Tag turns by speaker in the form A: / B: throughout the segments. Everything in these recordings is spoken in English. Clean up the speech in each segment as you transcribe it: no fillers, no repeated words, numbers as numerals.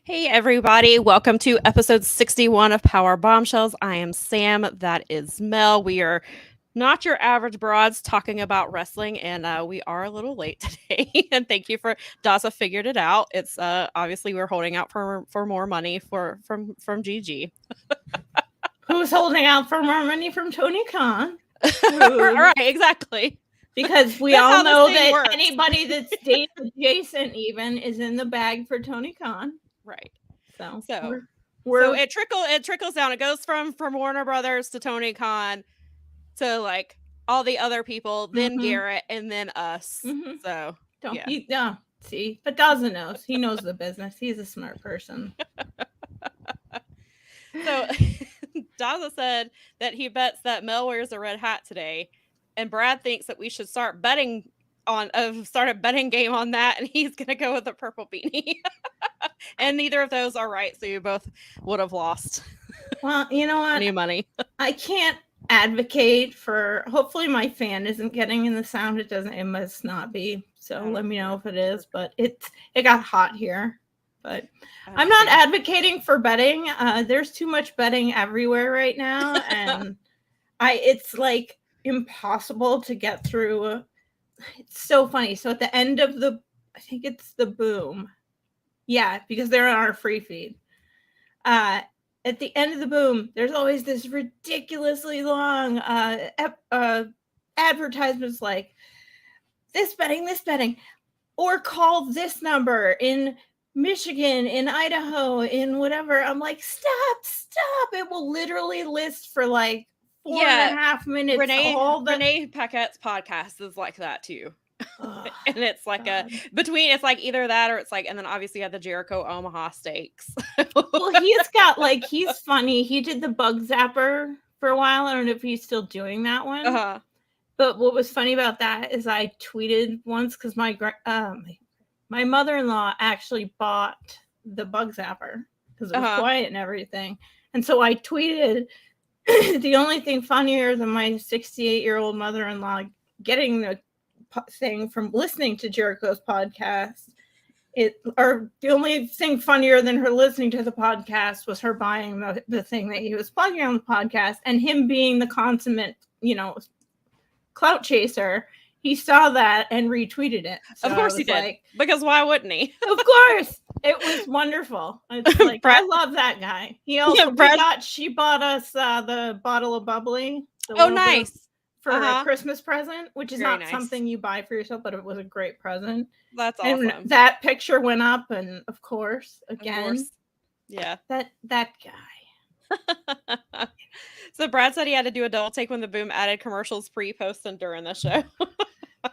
A: Hey, everybody. Welcome to episode 61 of Power Bombshells. I am Sam. That is Mel. We are not your average broads talking about wrestling, and we are a little late today. And thank you for Daza figured it out. It's obviously we're holding out for more money from GG.
B: Who's holding out for more money from Tony Khan?
A: Right, exactly.
B: Because we
A: That's
B: all
A: how this
B: know
A: thing
B: that
A: works.
B: anybody that's date adjacent even is in the bag for Tony Khan.
A: Right.
B: So
A: So
B: we're
A: it trickles down. It goes from Warner Brothers to Tony Khan to like all the other people, then Garrett, and then us. So
B: see, but Dawson knows. He knows the business. He's a smart person.
A: So Daza said that he bets that Mel wears a red hat today, and Brad thinks that we should start betting start a betting game on that, and he's gonna go with a purple beanie. And neither of those are right, so you both would have lost.
B: Well, you know what?
A: Any money.
B: I can't advocate for. Hopefully, my fan isn't getting in the sound. It must not be. So let me know if it is. But it got hot here. But I'm not advocating for betting. There's too much betting everywhere right now, and it's like impossible to get through. It's so funny. So at the end of I think it's the Boom. Yeah, because they're on our free feed. At the end of the Boom, there's always this ridiculously long advertisements like this betting, or call this number in Michigan, in Idaho, in whatever. I'm like, stop. It will literally list for like 4.5 minutes.
A: Renee Paquette's podcast is like that too. And it's like it's like either that or it's like, and then obviously you have the Jericho Omaha Steaks.
B: Well, he's funny. He did the Bug Zapper for a while. I don't know if he's still doing that one. But what was funny about that is I tweeted once because my mother-in-law actually bought the Bug Zapper because it was quiet and everything. And so I tweeted, the only thing funnier than my 68-year-old mother-in-law getting the thing from listening to Jericho's podcast, or the only thing funnier than her listening to the podcast was her buying the thing that he was plugging on the podcast, and him being the consummate, clout chaser. He saw that and retweeted it. So
A: of course he did. Because why wouldn't he?
B: Of course. It was wonderful. It's like, I love that guy. He also she bought us the bottle of bubbly.
A: Nice.
B: For a Christmas present, which is not something you buy for yourself, but it was a great present.
A: That's awesome.
B: And that picture went up, and of course, again,
A: yeah,
B: that guy.
A: So Brad said he had to do a double take when the Boom added commercials pre, post, and during the show.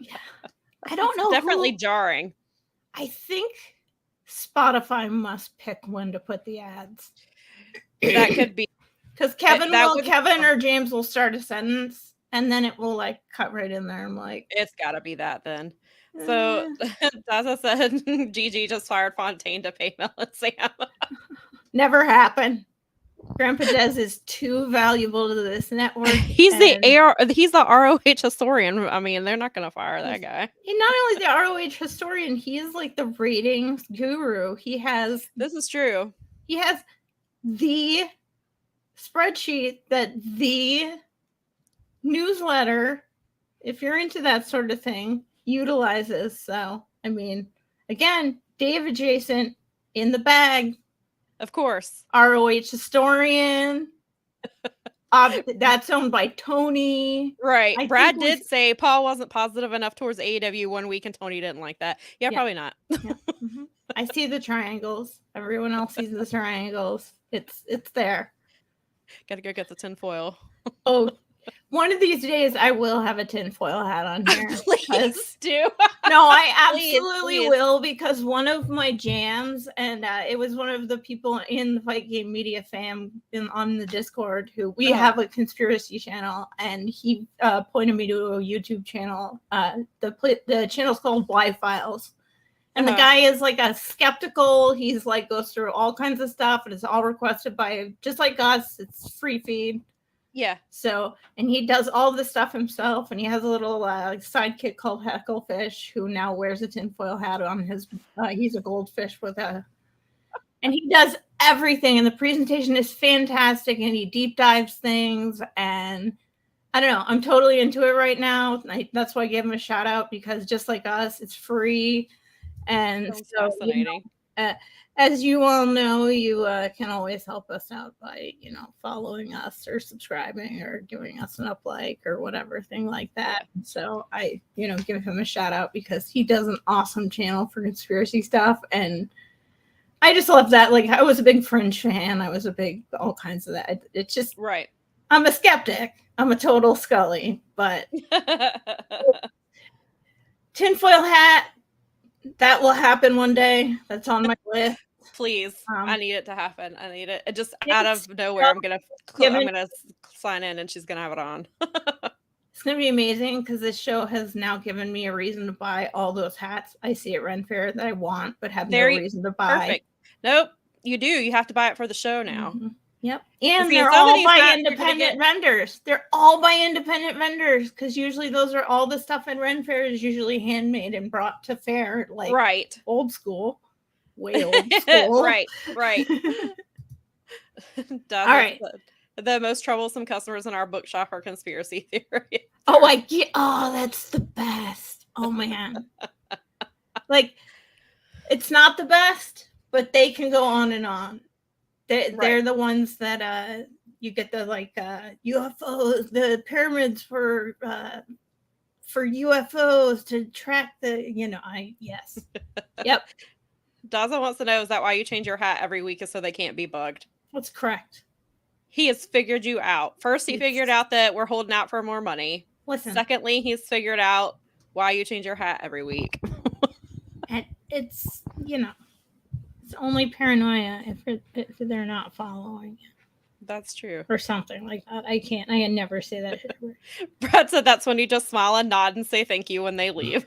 B: Yeah. I don't know.
A: Definitely jarring.
B: I think Spotify must pick when to put the ads.
A: That could be
B: because Kevin or James will start a sentence. And then it will like cut right in there. I'm like,
A: it's gotta be that then. So Daza said GG just fired Fontaine to pay Mel and Sam.
B: Never happened. Grandpa Des is too valuable to this network.
A: He's the ROH historian. I mean, they're not gonna fire that guy.
B: He's not only the ROH historian, he is like the ratings guru.
A: This is true.
B: He has the spreadsheet that the newsletter, if you're into that sort of thing, utilizes. So, I mean, again, Dave adjacent in the bag.
A: Of course.
B: ROH historian. That's owned by Tony.
A: Right. Brad did say Paul wasn't positive enough towards AEW 1 week and Tony didn't like that. Yeah. Probably not.
B: Yeah. I see the triangles. Everyone else sees the triangles. It's there.
A: Gotta go get the tinfoil.
B: Oh, one of these days I will have a tinfoil hat on here.
A: Please do.
B: No, I absolutely will, because one of my jams, and it was one of the people in the Fight Game Media fam on the Discord who we have a conspiracy channel, and he pointed me to a YouTube channel. The channel's called Y Files. And the guy is like a skeptical. He's like goes through all kinds of stuff, and it's all requested by, just like us. It's free feed.
A: Yeah.
B: So, and he does all this stuff himself, and he has a little sidekick called Hecklefish, who now wears a tinfoil hat on his. He's a goldfish with a And he does everything, and the presentation is fantastic, and he deep dives things, and I don't know. I'm totally into it right now. That's why I gave him a shout out, because just like us, it's free. And
A: Sounds
B: so,
A: fascinating.
B: as you all know, you can always help us out by, following us or subscribing or giving us an up like or whatever thing like that. So I, give him a shout out because he does an awesome channel for conspiracy stuff. And I just love that. Like, I was a big Fringe fan. I was a big all kinds of that. It's just
A: right.
B: I'm a skeptic. I'm a total Scully, but tinfoil hat, that will happen one day. That's on my list.
A: Please, I need it to happen. I need it. Just
B: It's
A: out of nowhere, I'm gonna sign in, and she's gonna have it on.
B: It's gonna be amazing because this show has now given me a reason to buy all those hats I see at Ren Fair that I want, but have no reason to buy.
A: Perfect. Nope, you do. You have to buy it for the show now.
B: Mm-hmm. Yep. And they're all by independent vendors. They're all by independent vendors, because usually those are all the stuff in Ren Fair is usually handmade and brought to fair, like old school. Way old school.
A: right. All
B: right.
A: The most troublesome customers in our bookshop are conspiracy theories.
B: Oh, I get. Oh, that's the best. Oh man. Like, it's not the best, but they can go on and on. They're the ones that you get the UFOs, the pyramids for UFOs to track the. Yes. Yep.
A: Daza wants to know, is that why you change your hat every week, is so they can't be bugged?
B: That's correct.
A: He has figured you out. First, he figured out that we're holding out for more money.
B: Listen.
A: Secondly, he's figured out why you change your hat every week.
B: And it's, it's only paranoia if they're not following.
A: That's true.
B: Or something like that. I can never say that.
A: Brad said that's when you just smile and nod and say thank you when they leave.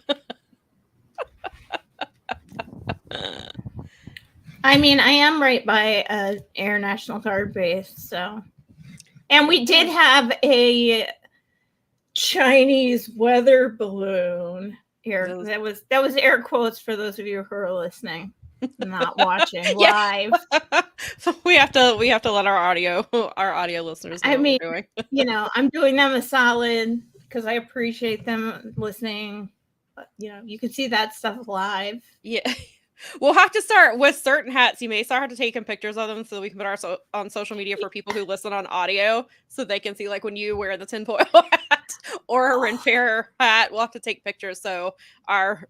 B: I mean, I am right by Air National Guard base, so. And we did have a Chinese weather balloon here. That was air quotes for those of you who are listening, not watching live.
A: So we have to let our audio listeners know what we're doing.
B: I'm doing them a solid because I appreciate them listening. But, you can see that stuff live.
A: Yeah. We'll have to start with certain hats. You may start to taking pictures of them so we can put on social media for people who listen on audio, so they can see, like, when you wear the tinfoil hat or a Ren Fair hat. We'll have to take pictures so our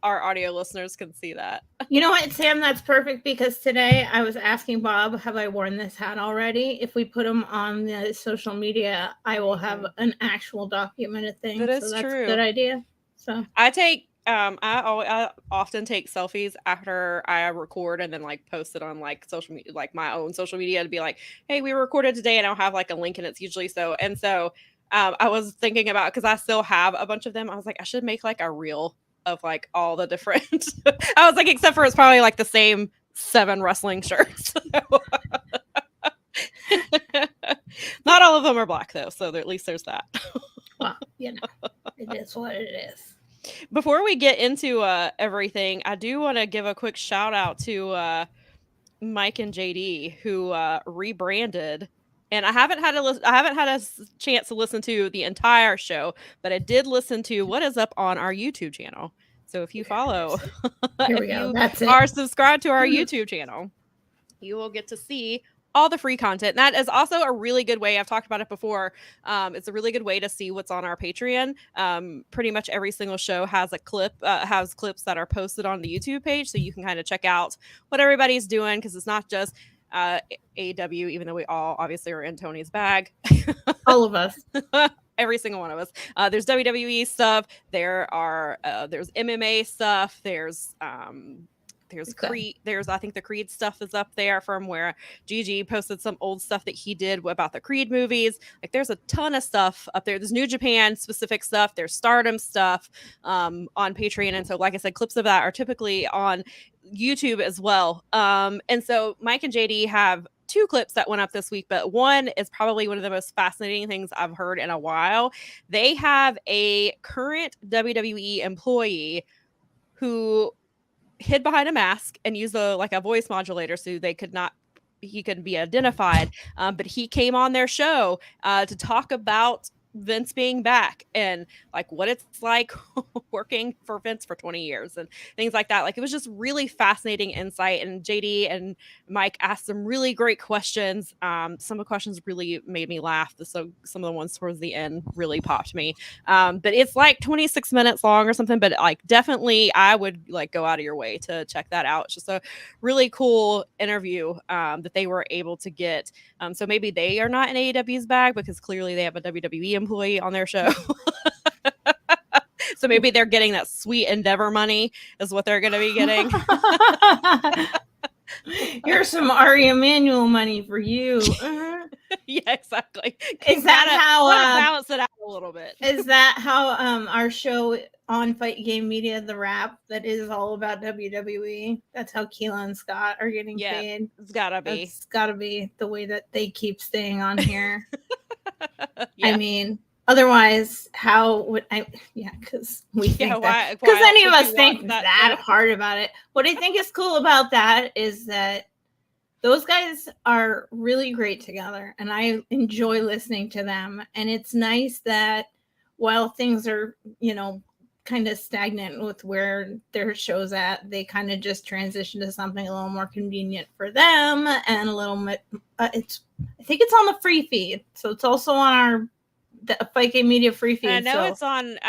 A: audio listeners can see that.
B: You know what, Sam? That's perfect, because today I was asking Bob, have I worn this hat already? If we put them on the social media, I will have an actual documented thing.
A: That's true.
B: A good idea. So
A: I often take selfies after I record and then post it on social media, my own social media, to be like, hey, we recorded today, and I'll have a link, and it's usually so. And so I was thinking about, because I still have a bunch of them, I was like, I should make a reel of all the different I was like, except for it's probably the same 7 wrestling shirts. Not all of them are black though, so at least there's that.
B: Well, it is what it is.
A: Before we get into everything, I do want to give a quick shout out to Mike and JD, who rebranded. And I haven't had a chance to listen to the entire show, but I did listen to what is up on our YouTube channel. So if you follow,
B: That's it.
A: Are subscribed to our YouTube channel, you will get to see all the free content. That is also a really good way. I've talked about it before. It's a really good way to see what's on our Patreon. Pretty much every single show has a clip, has clips that are posted on the YouTube page, so you can kind of check out what everybody's doing, because it's not just AEW, even though we all obviously are in Tony's bag.
B: All of us.
A: Every single one of us. There's WWE stuff. There's MMA stuff. There's Creed. I think the Creed stuff is up there from where Gigi posted some old stuff that he did about the Creed movies. There's a ton of stuff up there. There's New Japan specific stuff. There's Stardom stuff on Patreon. And so, like I said, clips of that are typically on YouTube as well. And so Mike and JD have 2 clips that went up this week, but one is probably one of the most fascinating things I've heard in a while. They have a current WWE employee who hid behind a mask and used a voice modulator so he couldn't be identified. But he came on their show to talk about Vince being back and like what it's like working for Vince for 20 years and things like that. Like it was just really fascinating insight, and JD and Mike asked some really great questions. Some of the questions really made me laugh. So some of the ones towards the end really popped me. But it's like 26 minutes long or something, but like definitely I would like go out of your way to check that out. It's just a really cool interview that they were able to get. So maybe they are not in AEW's bag because clearly they have a WWE employee on their show. So maybe they're getting that sweet Endeavor money is what they're going to be getting.
B: Here's some Ari Emanuel money for you.
A: Yeah, exactly.
B: Is that how
A: balance it out a little bit?
B: Is that how our show on Fight Game Media, The Wrap, that is all about WWE? That's how Keela and Scott are getting paid.
A: It's gotta be.
B: It's gotta be the way that they keep staying on here.
A: Yeah.
B: I mean, otherwise, how would I? Yeah, because we think that.
A: Because
B: any of us think that hard about it. What I think is cool about that is that those guys are really great together, and I enjoy listening to them. And it's nice that while things are, kind of stagnant with where their show's at, they kind of just transition to something a little more convenient for them and a little bit. I think it's on the free feed, so it's also on the Fight Game Media free feed.
A: And I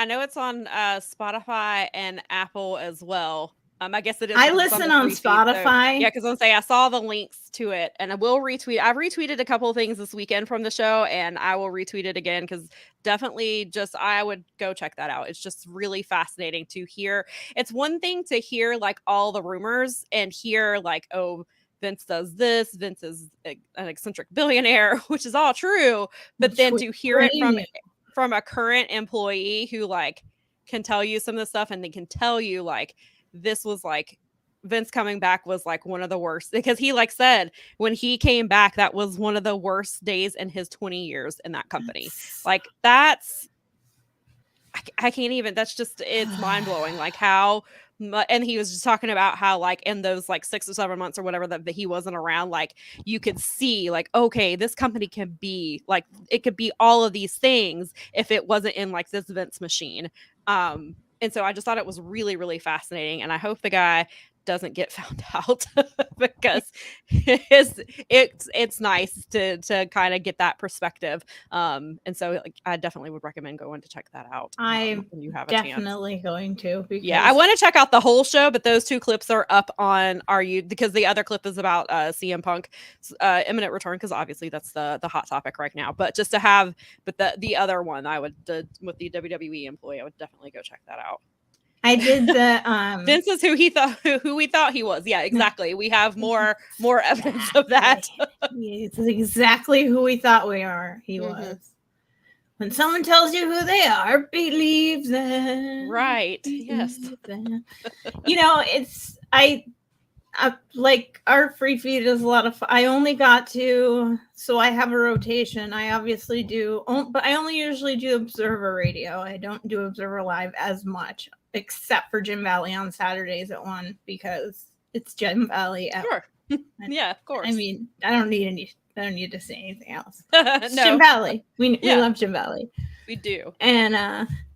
A: know it's on Spotify and Apple as well. I guess it is.
B: I listen on Spotify.
A: Yeah, because I saw the links to it, and I will retweet. I've retweeted a couple of things this weekend from the show, and I will retweet it again because definitely I would go check that out. It's just really fascinating to hear. It's one thing to hear like all the rumors and hear like, oh, Vince does this, Vince is an eccentric billionaire, which is all true, but then to hear it from a current employee who like can tell you some of the stuff, and they can tell you like, this was like Vince coming back was like one of the worst, because he like said when he came back, that was one of the worst days in his 20 years in that company. Like that's, I can't even, that's just, it's mind blowing. Like how, and he was just talking about how like in those like 6 or 7 months or whatever that he wasn't around, like you could see like, okay, this company can be like, it could be all of these things if it wasn't in like this Vince machine. And so I just thought it was really, really fascinating. And I hope the guy doesn't get found out because it's nice to kind of get that perspective. And so like, I definitely would recommend going to check that out.
B: I'm definitely going to. Because
A: yeah, I want to check out the whole show, but those 2 clips are up on because the other clip is about CM Punk imminent return, because obviously that's the hot topic right now. But just to have, the other one, I would with the WWE employee, I would definitely go check that out.
B: I did the
A: Vince is who we thought he was. Yeah, exactly. We have more evidence of that.
B: He's exactly who we thought he was. When someone tells you who they are, believe them.
A: Right. Yes.
B: Them. It's I like our free feed is a lot of fun. I only got to, so I have a rotation. I obviously do, but I only usually do Observer Radio. I don't do Observer Live as much, except for Jim Valley on Saturdays at 1, because it's Jim Valley.
A: Sure. Yeah, of course.
B: I mean, I don't need to say anything else.
A: No.
B: Jim Valley. We love Jim Valley.
A: We do.
B: And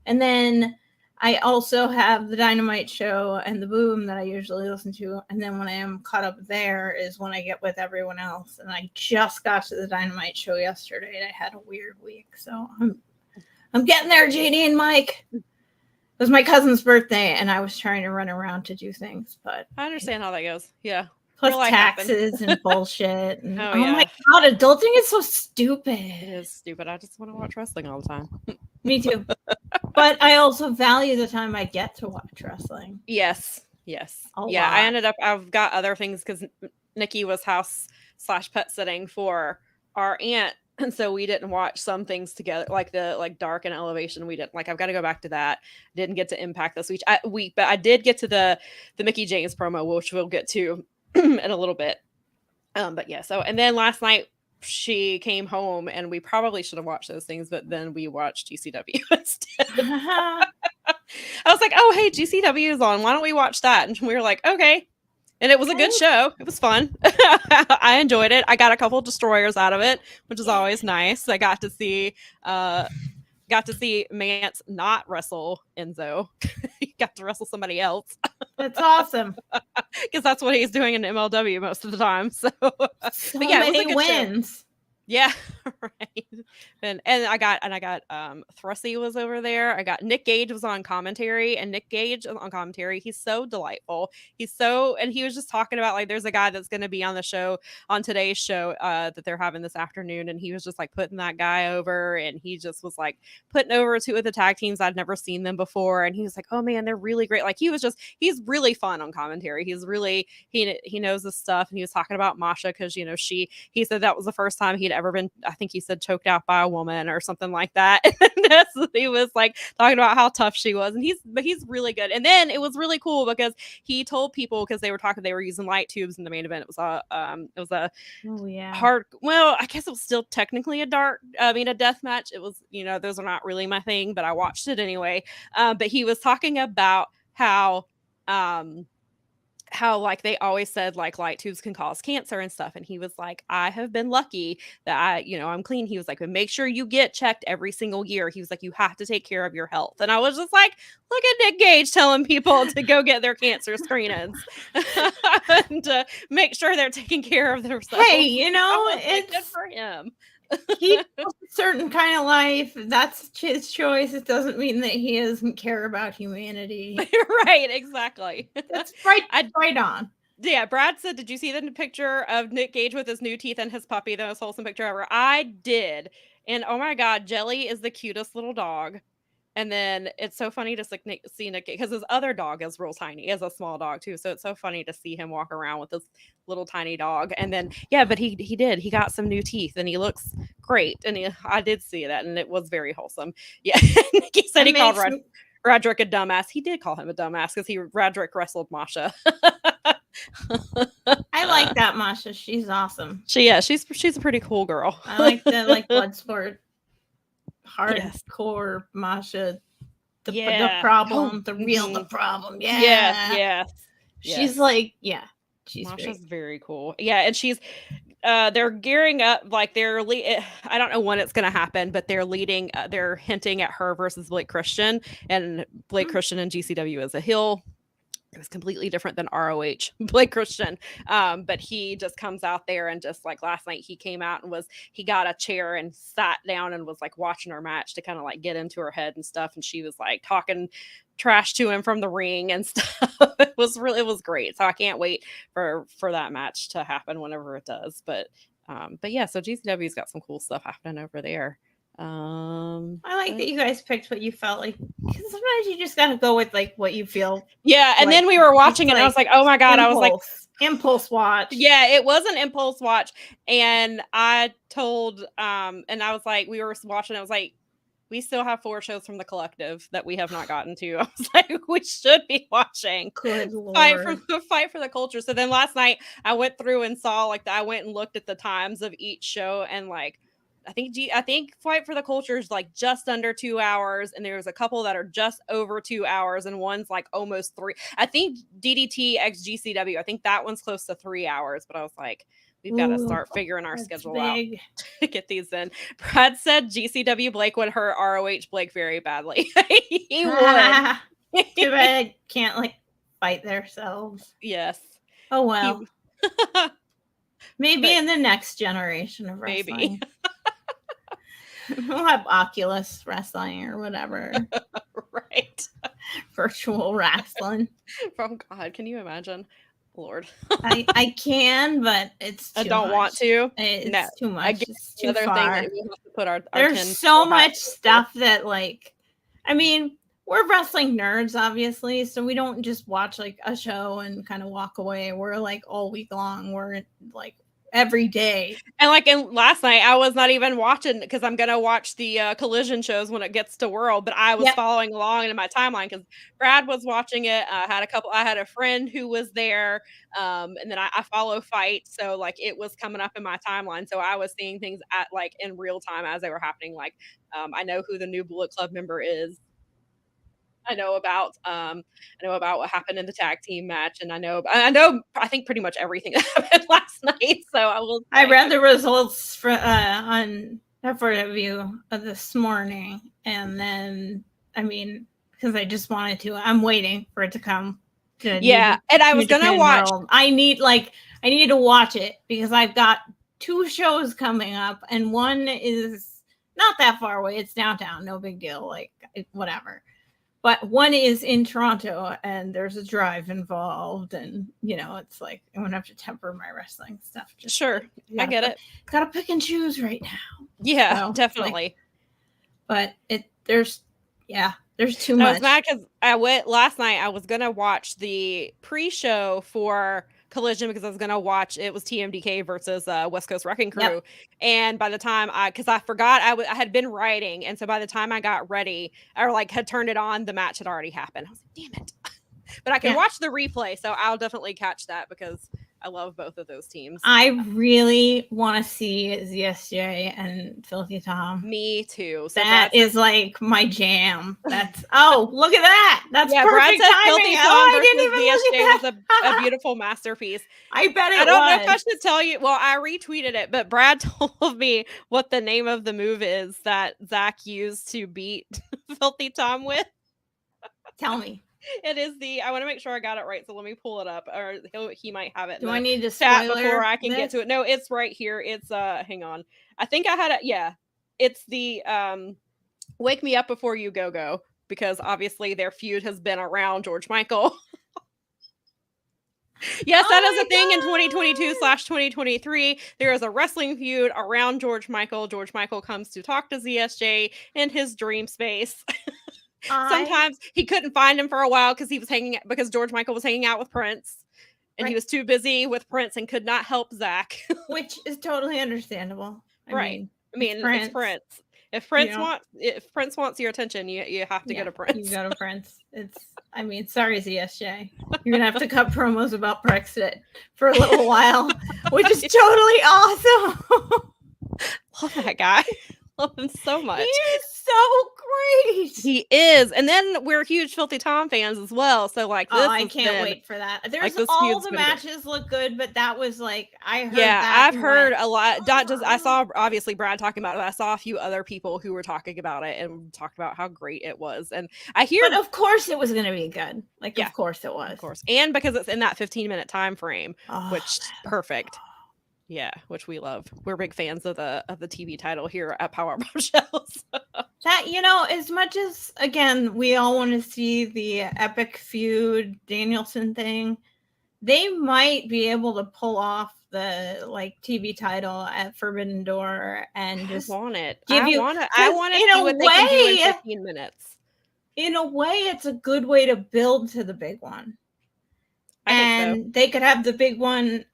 B: then I also have the Dynamite show and the Boom that I usually listen to. And then when I am caught up there is when I get with everyone else. And I just got to the Dynamite show yesterday, and I had a weird week. So I'm getting there, JD and Mike. It was my cousin's birthday, and I was trying to run around to do things, but
A: I understand how that goes. Yeah.
B: Plus taxes and bullshit. And,
A: yeah.
B: My God, adulting is so stupid.
A: It is stupid. I just want to watch wrestling all the time.
B: Me too. But I also value the time I get to watch wrestling.
A: Yes. I've got other things because Nikki was house/pet sitting for our aunt. And so we didn't watch some things together, like Dark and Elevation. We didn't I've got to go back to that. Didn't get to Impact this week, but I did get to the Mickie James promo, which we'll get to in a little bit. But yeah. So, and then last night she came home, and we probably should have watched those things, but then we watched GCW instead. I was like, oh, hey, GCW is on. Why don't we watch that? And we were like, okay. And it was a good show. It was fun. I enjoyed it. I got a couple destroyers out of it, which is always nice. I got to see Mance not wrestle Enzo. He got to wrestle somebody else.
B: That's awesome.
A: Because that's what he's doing in MLW most of the time. So but yeah,
B: many
A: it was a good
B: wins.
A: Show. Yeah, right. And I got Thrusty was over there. I got Nick Gage was on commentary, and Nick Gage on commentary, he's so delightful. And he was just talking about like there's a guy that's going to be on the show on today's show that they're having this afternoon, and he was just like putting that guy over, and he just was like putting over two of the tag teams. I'd never seen them before, and he was like, oh man, they're really great. Like he's really fun on commentary. He's really he knows his stuff, and he was talking about Masha because he said that was the first time he'd ever been, I think he said, choked out by a woman or something like that. He was like talking about how tough she was, and he's really good. And then it was really cool because he told people, because they were using light tubes in the main event. It was a hard, well, I guess it was still technically a death match. It was, those are not really my thing, but I watched it anyway. But he was talking about how like they always said like light tubes can cause cancer and stuff, and he was like, I have been lucky that I'm clean. He was like, but make sure you get checked every single year. He was like, you have to take care of your health. And I was just like, look at Nick Gage telling people to go get their cancer screenings and make sure they're taking care of themselves.
B: Hey, it's
A: good for him.
B: He has a certain kind of life. That's his choice. It doesn't mean that he doesn't care about humanity.
A: Right, exactly.
B: That's right on.
A: Yeah, Brad said, did you see the picture of Nick Gage with his new teeth and his puppy? The most wholesome picture ever. I did. And oh my God, Jelly is the cutest little dog. And then it's so funny to see Nick, because his other dog is real tiny. He has a small dog too. So it's so funny to see him walk around with this little tiny dog. And then, yeah, but he got some new teeth and he looks great. And I did see that, and it was very wholesome. Yeah. He said he called Roderick a dumbass. He did call him a dumbass because Roderick wrestled Masha.
B: I like that Masha. She's awesome.
A: She's a pretty cool girl.
B: I like the Bloodsport hardcore Masha. The problem, the problem. Yeah.
A: Yes.
B: She's like, she's
A: Masha's very cool. Yeah, and she's they're gearing up, like I don't know when it's going to happen, but they're hinting at her versus Blake Christian, and Blake Christian in GCW is a heel. It was completely different than ROH Blake Christian. But he just comes out there, and just like last night, he came out and he got a chair and sat down and was like watching her match to kind of like get into her head and stuff. And she was like talking trash to him from the ring and stuff. It was great. So I can't wait for that match to happen whenever it does. But yeah, so GCW's got some cool stuff happening over there.
B: I like that you guys picked what you felt like, because sometimes you just gotta go with like what you feel.
A: Yeah, and then we were watching it, and I was like, oh my God, I was like,
B: impulse watch.
A: Yeah, it was an impulse watch. And I told and I was like, we were watching, I was like, we still have 4 shows from the collective that we have not gotten to. I was like, we should be watching.
B: Good Lord.
A: Fight for the culture. So then last night I went through and saw I went and looked at the times of each show, and like I think Fight for the Culture is like just under 2 hours, and there's a couple that are just over 2 hours, and one's like almost 3. I think DDT x GCW, I think that one's close to 3 hours, but I was like, we've got to start figuring our schedule out to get these in. Brad said GCW Blake would hurt ROH Blake very badly. He would.
B: Too bad can't like fight themselves.
A: Yes.
B: Oh well. Maybe in the next generation of wrestling. Maybe. We'll have Oculus wrestling or whatever.
A: Right.
B: Virtual wrestling.
A: Oh God, can you imagine? Lord.
B: I can, but it's too
A: I don't
B: much.
A: Want to.
B: It's too much. It's too far.
A: Thing that we have to put our
B: There's so much stuff that like, I mean, we're wrestling nerds, obviously, so we don't just watch like a show and kind of walk away. We're like all week long. We're like every day.
A: And like last night, I was not even watching because I'm gonna watch the Collision shows when it gets to World. But I was following along in my timeline because Brad was watching it. I had a friend who was there, and then I follow Fight, so like it was coming up in my timeline. So I was seeing things at like in real time as they were happening. Like I know who the new Bullet Club member is. I know about what happened in the tag team match, and I think pretty much everything that happened last night. So I will.
B: I read the results for on FRW this morning, and then because I just wanted to. I'm waiting for it to come.
A: And I was gonna watch.
B: World. I need to watch it because I've got 2 shows coming up, and one is not that far away. It's downtown, no big deal. Like whatever. But one is in Toronto, and there's a drive involved, and it's like I'm gonna have to temper my wrestling stuff.
A: Sure, I get it.
B: Gotta pick and choose right now.
A: Yeah, so, definitely.
B: But there's too much.
A: I was mad because last night. I was gonna watch the pre-show for Collision because I was gonna watch. It was TMDK versus West Coast Wrecking Crew, and by the time because I forgot I had been writing, and so by the time I got ready or had turned it on, the match had already happened. I was like, damn it! But I can watch the replay, so I'll definitely catch that because I love both of those teams.
B: I really want to see ZSJ and Filthy Tom.
A: Me too. So
B: that is like my jam. That's look at that. That's perfect timing.
A: I didn't even ZSJ was a beautiful masterpiece.
B: I bet it was.
A: I don't know if I should tell you. Well, I retweeted it, but Brad told me what the name of the move is that Zach used to beat Filthy Tom with.
B: Tell me.
A: It is I want to make sure I got it right, so let me pull it up, or he might have it.
B: Do I need to
A: chat before I can get to it? No, it's right here. It's hang on. I think I had it. Yeah, it's the Wake Me Up Before You Go, because obviously their feud has been around George Michael. Yes, that is a thing in 2022/2023. There is a wrestling feud around George Michael. George Michael comes to talk to ZSJ in his dream space. Sometimes he couldn't find him for a while because George Michael was hanging out with Prince, and he was too busy with Prince and could not help Zach,
B: which is totally understandable.
A: I mean, it's Prince. If Prince wants your attention, you have to go to Prince.
B: You go to Prince. Sorry, ZSJ. You're gonna have to cut promos about Brexit for a little while, which is totally awesome.
A: Love that guy. Love him so much.
B: He's so great.
A: He is. And then we're huge Filthy Tom fans as well. So this
B: I can't wait for that. There's all the matches look good, but that was I heard
A: I've heard a lot. Not just I saw obviously Brad talking about it. I saw a few other people who were talking about it and talked about how great it was. And I hear
B: But of course it was gonna be good. Of course it was.
A: Of course. And because it's in that 15-minute time frame, which perfect. Yeah, which we love. We're big fans of the TV title here at Powerbombshells.
B: That as much as again we all want to see the epic feud Danielson thing, they might be able to pull off the TV title at Forbidden Door and just
A: want it.
B: I
A: want to see what they can do in 15 minutes.
B: In a way, it's a good way to build to the big one.
A: I think so.
B: They could have the big one.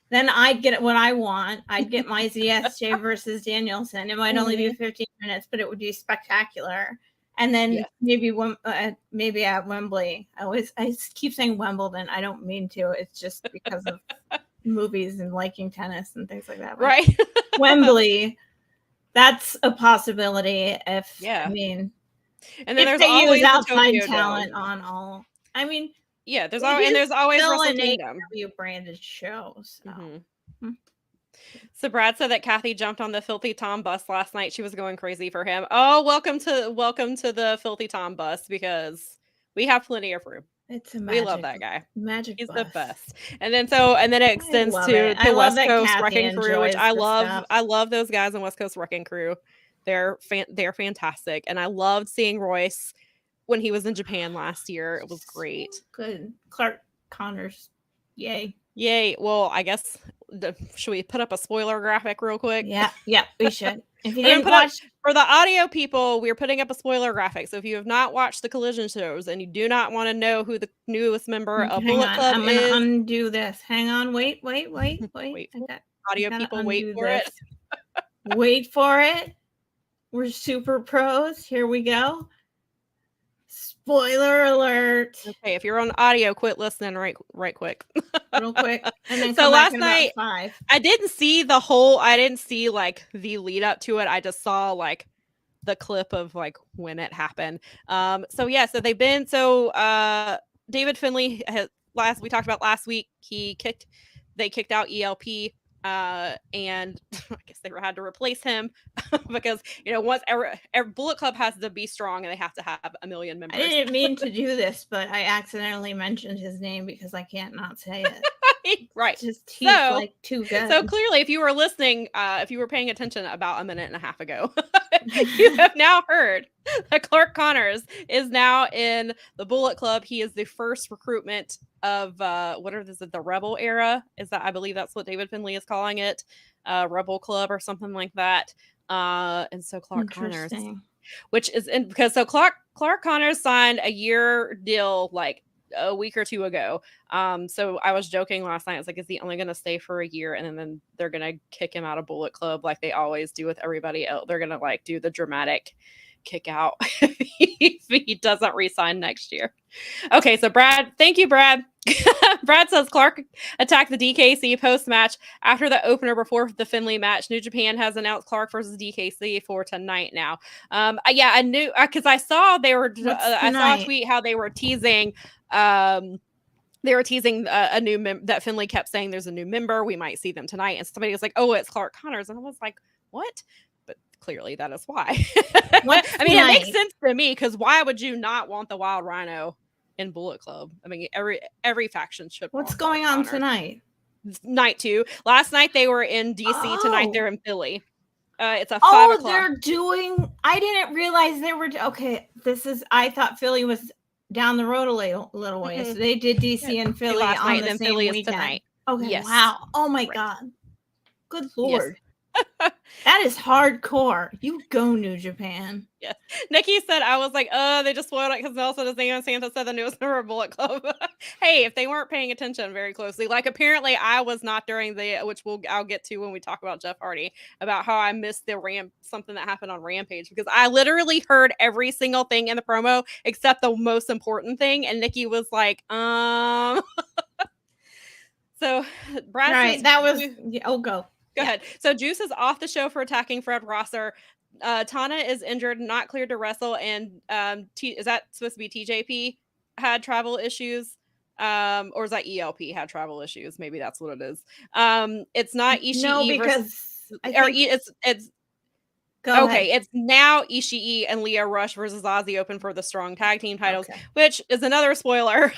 B: Then I'd get what I want. I'd get my ZSJ versus Danielson. It might only be 15 minutes, but it would be spectacular. And then maybe at Wembley. I keep saying Wimbledon. I don't mean to. It's just because of movies and liking tennis and things like that. But
A: right.
B: Wembley, that's a possibility. And then
A: there's
B: they
A: always
B: use outside talent on all.
A: There's always Wrestle Kingdom.
B: AEW branded shows. So.
A: Mm-hmm. So Brad said that Kathy jumped on the Filthy Tom bus last night. She was going crazy for him. Oh, welcome to the Filthy Tom bus because we have plenty of room. We love that guy. He's
B: bus.
A: The best. And then it extends to West Coast Wrecking Crew, which I love. Stuff. I love those guys in West Coast Wrecking Crew. They're fantastic, and I loved seeing Royce when he was in Japan last year. It was great.
B: Good. Clark Connors. Yay.
A: Well, I guess should we put up a spoiler graphic real quick?
B: Yeah, we should. If you didn't watch
A: for the audio people, we're putting up a spoiler graphic. So if you have not watched the Collision shows and you do not want to know who the newest member of Bullet Club
B: I'm
A: is,
B: gonna undo this. Hang on, wait.
A: Audio people, wait for it.
B: Wait for it. We're super pros. Here we go. Spoiler alert.
A: Okay, if you're on audio, quit listening right quick.
B: Real quick. And then
A: so last night, I didn't see the lead up to it. I just saw the clip of like when it happened. So they've been David Finlay we talked about last week. They kicked out ELP. And I guess they had to replace him because once every Bullet Club has to be strong and they have to have 1 million members.
B: I didn't mean to do this, but I accidentally mentioned his name because I can't not say it.
A: Right.
B: Just he's like too good.
A: So clearly, if you were listening, if you were paying attention about a minute and a half ago, you have now heard that Clark Connors is now in the Bullet Club. He is the first recruitment of the Rebel era. I believe that's what David Finlay is calling it, Rebel Club or something like that. And so Clark Connors, which is because Clark Connors signed a year deal like a week or two ago. So I was joking last night. It's like, is he only going to stay for a year and then they're going to kick him out of Bullet Club like they always do with everybody else? They're going to like do the dramatic kick out if he doesn't resign next year. Okay, so Brad, thank you, Brad. Brad says Clark attacked the DKC post-match after the opener before the Finlay match. New Japan has announced Clark versus DKC for tonight now. I knew because I saw I saw a tweet how they were teasing a new that Finlay kept saying there's a new member. We might see them tonight. And somebody was like, oh, it's Clark Connors. And I was like, what? But clearly that is why. I mean, it makes sense to me because why would you not want the Wild Rhino in Bullet Club? I mean, every faction should.
B: What's going on tonight?
A: Night 2. Last night they were in DC. Tonight they're in Philly. It's a 5 o'clock.
B: They're doing. I didn't realize they were. Okay, I thought Philly was down the road a little way. Mm-hmm. So they did DC and Philly
A: last
B: on
A: night,
B: the
A: then
B: same
A: Philly
B: weekend.
A: Is tonight.
B: Okay.
A: Yes.
B: Wow. Oh my God. Good Lord. Yes. That is hardcore. You go, New Japan.
A: Yes. Nikki said, I was like, they just spoiled it because Nelson is and Santa said the newest member of Bullet Club. Hey, if they weren't paying attention very closely, like apparently I was not during which I'll get to when we talk about Jeff Hardy, about how I missed something that happened on Rampage because I literally heard every single thing in the promo except the most important thing. And Nikki was like, So Brad
B: right,
A: says,
B: that was go.
A: Go ahead. So Juice is off the show for attacking Fred Rosser. Tana is injured, not cleared to wrestle, and is that supposed to be TJP had travel issues? Or is that ELP had travel issues? Maybe that's what it is. It's not Ishii.
B: No, because
A: it's
B: Go
A: okay.
B: ahead.
A: It's now Ishii and Lio Rush versus Aussie Open for the strong tag team titles, which is another spoiler.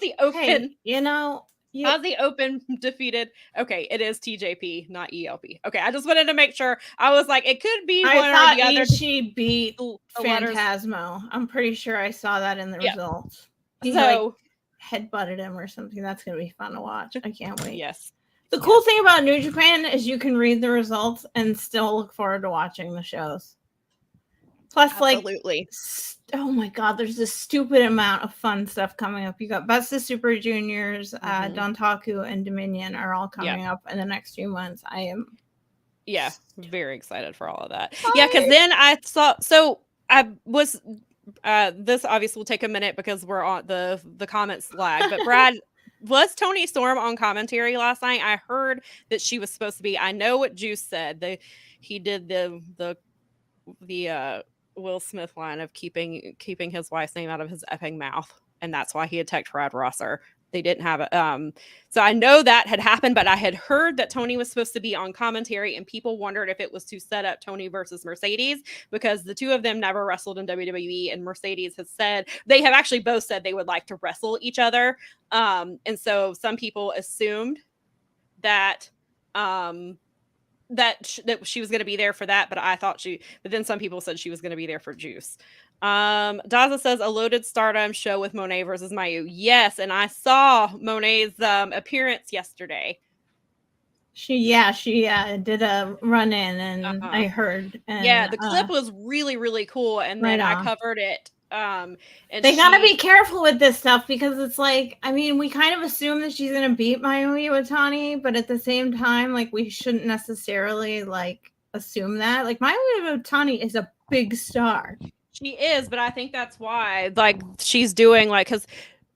A: The Open, Aussie Open defeated. Okay, it is TJP, not ELP. Okay, I just wanted to make sure. I was like, it could be one or the other.
B: She beat Phantasmo. I'm pretty sure I saw that in the results. He headbutted him or something. That's gonna be fun to watch. I can't wait.
A: Yes.
B: The cool thing about New Japan is you can read the results and still look forward to watching the shows. Plus,
A: absolutely.
B: Oh my God, there's this stupid amount of fun stuff coming up. You got Best of Super Juniors, Dontaku, and Dominion are all coming up in the next few months. I am
A: very excited for all of that. Yeah, because then I saw. So I was. This obviously will take a minute because we're on the comments lag. But Brad, was Toni Storm on commentary last night? I heard that she was supposed to be. I know what Juice said. He did the Will Smith line of keeping his wife's name out of his effing mouth, and that's why he attacked Fred Rosser. They didn't have it. So I know that had happened, but I had heard that Toni was supposed to be on commentary, and people wondered if it was to set up Toni versus Mercedes because the two of them never wrestled in WWE, and Mercedes has said they have actually both said they would like to wrestle each other. And so some people assumed that that she was going to be there for that, but but then some people said she was going to be there for Juice. Daza says a loaded Stardom show with Monet versus Mayu. Yes, and I saw Monet's appearance yesterday.
B: She did a run in, and I heard. And,
A: the clip was really, really cool, and then I covered it. And
B: they gotta be careful with this stuff because it's like, I mean, we kind of assume that she's gonna beat Mayumi Watani, but at the same time, like, we shouldn't necessarily like assume that. Like, Mayumi Watani is a big star.
A: She is, but I think that's why, like, she's doing because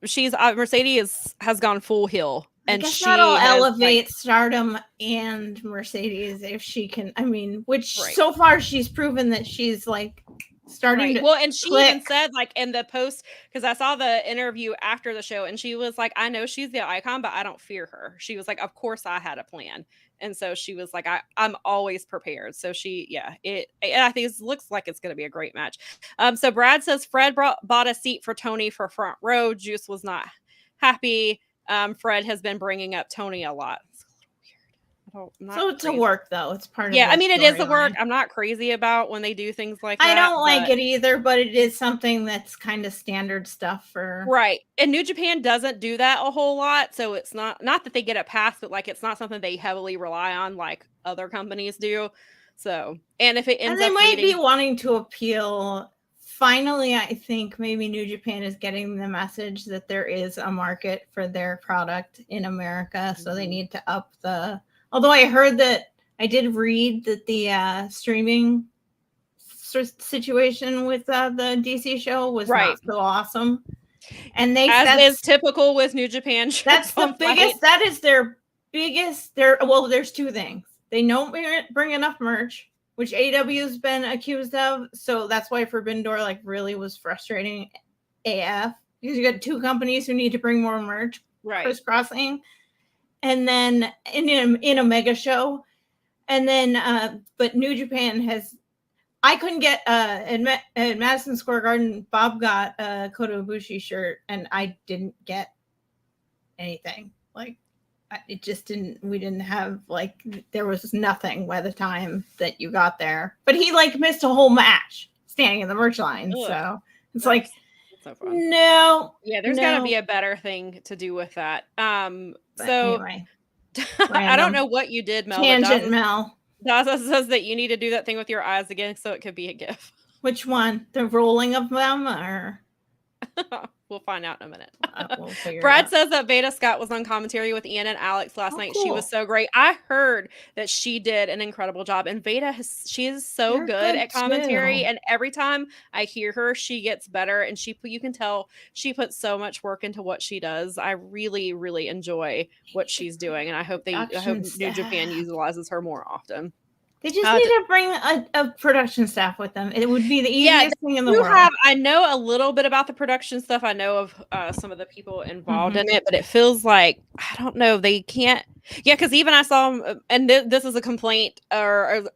A: she's Mercedes has gone full heel.
B: I
A: And
B: guess that'll
A: she has
B: elevate Stardom and Mercedes if she can. I mean, which
A: Right.
B: so far she's proven that she's like starting to
A: Well, and she
B: click.
A: even said like in the post, because I saw the interview after the show, and she was like, I know she's the icon, but I don't fear her. She was like, of course I had a plan. And so she was like, I'm always prepared. So I think it looks like it's going to be a great match. So Brad says Fred bought a seat for Tony for front row. Juice was not happy. Fred has been bringing up Tony a lot. It's a little weird.
B: So it's a work though. It's part of
A: I mean, it is a work.
B: storyline.
A: I'm not crazy about when they do things like that.
B: I don't like it either, but it is something that's kind of standard stuff for
A: right. And New Japan doesn't do that a whole lot, so it's not that they get it passed, but like it's not something they heavily rely on like other companies do. So, and if it ends
B: and they
A: up
B: might be wanting to appeal. Finally, I think maybe New Japan is getting the message that there is a market for their product in America, so they need to up the. Although I heard that I did read that the streaming situation with the DC show was not so awesome, and
A: as is typical with New Japan shows.
B: That's the biggest. That is their biggest. There's two things. They don't bring enough merch, which AEW has been accused of. So that's why Forbidden Door like really was frustrating AF, because you got two companies who need to bring more merch, crisscrossing, and then in a mega show, and then but New Japan has. I couldn't get at Madison Square Garden. Bob got a Kota Ibushi shirt, and I didn't get anything. Like it just didn't. We didn't have like there was nothing by the time that you got there. But he like missed a whole match standing in the merch line. Ugh. So it's like
A: so fun.
B: No.
A: Yeah, there's got to be a better thing to do with that. So
B: anyway,
A: I don't know what you did, Mel.
B: Tangent Mel.
A: Daza says that you need to do that thing with your eyes again so it could be a GIF.
B: Which one? The rolling of them or?
A: We'll find out in a minute.
B: We'll figure
A: Brad
B: it out.
A: says that Veda Scott was on commentary with Ian and Alex last night. Cool. She was so great. I heard that she did an incredible job. And Veda, she is so good at commentary. Too. And every time I hear her, she gets better. And you can tell she puts so much work into what she does. I really, really enjoy what she's doing. And I hope New Japan utilizes her more often.
B: They just need to bring a production staff with them. It would be the easiest thing in the world.
A: I know a little bit about the production stuff. I know of some of the people involved in it, but it feels like, I don't know, they can't. Yeah, because even I saw, and this is a complaint or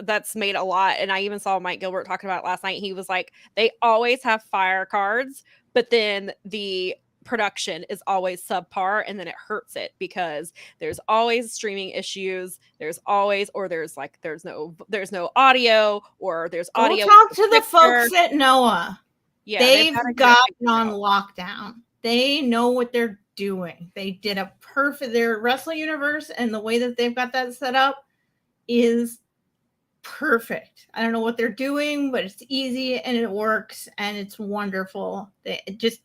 A: that's made a lot, and I even saw Mike Gilbert talking about it last night. He was like, they always have fire cards, but then the production is always subpar, and then it hurts it because there's always streaming issues. There's no audio, or there's audio.
B: Talk to the folks at Noah. Yeah, they've gotten on lockdown. They know what they're doing. They did their Wrestle Universe, and the way that they've got that set up is perfect. I don't know what they're doing, but it's easy and it works and it's wonderful. Just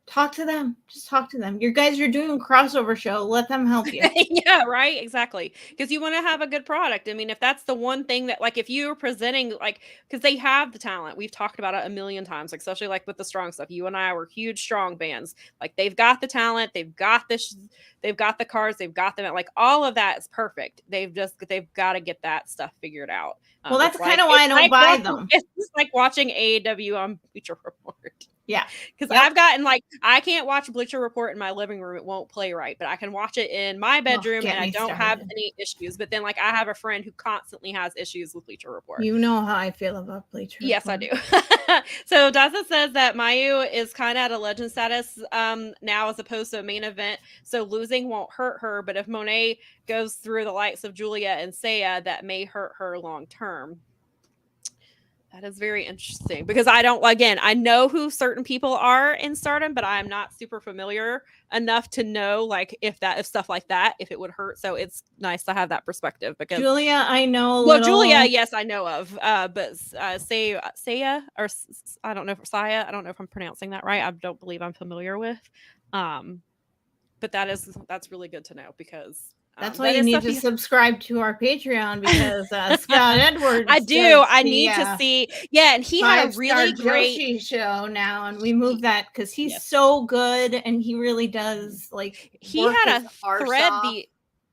B: talk to them. Just talk to them. You guys are doing a crossover show. Let them help you.
A: Yeah, right. Exactly. Because you want to have a good product. I mean, if that's the one thing that, like, if you're presenting, like, because they have the talent. We've talked about it a million times, like, especially like with the strong stuff. You and I were huge strong bands. Like, they've got the talent. They've got they've got the cards. They've got them. Like, all of that is perfect. They've got to get that stuff figured out.
B: Well, that's kind of why I don't buy them.
A: It's just like watching AEW on Bleacher Report.
B: Yeah.
A: Because I've gotten I can't watch Bleacher Report in my living room. It won't play right, but I can watch it in my bedroom and I don't have any issues. But then I have a friend who constantly has issues with Bleacher Report.
B: You know how I feel about Bleacher Report.
A: Yes, I do. So Daza says that Mayu is kind of at a legend status now as opposed to a main event. So losing won't hurt her. But if Monet goes through the likes of Julia and Seiya, that may hurt her long term. That is very interesting because I know who certain people are in Stardom, but I'm not super familiar enough to know if stuff like that, if it would hurt. So it's nice to have that perspective because
B: Julia, I know.
A: Julia, yes, I know of. But Seiya, or I don't know if Saya, I don't know if I'm pronouncing that right. I don't believe I'm familiar with. But that's really good to know because
B: That's why you need to subscribe to our Patreon, because Scott Edwards.
A: I do. I need to see. Yeah, and he had a really great
B: Joshi show now, and we moved that because he's so good, and he really does
A: He had a thread.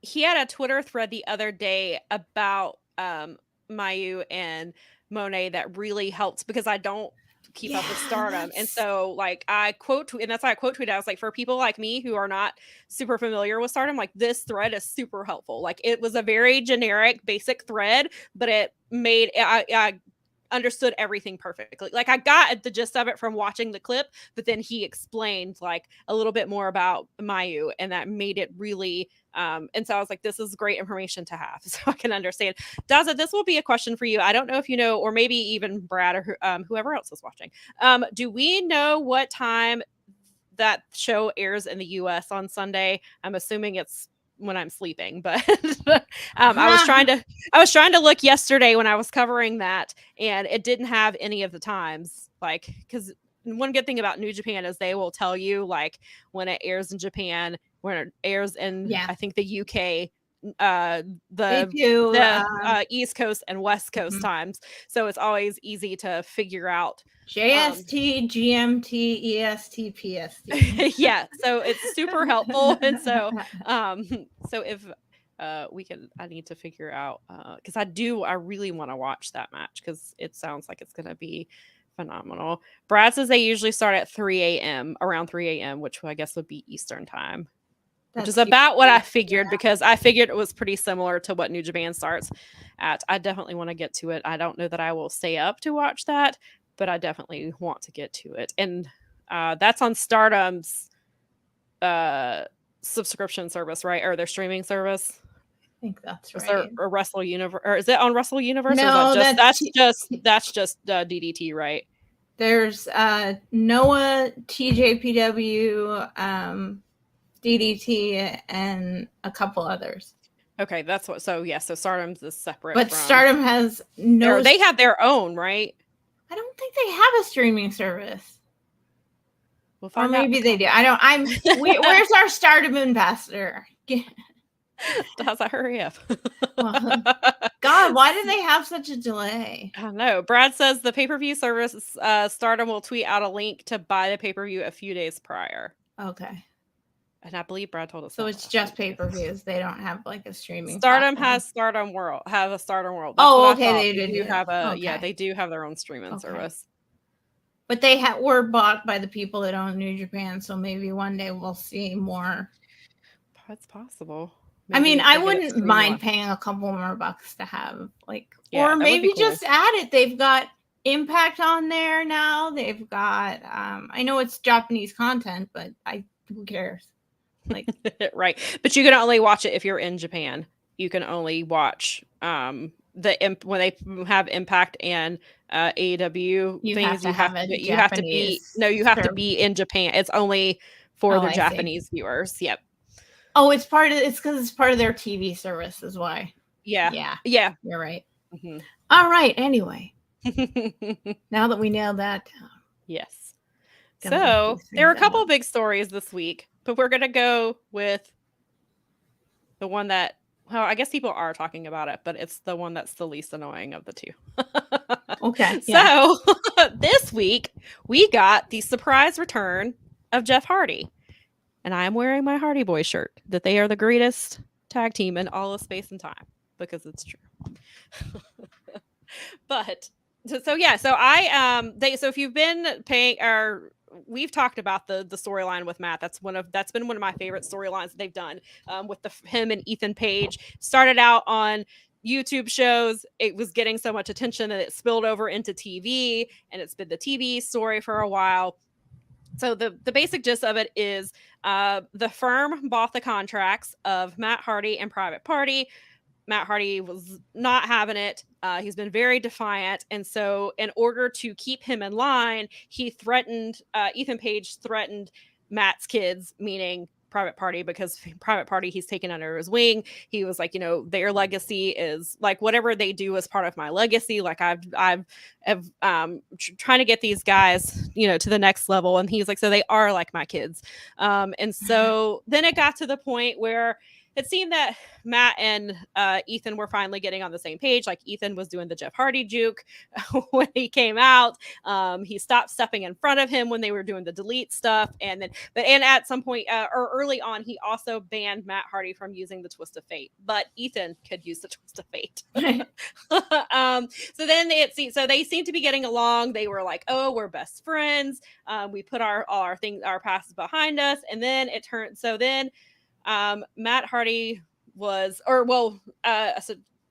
A: He had a Twitter thread the other day about Mayu and Monet that really helped, because I don't keep up with Stardom, and so I quote tweet, and that's why I quote tweet. I was like, for people like me who are not super familiar with Stardom, this thread is super helpful. It was a very generic, basic thread, but it made I understood everything perfectly. I got the gist of it from watching the clip, but then he explained a little bit more about Mayu, and that made it really and so I was like, this is great information to have, so I can understand. Daza, this will be a question for you. I don't know if you know, or maybe even Brad or whoever else is watching. Do we know what time that show airs in the US on Sunday? I'm assuming it's when I'm sleeping, but I was trying to look yesterday when I was covering that, and it didn't have any of the times, because one good thing about New Japan is they will tell you when it airs in Japan, when it airs in I think the UK, the East Coast and West Coast times, so it's always easy to figure out.
B: JST, GMT, EST, PST.
A: Yeah, so it's super helpful, and so so if we can, I need to figure out, because I really want to watch that match, because it sounds like it's gonna be phenomenal. Brad says they usually start at 3 a.m. around 3 a.m., which I guess would be Eastern time. Which is about what I figured, because I figured it was pretty similar to what New Japan starts at. I definitely want to get to it. I don't know that I will stay up to watch that, but I definitely want to get to it. And that's on Stardom's subscription service, right? Or their streaming service?
B: I think that's right.
A: Is there a Wrestle Universe? Or is it on Wrestle Universe?
B: No,
A: that's just DDT, right?
B: There's Noah, TJPW, DDT, and a couple others.
A: Okay, that's what. So Stardom's is separate.
B: But Stardom has no.
A: They have their own, right?
B: I don't think they have a streaming service.
A: We'll
B: or maybe they do. I don't. Where's our Stardom ambassador?
A: Does I hurry up?
B: God, why do they have such a delay?
A: I don't know. Brad says the pay-per-view service, Stardom will tweet out a link to buy the pay-per-view a few days prior.
B: Okay.
A: And I believe Brad told us.
B: So it's just pay-per-views. They don't have a streaming.
A: Stardom has Stardom World. Have a Stardom World.
B: That's okay.
A: They do have a. Okay. Yeah, they do have their own streaming service.
B: But they were bought by the people that own New Japan, so maybe one day we'll see more.
A: It's possible.
B: Maybe I mean, I wouldn't mind paying a couple more bucks to have or maybe just add it. They've got Impact on there now. They've got. I know it's Japanese content, but who cares?
A: Right, but you can only watch it if you're in Japan. You can only watch when they have Impact and AEW things. You have to be in Japan. It's only for the Japanese viewers. Yep.
B: Oh, it's because it's part of their TV service is why.
A: Yeah.
B: You're right. Mm-hmm. All right. Anyway, now that we nailed that down.
A: Yes. So there are a couple of big stories this week. But we're going to go with the one that, well, I guess people are talking about it, but it's the one that's the least annoying of the two.
B: Okay.
A: Yeah. So this week, we got the surprise return of Jeff Hardy. And I am wearing my Hardy Boy shirt, that they are the greatest tag team in all of space and time, because it's true. But, so if you've been paying we've talked about the storyline with Matt. That's been one of my favorite storylines that they've done with him and Ethan Page. Started out on YouTube shows. It was getting so much attention that it spilled over into TV, and it's been the TV story for a while. So the basic gist of it is the firm bought the contracts of Matt Hardy and Private Party. Matt Hardy was not having it. He's been very defiant. And so in order to keep him in line, Ethan Page threatened Matt's kids, meaning Private Party, because Private Party he's taken under his wing. He was like, their legacy is whatever they do is part of my legacy. I've trying to get these guys, to the next level. And he's like, so they are like my kids. And so then it got to the point where it seemed that Matt and Ethan were finally getting on the same page. Like Ethan was doing the Jeff Hardy juke when he came out. He stopped stepping in front of him when they were doing the delete stuff, and at some point or early on, he also banned Matt Hardy from using the twist of fate. But Ethan could use the twist of fate. So then they seemed to be getting along. They were like, "Oh, we're best friends. We put our passes behind us," and then it turned. So then. Matt Hardy was,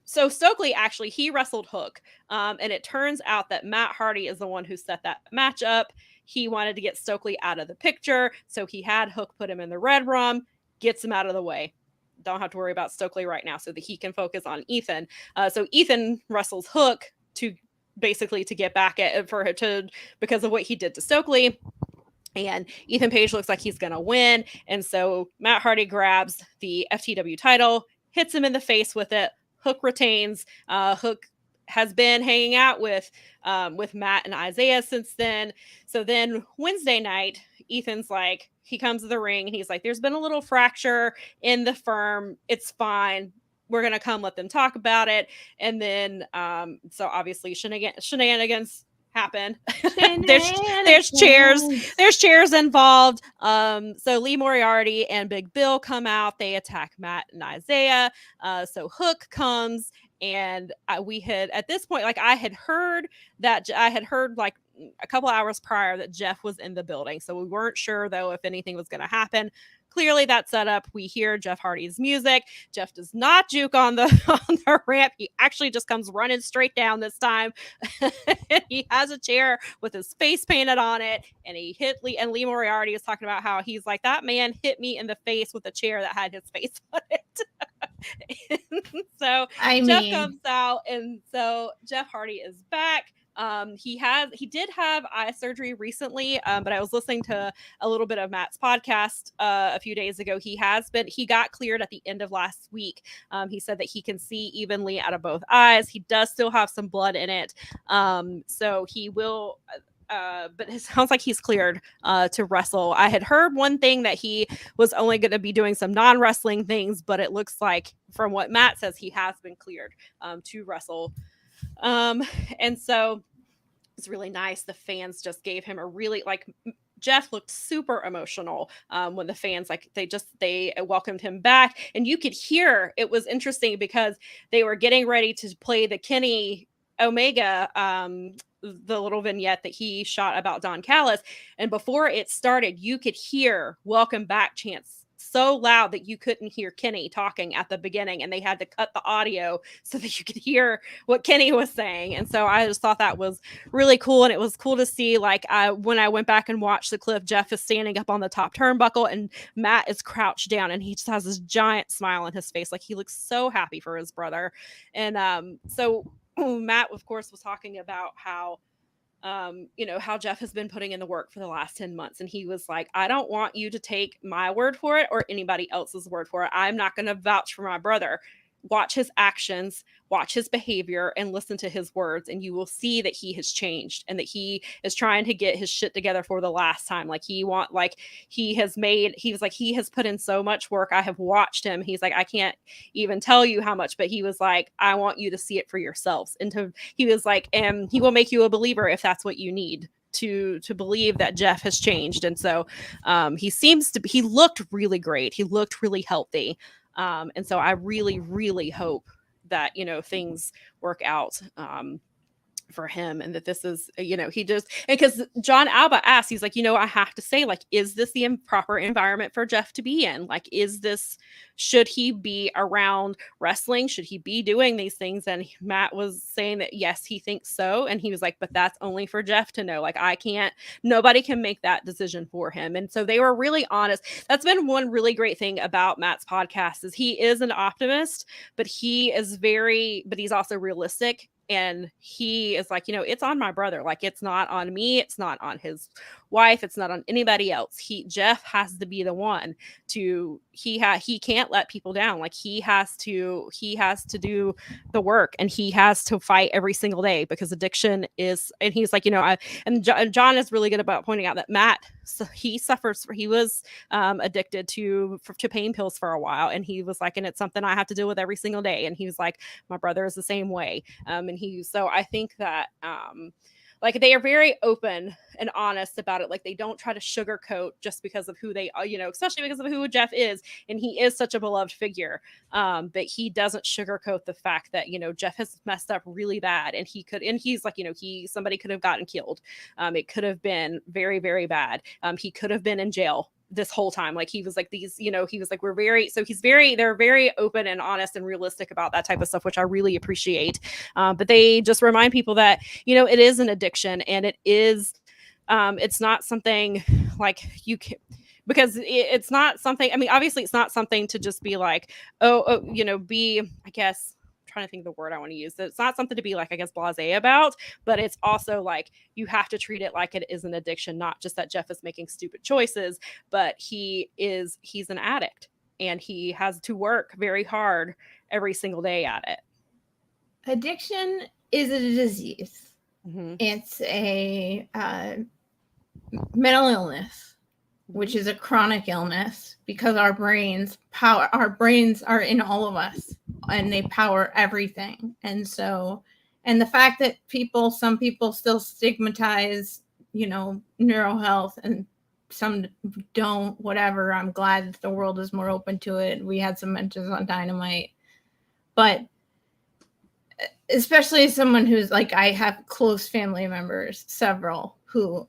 A: so Stokely actually, he wrestled Hook. And it turns out that Matt Hardy is the one who set that match up. He wanted to get Stokely out of the picture. So he had Hook put him in the red room, gets him out of the way. Don't have to worry about Stokely right now so that he can focus on Ethan. So Ethan wrestles Hook to basically to get back at because of what he did to Stokely. And Ethan Page looks like he's going to win. And so Matt Hardy grabs the FTW title, hits him in the face with it. Hook retains. Hook has been hanging out with Matt and Isaiah since then. So then Wednesday night, Ethan's like, he comes to the ring and he's like, there's been a little fracture in the firm. It's fine. We're going to come let them talk about it. And then, so obviously shenanigans happen. there's chairs involved. So Lee Moriarty and Big Bill come out. They attack Matt and Isaiah. So Hook comes, and we had at this point, like I had heard like a couple hours prior that Jeff was in the building. So we weren't sure though if anything was going to happen. Clearly that set up. We hear Jeff Hardy's music. Jeff does not juke on the ramp. He actually just comes running straight down this time. He has a chair with his face painted on it, and he hit Lee. And Lee Moriarty is talking about how he's like, that man hit me in the face with a chair that had his face on it. So Jeff comes out, and so Jeff Hardy is back. He did have eye surgery recently, but I was listening to a little bit of Matt's podcast a few days ago. He got cleared at the end of last week. He said that he can see evenly out of both eyes. He does still have some blood in it. So he will, but it sounds like he's cleared to wrestle. I had heard one thing that he was only going to be doing some non-wrestling things, but it looks like from what Matt says, he has been cleared to wrestle. And so it's really nice. The fans just gave him a really, like, Jeff looked super emotional when the fans, like, they welcomed him back, and you could hear it was interesting because they were getting ready to play the Kenny Omega, the little vignette that he shot about Don Callis. And before it started, you could hear welcome back chants so loud that you couldn't hear Kenny talking at the beginning, and they had to cut the audio so that you could hear what Kenny was saying. And so I just thought that was really cool. And it was cool to see, like, when I went back and watched the clip, Jeff is standing up on the top turnbuckle and Matt is crouched down, and he just has this giant smile on his face. Like, he looks so happy for his brother. And so Matt, of course, was talking about how how Jeff has been putting in the work for the last 10 months. And he was like, I don't want you to take my word for it or anybody else's word for it. I'm not going to vouch for my brother. Watch his actions, watch his behavior, and listen to his words, and you will see that he has changed and that he is trying to get his shit together for the last time. Like, he was like, he has put in so much work. I have watched him. He's like, I can't even tell you how much, but he was like, I want you to see it for yourselves. And he was like, and he will make you a believer if that's what you need to believe that Jeff has changed. And so he looked really great. He looked really healthy. And so I really, really hope that, things work out for him, and that this is, because John Alba asked, he's like, I have to say, like, is this the proper environment for Jeff to be in? Like, should he be around wrestling? Should he be doing these things? And Matt was saying that, yes, he thinks so. And he was like, but that's only for Jeff to know. Like, nobody can make that decision for him. And so they were really honest. That's been one really great thing about Matt's podcast is he is an optimist, but he's also realistic. And he is like, it's on my brother. Like, it's not on me. It's not on his wife. It's not on anybody else. Jeff has to be the one he can't let people down. Like, he has to do the work, and he has to fight every single day because addiction is, and he's like, John is really good about pointing out that Matt he was addicted to pain pills for a while, and he was like, and it's something I have to deal with every single day. And he was like, my brother is the same way. So I think that like they are very open and honest about it. Like they don't try to sugarcoat just because of who they are, especially because of who Jeff is. And he is such a beloved figure. But he doesn't sugarcoat the fact that, Jeff has messed up really bad, and he's like, somebody could have gotten killed. It could have been very, very bad. He could have been in jail this whole time. Like he was like these, he was like, they're very open and honest and realistic about that type of stuff, which I really appreciate. But they just remind people that, it is an addiction, and it is, it's not something like you can, because it's not something, I mean, obviously it's not something to just be like, I guess, trying to think of the word I want to use. It's not something to be like, I guess, blasé about, but it's also like you have to treat it like it is an addiction, not just that Jeff is making stupid choices, but he's an addict, and he has to work very hard every single day at it.
B: Addiction is a disease.
A: Mm-hmm.
B: It's a mental illness, which is a chronic illness, because our brains are in all of us, and they power everything. And so, and the fact that some people still stigmatize, neuro health, and some don't, whatever. I'm glad that the world is more open to it. We had some mentions on Dynamite, but especially as someone who's like, I have close family members, several, who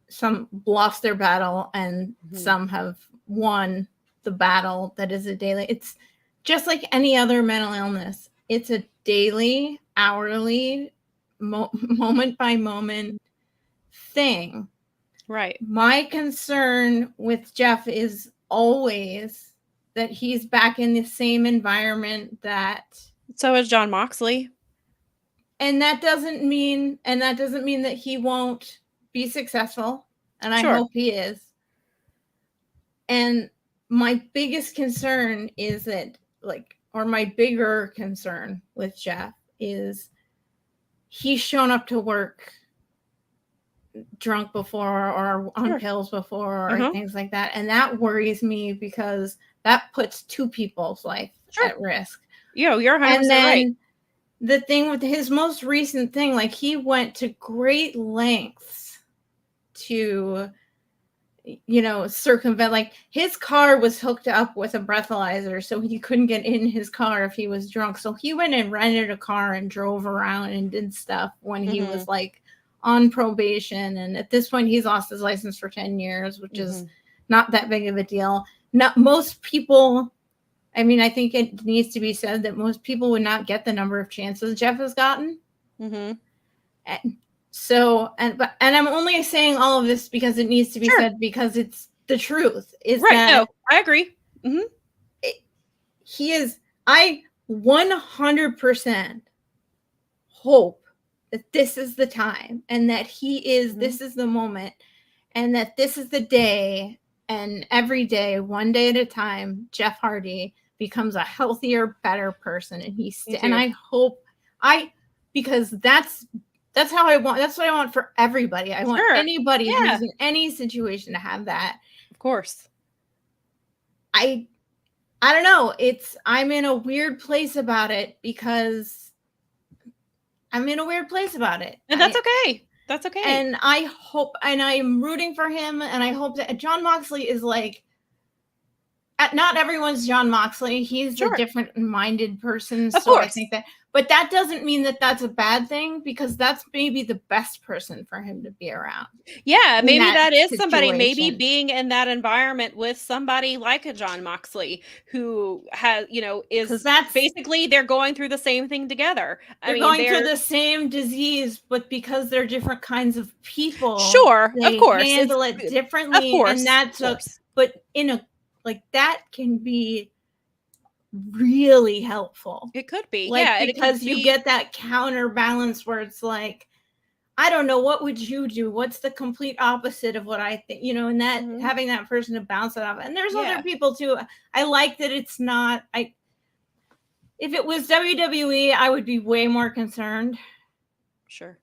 B: some lost their battle, and some have won the battle that is a daily. It's just like any other mental illness. It's a daily, hourly, moment by moment thing.
A: Right.
B: My concern with Jeff is always that he's back in the same environment that.
A: So is Jon Moxley.
B: And that doesn't mean that he won't be successful. And I hope he is. And my biggest concern is that, my bigger concern with Jeff is he's shown up to work drunk before, or on pills before, or things like that. And that worries me, because that puts two people's life at risk.
A: You're 100% right.
B: The thing with his most recent thing, like, he went to great lengths to, circumvent, like, his car was hooked up with a breathalyzer, so he couldn't get in his car if he was drunk. So he went and rented a car and drove around and did stuff when he was like on probation. And at this point, he's lost his license for 10 years, which is not that big of a deal. Not most people. I mean, I think it needs to be said that most people would not get the number of chances Jeff has gotten. And so, and I'm only saying all of this because it needs to be said, because it's the truth. Is right? That
A: no, I agree.
B: I 100% hope that this is the time, and that this is the moment, and that this is the day, and every day, one day at a time, Jeff Hardy becomes a healthier, better person. And and I hope because that's how I want. That's what I want for everybody. I want anybody who's in any situation to have that.
A: Of course.
B: I don't know. I'm in a weird place about it, because I'm in a weird place about it.
A: And that's okay. That's okay.
B: And I hope, and I'm rooting for him, and I hope that Jon Moxley is like, not everyone's Jon Moxley. He's a different-minded person.
A: Of course.
B: I think that, but that doesn't mean that that's a bad thing, because that's maybe the best person for him to be around.
A: Yeah, maybe that is somebody. Maybe being in that environment with somebody like a Jon Moxley, who has, is basically, they're going through the same thing together.
B: They're going through the same disease, but because they're different kinds of people,
A: of course,
B: handle it differently.
A: Of course,
B: and that's but in a that can be really helpful.
A: It could be,
B: because you get that counterbalance where it's like, I don't know, what would you do? What's the complete opposite of what I think? And that having that person to bounce it off. And there's other people too. I like that it's not. If it was WWE, I would be way more concerned.
A: Sure.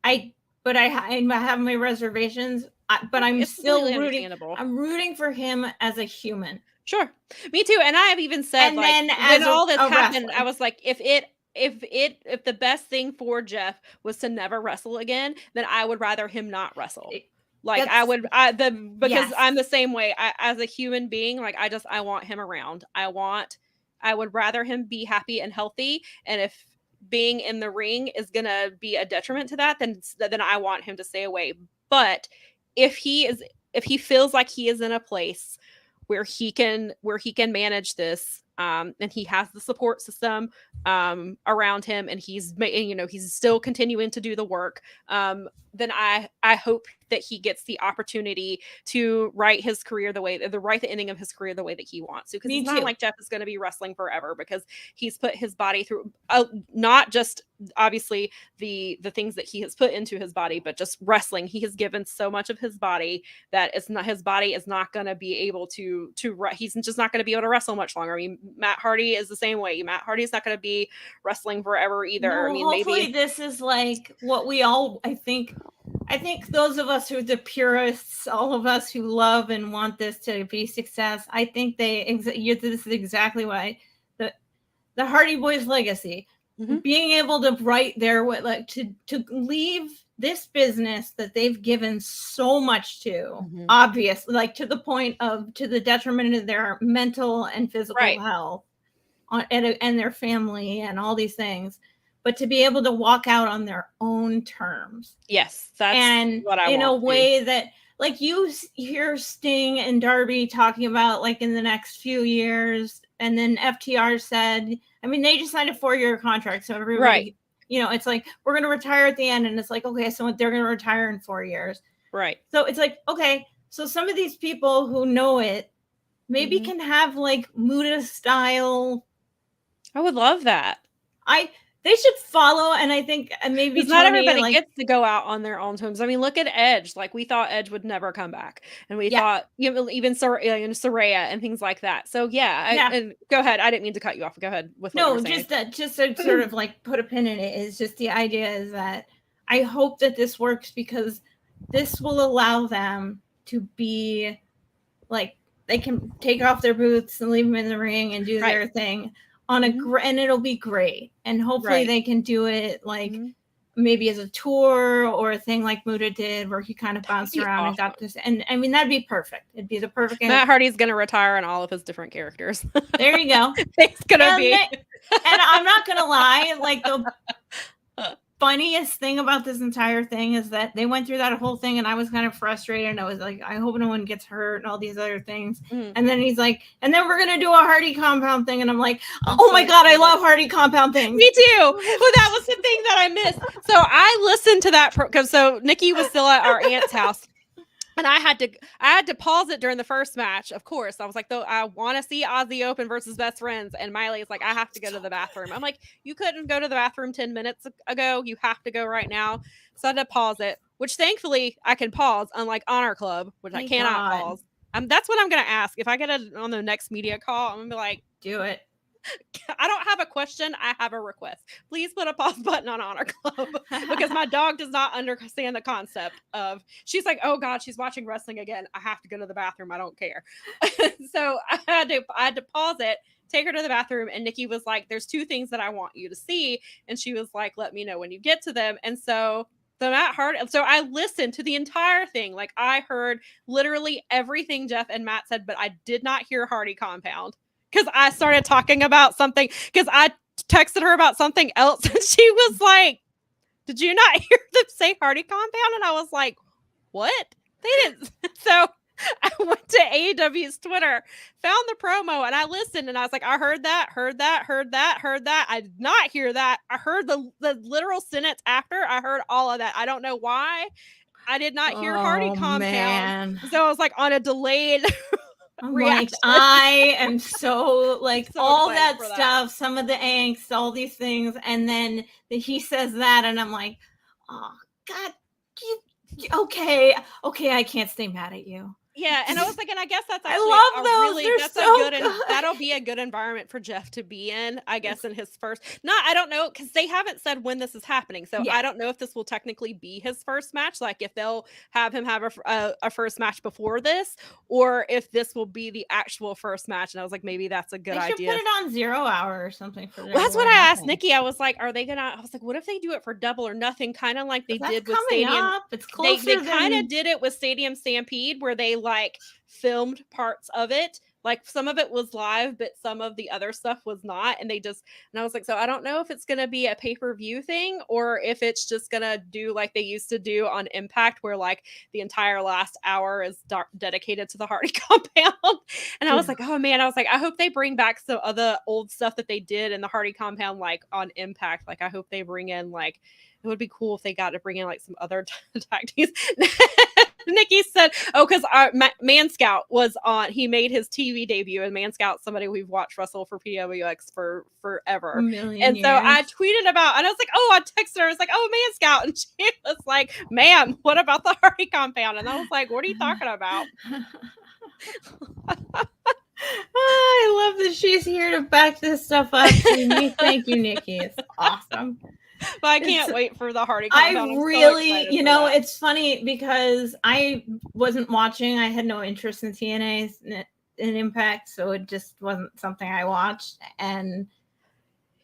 B: But I have my reservations. but I'm
A: It's
B: still
A: completely
B: rooting.
A: understandable.
B: I'm rooting for him as a human.
A: Sure. Me too. And I have even said,
B: And
A: like,
B: then
A: when
B: as
A: all this
B: a
A: happened, I
B: wrestler.
A: was like, if the best thing for Jeff was to never wrestle again, then I would rather him not wrestle. Like
B: That's
A: because
B: yes.
A: I'm the same way. As a human being, like I want him around. I would rather him be happy and healthy. And if being in the ring is gonna be a detriment to that, then I want him to stay away. But if he feels like he is in a place where he can manage this, and he has the support system around him, and he's still continuing to do the work, then I hope that he gets the opportunity to write the ending of his career the way that he wants to, because it's not like Jeff is going to be wrestling forever, because he's put his body through not just obviously the things that he has put into his body, but just wrestling. He has given so much of his body that his body is not going to be able to he's just not going to be able to wrestle much longer. I mean, Matt Hardy is the same way. Matt Hardy is not going to be wrestling forever either.
B: No,
A: I mean,
B: hopefully
A: maybe
B: this is like what we all, I think those of us who are the purists, all of us who love and want this to be success, I think this is exactly why the Hardy Boys legacy, being able to write their way, like to leave this business that they've given so much to, obviously, like to the point of to the detriment of their mental and physical health, and their family and all these things, but to be able to walk out on their own terms.
A: Yes, that's
B: and
A: what I
B: in
A: want
B: a way that, like, you hear Sting and Darby talking about, like, in the next few years, and then FTR said, I mean, they just signed a 4-year contract, so everybody, it's like, we're going to retire at the end, and it's like, okay, so they're going to retire in 4 years.
A: Right.
B: So it's like, okay, so some of these people who know it maybe can have, like, Muda style.
A: I would love that.
B: They should follow, and I think maybe
A: Tony, not everybody gets to go out on their own terms. I mean, look at Edge. Like, we thought Edge would never come back, and we thought even Saraya and things like that. So and go ahead. I didn't mean to cut you off. Go ahead with what you were saying.
B: Just to sort of like put a pin in it, is just the idea is that I hope that this works, because this will allow them to be like, they can take off their boots and leave them in the ring and do their thing on and it'll be great. And hopefully they can do it like maybe as a tour or a thing like Muda did, where he kind of bounced around and got this. And I mean, that'd be perfect. It'd be the perfect.
A: Matt Hardy's going to retire in all of his different characters.
B: There you go.
A: It's going to be.
B: And I'm not going to lie. Like, the funniest thing about this entire thing is that they went through that whole thing, and I was kind of frustrated, and I was like, I hope no one gets hurt and all these other things. And then he's like, and then we're gonna do a Hardy compound thing, and I'm like, oh my god, I love Hardy compound things.
A: Me too. Well, that was the thing that I missed. So I listened to that so Nikki was still at our aunt's house, and I had to pause it during the first match. Of course, I was like, though, I want to see Aussie Open versus Best Friends, and Miley's like, I have to go to the bathroom. I'm like, you couldn't go to the bathroom 10 minutes ago. You have to go right now. So I had to pause it, which thankfully I can pause, unlike Honor Club, which I cannot pause. That's what I'm gonna ask if I get on the next media call. I'm gonna be like,
B: do it.
A: I don't have a question. I have a request. Please put a pause button on Honor Club, because my dog does not understand the concept of, she's like, oh God, she's watching wrestling again. I have to go to the bathroom. I don't care. So I had to pause it, take her to the bathroom. And Nikki was like, there's 2 things that I want you to see. And she was like, let me know when you get to them. And so Matt Hardy, so I listened to the entire thing. Like, I heard literally everything Jeff and Matt said, but I did not hear Hardy compound. Because I started talking about something, because I texted her about something else, and she was like, did you not hear them say Hardy compound? And I was like, what? They didn't. So I went to AEW's Twitter, found the promo, and I listened, and I was like, I heard that. I did not hear that. I heard the literal sentence after. I heard all of that. I don't know why I did not hear Hardy compound. Man. So I was like on a delayed reaction.
B: Like, I am so like, so all that stuff, some of the angst, all these things, and then he says that, and I'm like, oh God, okay, I can't stay mad at you.
A: Yeah, and I was like, and I guess that's
B: I
A: actually
B: love
A: a
B: those.
A: really
B: They're
A: that's
B: so
A: a good and
B: good.
A: that'll be a good environment for Jeff to be in, I guess, in his first. Not, I don't know, because they haven't said when this is happening, so
B: Yeah.
A: I don't know if this will technically be his first match, like if they'll have him have a first match before this, or if this will be the actual first match. And I was like, maybe that's a good
B: They should
A: idea.
B: put it on 0 Hour or something for
A: Well, that's
B: Double
A: what
B: or
A: I asked
B: Nothing.
A: Nikki. I was like, are they gonna? I was like, what if they do it for Double or Nothing, kind of like they
B: 'Cause
A: did
B: that's
A: with
B: coming
A: Stadium.
B: up. It's closer
A: They kind
B: than
A: of did it with Stadium Stampede, where they like filmed parts of it. Like some of it was live, but some of the other stuff was not. And I was like, so I don't know if it's gonna be a pay-per-view thing or if it's just gonna do like they used to do on Impact, where like the entire last hour is dedicated to the Hardy compound. And I was like, oh man, I was like, I hope they bring back some of the old stuff that they did in the Hardy compound, like on Impact. Like I hope they bring in like, it would be cool if they got to bring in like some other tag teams. Nikki said, oh, because our Man Scout was on, he made his TV debut, and Man Scout, somebody we've watched wrestle for PWX for forever. And so I tweeted about, and I was like, oh, I texted her, I was like, oh, Man Scout. And she was like, ma'am, what about the Hardy compound? And I was like, what are you talking about?
B: I love that she's here to back this stuff up. Thank you, Nikki. It's awesome.
A: But I can't wait for the Hardy compound.
B: I really, so it's funny because I wasn't watching. I had no interest in TNA and Impact, so it just wasn't something I watched. And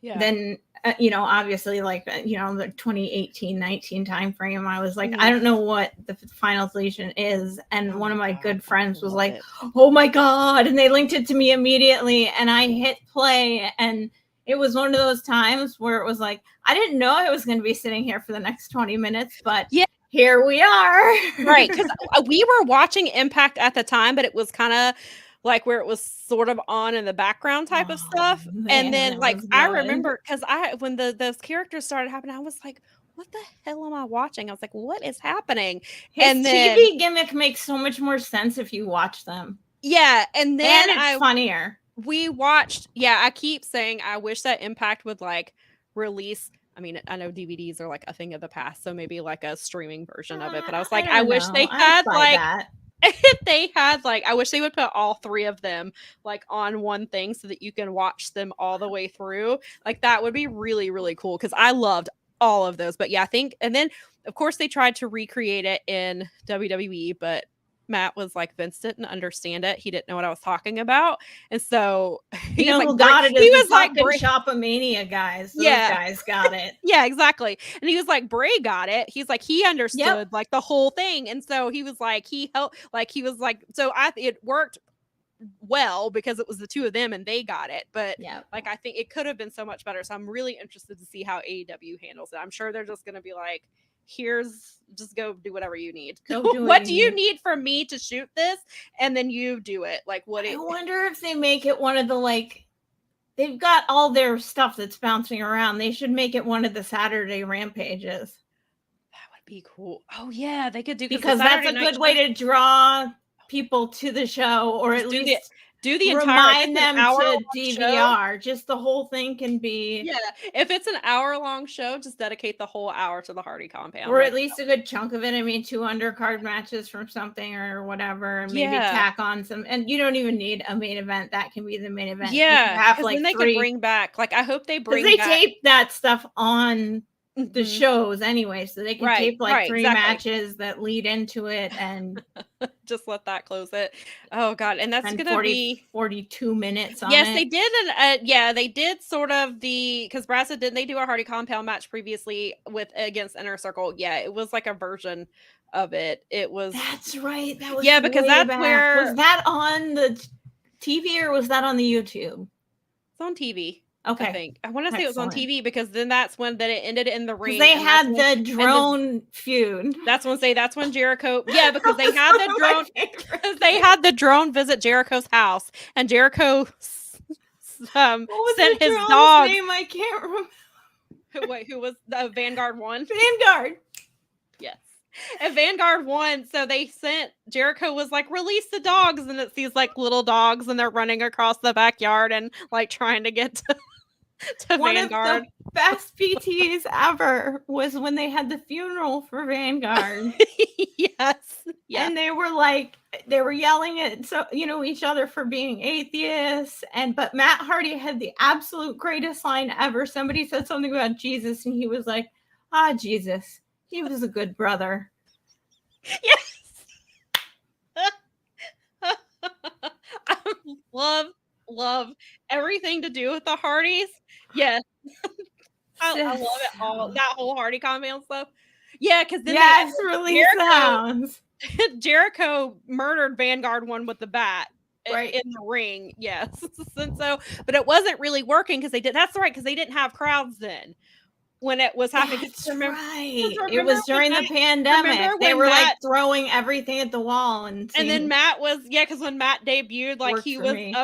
B: then, obviously, like, the 2018-19 time frame, I was like, I don't know what the Final Solution is. And one of my good friends was like, oh my God. And they linked it to me immediately. And I hit play, and it was one of those times where it was like, I didn't know I was going to be sitting here for the next 20 minutes, but here we are.
A: Right. Because we were watching Impact at the time, but it was kind of like where it was sort of on in the background type of stuff. Man, and then like, I remember because when those characters started happening, I was like, what the hell am I watching? I was like, what is happening?
B: His TV gimmick makes so much more sense if you watch them.
A: Yeah. And then
B: it's funnier.
A: We watched, I keep saying I wish that Impact would like release. I mean, I know DVDs are like a thing of the past, so maybe like a streaming version of it. But I was like, I wish they had like if they had like, I wish they would put all three of them like on one thing so that you can watch them all the way through. Like that would be really, really cool because I loved all of those. But yeah, I think, and then of course they tried to recreate it in WWE, but Matt was like, Vince didn't understand it. He didn't know what I was talking about. And so
B: he was like, he was like Shop-A-Mania guys. Those guys got it.
A: Yeah, exactly. And he was like, Bray got it. He's like, he understood like the whole thing. And so he was like, he helped, like, he was like, so it worked well because it was the two of them and they got it. But like, I think it could have been so much better. So I'm really interested to see how AEW handles it. I'm sure they're just going to be like, just go do whatever you need. What do you need from me to shoot this? And then you do it. Like I
B: wonder if they make it one of the, like, they've got all their stuff that's bouncing around. They should make it one of the Saturday rampages.
A: That would be cool. Oh yeah, they could do,
B: because that's a good way to draw people to the show, or at least
A: do the
B: entire remind them to DVR. Show. Just the whole thing can be
A: if it's an hour-long show, just dedicate the whole hour to the Hardy compound,
B: or at least a good chunk of it. I mean, 2 undercard matches from something or whatever, and maybe tack on some. And you don't even need a main event; that can be the main event.
A: Have like then they could bring back. Like I hope they bring.
B: They tape that stuff on the shows anyway, so they can tape like 3 matches that lead into it and
A: just let that close it. Oh god, and that's gonna be
B: 42 minutes on
A: they did they did sort of because Brassa didn't they do a Hardy compound match previously against Inner Circle. It was like a version of it. It was
B: that's right, that was
A: because that's where
B: was that on the TV or was that on the YouTube?
A: It's on TV.
B: Okay.
A: I think I want to say it was on TV because then that's when it ended in the ring.
B: They had the drone feud.
A: That's when Jericho. Yeah, because they had the drone. Because they had the drone visit Jericho's house, and Jericho sent his dog.
B: Name? I can't remember.
A: Wait, who was the Vanguard one?
B: Vanguard.
A: Yes. And Vanguard won, so they sent Jericho was like, release the dogs, and it's these like little dogs, and they're running across the backyard and like trying to get to to
B: One
A: Vanguard.
B: of the best PTs ever was when they had the funeral for Vanguard.
A: Yes. Yeah.
B: And they were yelling at each other for being atheists. But Matt Hardy had the absolute greatest line ever. Somebody said something about Jesus, and he was like, Jesus, he was a good brother.
A: Yes. I love everything to do with the Hardys. Yes. I love it all. That whole Hardy compound stuff. Yeah, because then Jericho murdered Vanguard one with the bat in the ring. Yes. And so, but it wasn't really working because that's right, because they didn't have crowds then when it was happening.
B: That's right. It was during the pandemic. They were like throwing everything at the wall, and
A: then Matt was because when Matt debuted, like he was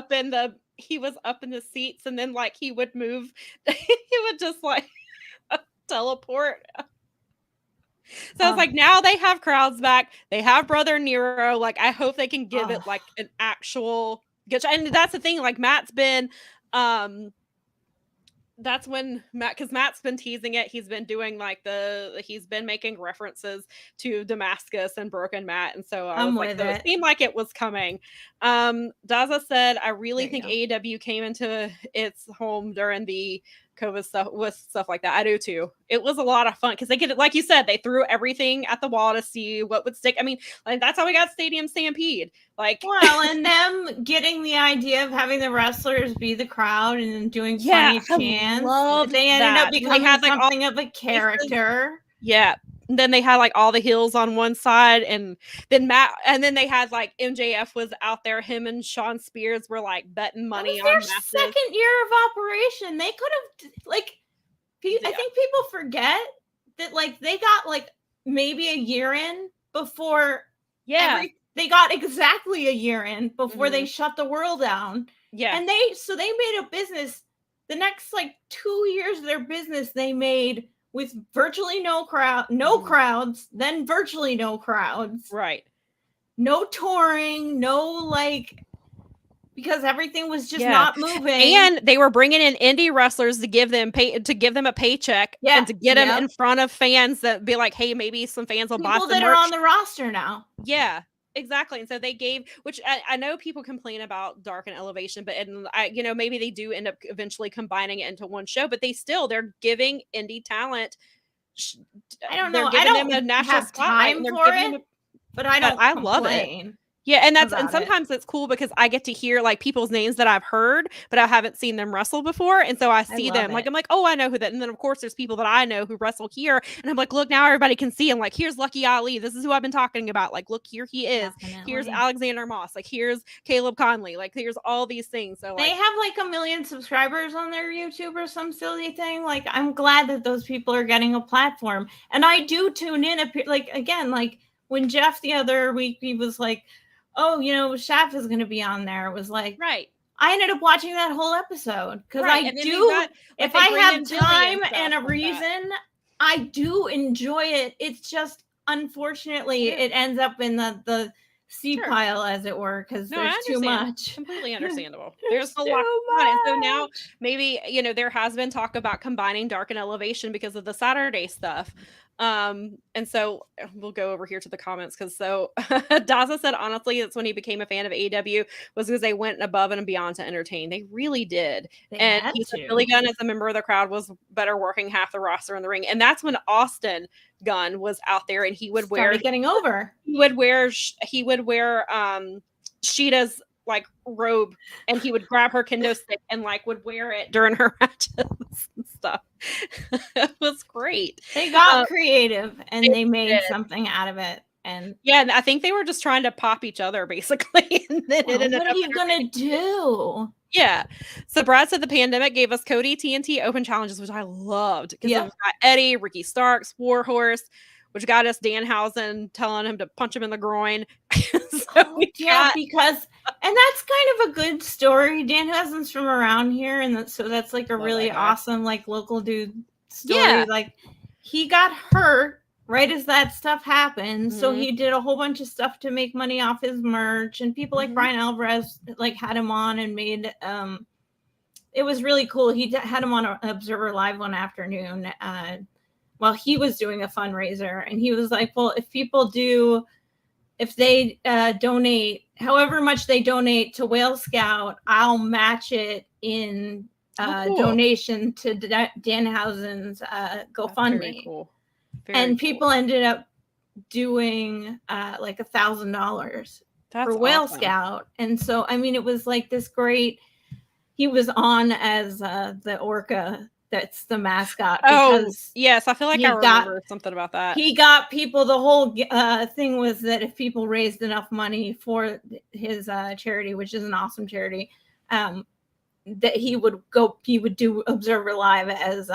A: up in the seats, and then like he would move, he would just like teleport. So it's like now they have crowds back. They have Brother Nero. Like I hope they can give it like an actual good shot. And that's the thing. Like Matt's been, that's when because Matt's been teasing it. He's been doing like he's been making references to Damascus and Broken Matt, and so I was like, so it seemed like it was coming. Daza said, I really think AEW came into its home during the COVID stuff with stuff like that. I do too. It was a lot of fun because they could, like you said, they threw everything at the wall to see what would stick. I mean, like that's how we got Stadium Stampede. Like,
B: well, and them getting the idea of having the wrestlers be the crowd and doing funny chants. They ended up becoming something of a character.
A: Yeah. And then they had like all the heels on one side, and then they had like MJF was out there. Him and Sean Spears were like betting money on their
B: second year of operation. They could have I think people forget that like they got like maybe a year in before.
A: Yeah.
B: They got exactly a year in before they shut the world down.
A: Yeah.
B: And they made a business. The next like 2 years of their business they made with virtually no crowds, then virtually no crowds.
A: Right.
B: No touring, no like, because everything was just not moving.
A: And they were bringing in indie wrestlers to give them a paycheck and to get them in front of fans that be like, hey, maybe some fans will buy some
B: people that are on the roster now.
A: Yeah. Exactly. And so they gave, which I know people complain about Dark and Elevation, but maybe they do end up eventually combining it into one show, but they're giving indie talent.
B: I don't know. I don't have time for it, but I love it.
A: Yeah, and sometimes it's cool because I get to hear like people's names that I've heard, but I haven't seen them wrestle before, and so I see them like I'm like, oh, I know who that. And then of course there's people that I know who wrestle here, and I'm like, look, now everybody can see him. Like here's Lucky Ali. This is who I've been talking about. Like look, here he is. Definitely. Here's Alexander Moss. Like here's Caleb Conley. Like here's all these things. So
B: they have like 1 million subscribers on their YouTube or some silly thing. Like I'm glad that those people are getting a platform, and I do tune in. Like again, like when Jeff the other week he was like, oh, Shaft is going to be on there. It was like,
A: right.
B: I ended up watching that whole episode because if I have time and a reason, I do enjoy it. It's just, unfortunately, it ends up in the C pile, as it were, because there's too much.
A: Completely understandable. There's a lot on it. So now maybe, there has been talk about combining Dark and Elevation because of the Saturday stuff. And so we'll go over here to the comments because Daza said honestly that's when he became a fan of AEW was because they went above and beyond to entertain. They really did. And he said Billy Gunn as a member of the crowd was better working half the roster in the ring. And that's when Austin Gunn was out there and he would wear Sheeta's like robe and he would grab her kendo stick and like would wear it during her matches and stuff. It was great.
B: They got creative and they made something out of it. And
A: yeah, I think they were just trying to pop each other basically. And then
B: what are you gonna do?
A: Yeah. So Brad said the pandemic gave us Cody TNT open challenges, which I loved because it got Eddie, Ricky Starks, Warhorse, which got us Danhausen telling him to punch him in the groin.
B: Because and that's kind of a good story. Danhausen's from around here, and so that's like a really awesome like local dude story. Yeah. Like he got hurt right as that stuff happened, so he did a whole bunch of stuff to make money off his merch, and people like Brian Alvarez like had him on and made it was really cool. He had him on Observer Live one afternoon while he was doing a fundraiser, and he was like, well, if they donate however much they donate to Whale Scout, I'll match it in donation to Danhausen's GoFundMe.
A: Very cool.
B: And people ended up doing like $1,000 for Whale Scout. And so, I mean, it was like this great, he was on as the orca that's the mascot.
A: Because yes, I feel like I remember something about that.
B: He got people, the whole thing was that if people raised enough money for his charity, which is an awesome charity, that he would do Observer Live as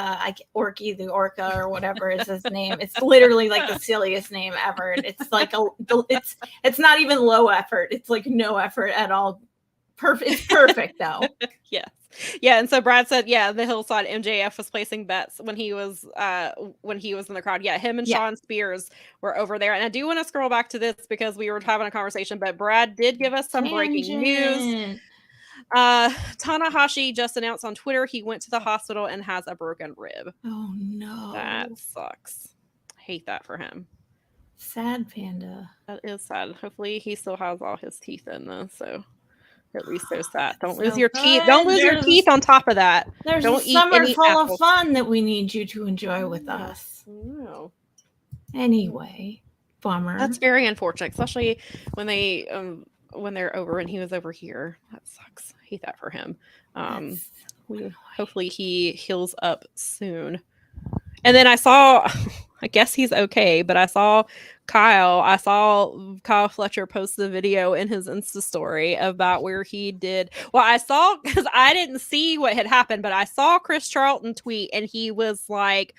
B: Orky the Orca or whatever is his name. It's literally like the silliest name ever. It's like it's not even low effort. It's like no effort at all. It's perfect though.
A: Yes. Yeah, and so Brad said, yeah, the Hillside MJF was placing bets when he was in the crowd. Yeah, him and Sean Spears were over there. And I do want to scroll back to this because we were having a conversation, but Brad did give us some breaking news. Tanahashi just announced on Twitter he went to the hospital and has a broken rib.
B: Oh no.
A: That sucks. I hate that for him.
B: Sad panda.
A: That is sad. Hopefully he still has all his teeth in though, so at least there's that. Don't lose your teeth. Don't lose your teeth on top of that.
B: There's a summer full of fun that we need you to enjoy with us.
A: No.
B: Anyway, bummer.
A: That's very unfortunate, especially when they're over and he was over here. That sucks. I hate that for him. Hopefully he heals up soon. And then I guess he's okay, but I saw Kyle Fletcher post the video in his Insta story about where he did. Well, I saw, because I didn't see what had happened, but I saw Chris Charlton tweet and he was like,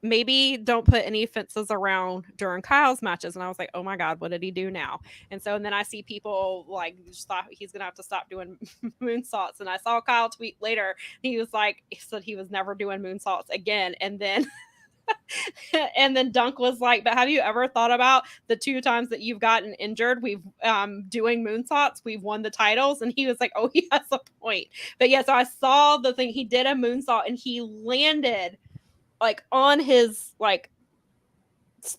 A: maybe don't put any fences around during Kyle's matches. And I was like, oh my God, what did he do now? And then I see people like just thought he's going to have to stop doing moonsaults. And I saw Kyle tweet later. He said he was never doing moonsaults again. And then and then Dunk was like, but have you ever thought about the 2 times that you've gotten injured? We've doing moonsaults, we've won the titles. And he was like, oh, he has a point. But yeah, so I saw the thing. He did a moonsault and he landed like on his like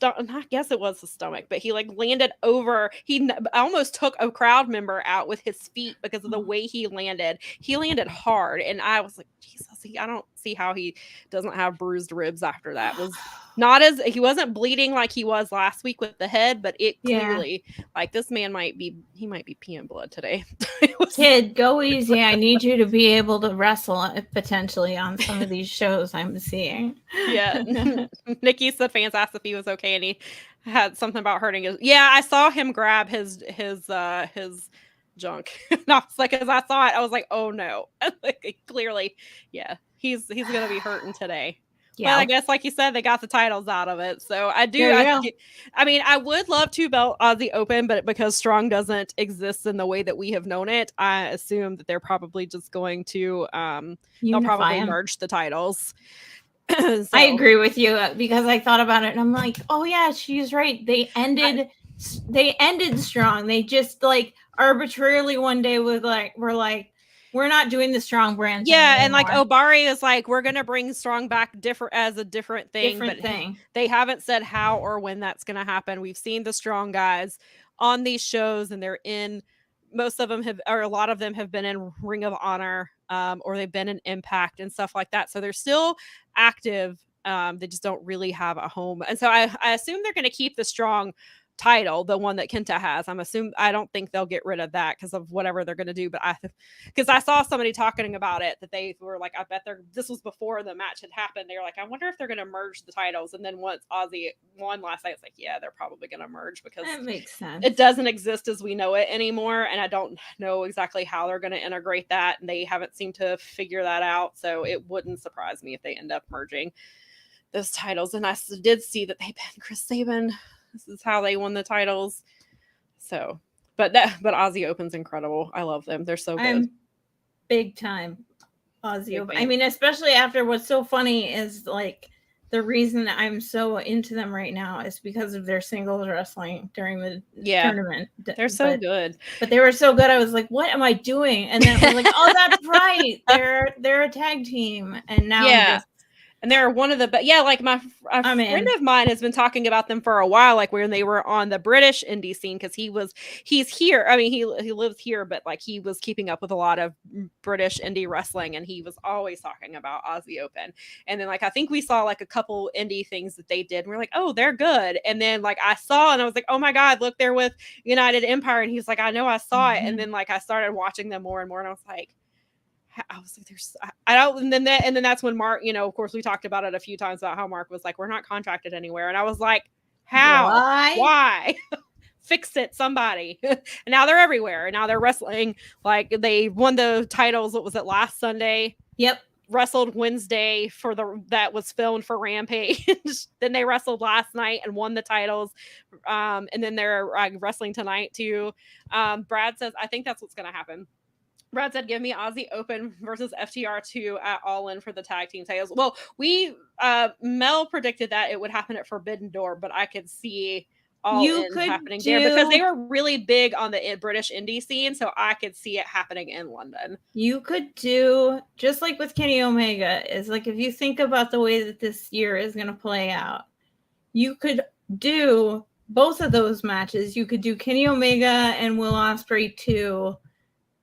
A: I guess it was the stomach, but he like landed over. He almost took a crowd member out with his feet because of the way he landed. He landed hard, and I was like, Jesus, I don't see how he doesn't have bruised ribs after that. He wasn't bleeding like he was last week with the head, but it clearly like this man might be peeing blood today.
B: Kid, go easy. I need you to be able to wrestle potentially on some of these shows I'm seeing.
A: Yeah. Nikki said fans asked if he was okay, and he had something about hurting his. Yeah, I saw him grab his junk. And I was like, as I saw it, I was like, oh no. Like, clearly, yeah, he's gonna be hurting today. Yeah. But I guess, like you said, they got the titles out of it. So I do. I would love to belt Aussie Open, but because Strong doesn't exist in the way that we have known it, I assume that they're probably just going to they'll probably merge the titles. So.
B: I agree with you because I thought about it and I'm like, oh yeah, she's right. They ended Strong. They just like arbitrarily one day we're like, we're not doing the Strong brand.
A: Yeah, and like Obari is like, we're gonna bring Strong back as a different thing. They haven't said how or when that's gonna happen. We've seen the Strong guys on these shows, and they're in. Most of them a lot of them have been in Ring of Honor, or they've been in Impact and stuff like that. So they're still active. They just don't really have a home, and so I assume they're gonna keep the Strong title, the one that Kenta has. I don't think they'll get rid of that because of whatever they're going to do, but because I saw somebody talking about it, that they were like, I bet this was before the match had happened. They were like, I wonder if they're going to merge the titles. And then once Aussie won last night, it's like, yeah, they're probably going to merge because
B: that makes sense.
A: It doesn't exist as we know it anymore. And I don't know exactly how they're going to integrate that. And they haven't seemed to figure that out. So it wouldn't surprise me if they end up merging those titles. And I did see that they pinned Chris Sabin. This is how they won the titles. So, but Aussie Open's incredible. I love them. They're so good. I'm
B: big time Aussie Open. I mean, especially after what's so funny is like the reason I'm so into them right now is because of their singles wrestling during the tournament.
A: They're so good.
B: But they were so good. I was like, what am I doing? And then I was like, oh, that's right. They're a tag team. And now
A: and they're one of the like a friend of mine has been talking about them for a while, like when they were on the British indie scene, because he's here. I mean, he lives here, but like he was keeping up with a lot of British indie wrestling, and he was always talking about Aussie Open. And then like I think we saw like a couple indie things that they did, and we're like, oh, they're good. And then like I saw, and I was like, oh my god, look, they're with United Empire, and he's like, I know, I saw it. And then like I started watching them more and more, and I was like, there's, I don't, and then that's when Mark, you know, of course we talked about it a few times about how Mark was like, we're not contracted anywhere. And I was like, how? Why? Fix it, somebody. And now they're everywhere. And now they're wrestling. Like they won the titles. What was it, last Sunday?
B: Yep.
A: Wrestled Wednesday that was filmed for Rampage. Then they wrestled last night and won the titles. And then they're wrestling tonight too. Brad says, I think that's what's going to happen. Brad said, give me Aussie Open versus FTR2 at All In for the tag team titles. Well, Mel predicted that it would happen at Forbidden Door, but I could see All In happening there because they were really big on the British indie scene, so I could see it happening in London.
B: You could do, just like with Kenny Omega, is like if you think about the way that this year is going to play out, you could do both of those matches. You could do Kenny Omega and Will Ospreay 2,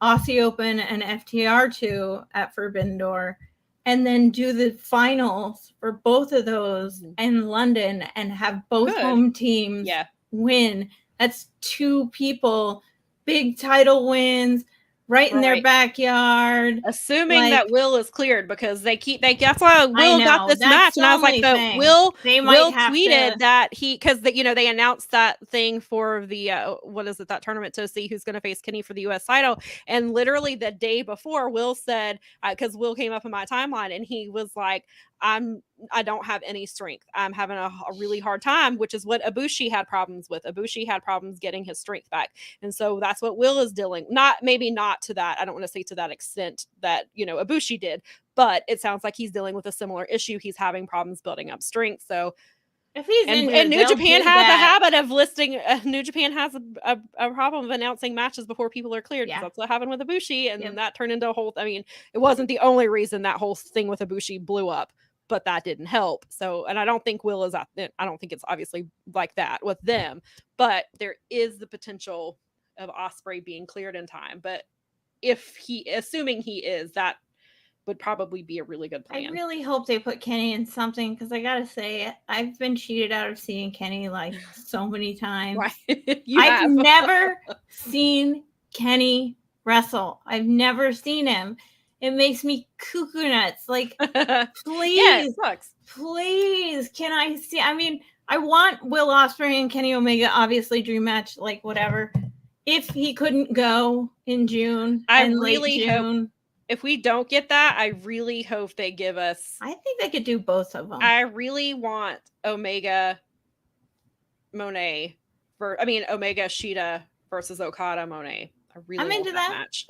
B: Aussie Open and FTR2 at Forbidden Door, and then do the finals for both of those in London and have both home teams win. That's 2 people, big title wins right in their backyard.
A: Assuming that Will is cleared, because that's why Will got this match. And I was like, Will tweeted that because they announced that thing for the that tournament to see who's going to face Kenny for the US title. And literally the day before, Will said, because Will came up in my timeline and he was like, I don't have any strength. I'm having a really hard time, which is what Ibushi had problems with. Ibushi had problems getting his strength back. And so that's what Will is dealing. Maybe not to that. I don't want to say to that extent that, Ibushi did, but it sounds like he's dealing with a similar issue. He's having problems building up strength. So
B: if he's
A: and New Japan has a habit of listing. New Japan has a problem of announcing matches before people are cleared. Yeah. That's what happened with Ibushi, and that turned into a whole. I mean, it wasn't the only reason that whole thing with Ibushi blew up, but that didn't help. So, and I don't think Will is. I don't think it's obviously like that with them, but there is the potential of Ospreay being cleared in time. But assuming he is, that would probably be a really good plan.
B: I really hope they put Kenny in something, because I gotta say, I've been cheated out of seeing Kenny like so many times.
A: Right.
B: I've never seen Kenny wrestle. I've never seen him. It makes me cuckoo nuts. Like, please, please, can I see? I mean, I want Will Ospreay and Kenny Omega, obviously dream match, like whatever. If he couldn't go in June,
A: I really hope. If we don't get that, I really hope they give us.
B: I think they could do both of them.
A: I really want Omega Monet Omega Shida versus Okada Monet. I'm into that match.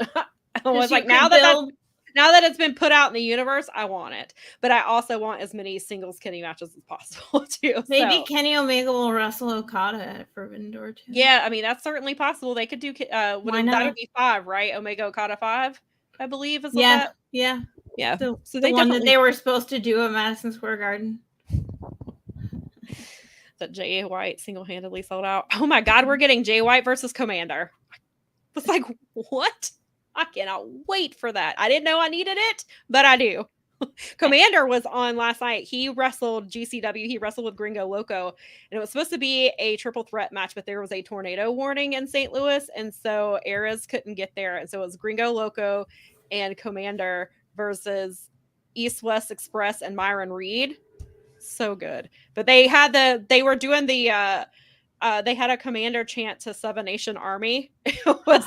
A: I was like, now that it's been put out in the universe, I want it. But I also want as many singles Kenny matches as possible too.
B: Maybe Kenny Omega will wrestle Okada at Forbidden Door too.
A: Yeah, I mean that's certainly possible. They could do. That would be 5, right? Omega Okada 5. I believe is
B: yeah.
A: So
B: the one that they were supposed to do at Madison Square Garden.
A: That Jay White single-handedly sold out. Oh my God, we're getting Jay White versus Commander. It's like, what? I cannot wait for that. I didn't know I needed it, but I do. Commander was on last night. He wrestled GCW. He wrestled with Gringo Loco, and it was supposed to be a triple threat match, but there was a tornado warning in St. Louis, and so Eras couldn't get there, and so it was Gringo Loco and Commander versus East West Express and Myron Reed. So good. But they were doing they had a Commander chant to Seven Nation Army. What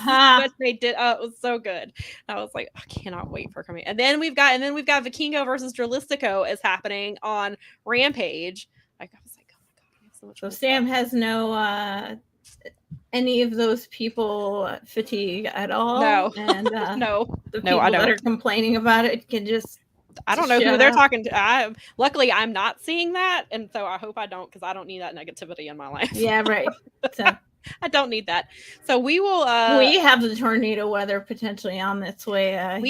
A: they did. It was so good. I was like, I cannot wait for Commander. And then we've got Vikingo versus Dralistico is happening on Rampage. Like, I was like, oh my God, I have so much.
B: So Sam has no any of those people fatigue at all.
A: No,
B: and
A: no,
B: the people that are complaining about it can just
A: I don't know who they're talking to. Luckily, I'm not seeing that, and so I hope I don't, because I don't need that negativity in my life.
B: Yeah, right. So
A: I don't need that. So we will.
B: We have the tornado weather potentially on its way.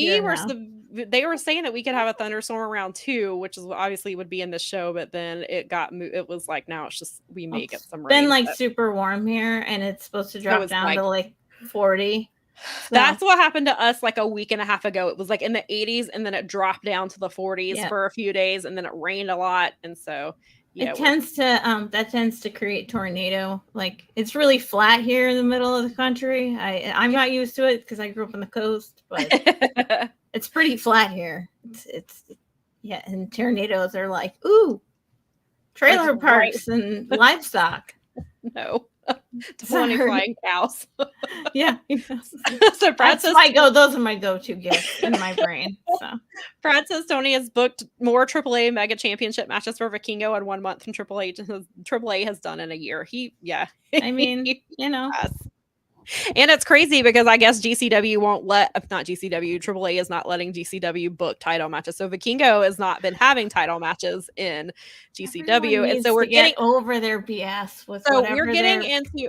A: They were saying that we could have a thunderstorm around 2, which is obviously would be in the show, but then it got moved. It was like, now it's just we may get some rain.
B: It's been like super warm here, and it's supposed to drop down to like 40.
A: So. That's what happened to us like a week and a half ago. It was like in the 80s, and then it dropped down to the 40s for a few days, and then it rained a lot, and so.
B: Yeah, that tends to create tornado. Like, it's really flat here in the middle of the country. I'm not used to it because I grew up on the coast, but it's pretty flat here. It's and tornadoes are like, ooh, trailer parks and livestock.
A: No. Totally flying cows.
B: Yeah.
A: So Brad says
B: those are my go-to gifts in my brain. So
A: Brad says Tony has booked more AAA Mega Championship matches for Vikingo in 1 month than AAA has done in a year.
B: I mean,
A: And it's crazy because I guess GCW won't let, if not GCW, AAA is not letting GCW book title matches. So Vikingo has not been having title matches in GCW. And so we're getting
B: over their BS with
A: we're getting into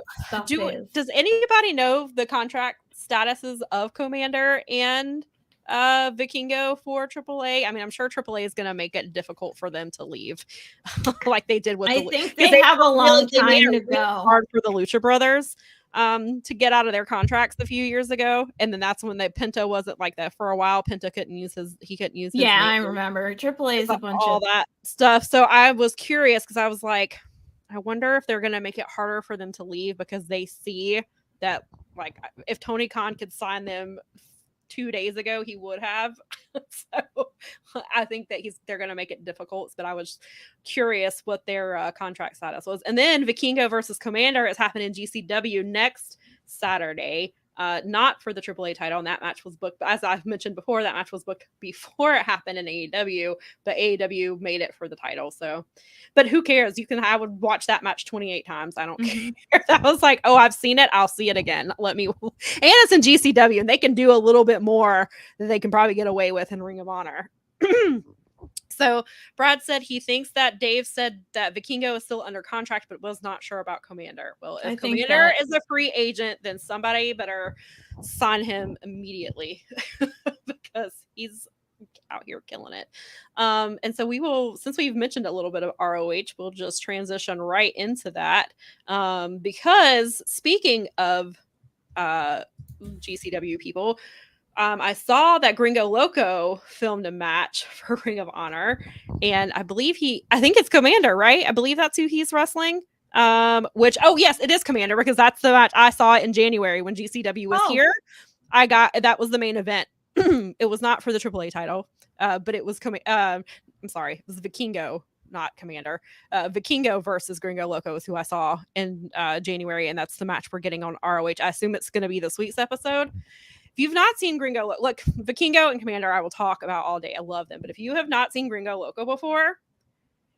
A: does anybody know the contract statuses of Commander and Vikingo for AAA? I mean, I'm sure AAA is going to make it difficult for them to leave like they did with
B: I think they have a long time to go.
A: Hard for the Lucha Brothers to get out of their contracts a few years ago, and then that's when Penta wasn't like that for a while. Penta couldn't use his
B: I remember AAA is a bunch
A: of that stuff. So I was curious because I was like, I wonder if they're gonna make it harder for them to leave because they see that, like, if Tony Khan could sign them 2 days ago, he would have. So I think that they're going to make it difficult, but I was curious what their contract status was. And then Vikingo versus Commander is happening in GCW next Saturday, not for the AAA title. And that match was booked, as I've mentioned before, that match was booked before it happened in AEW, but AEW made it for the title. So, but who cares? I would watch that match 28 times. I don't care. That was like, oh, I've seen it. I'll see it again. And it's in GCW, and they can do a little bit more than they can probably get away with in Ring of Honor. So Brad said he thinks that Dave said that Vikingo is still under contract, but was not sure about Commander. Well, if Commander is a free agent, then somebody better sign him immediately because he's out here killing it. And so we will, since we've mentioned a little bit of ROH, we'll just transition right into that. Because speaking of GCW people, I saw that Gringo Loco filmed a match for Ring of Honor, and I think it's Commander, right? I believe that's who he's wrestling. Yes, it is Commander, because that's the match I saw in January when GCW was here. That was the main event. It was not for the AAA title, but it was I'm sorry, it was Vikingo, not Commander. Vikingo versus Gringo Loco is who I saw in January, and that's the match we're getting on ROH. I assume it's going to be this week's episode. If you've not seen Gringo, look, Vikingo and Commander, I will talk about all day. I love them. But if you have not seen Gringo Loco before,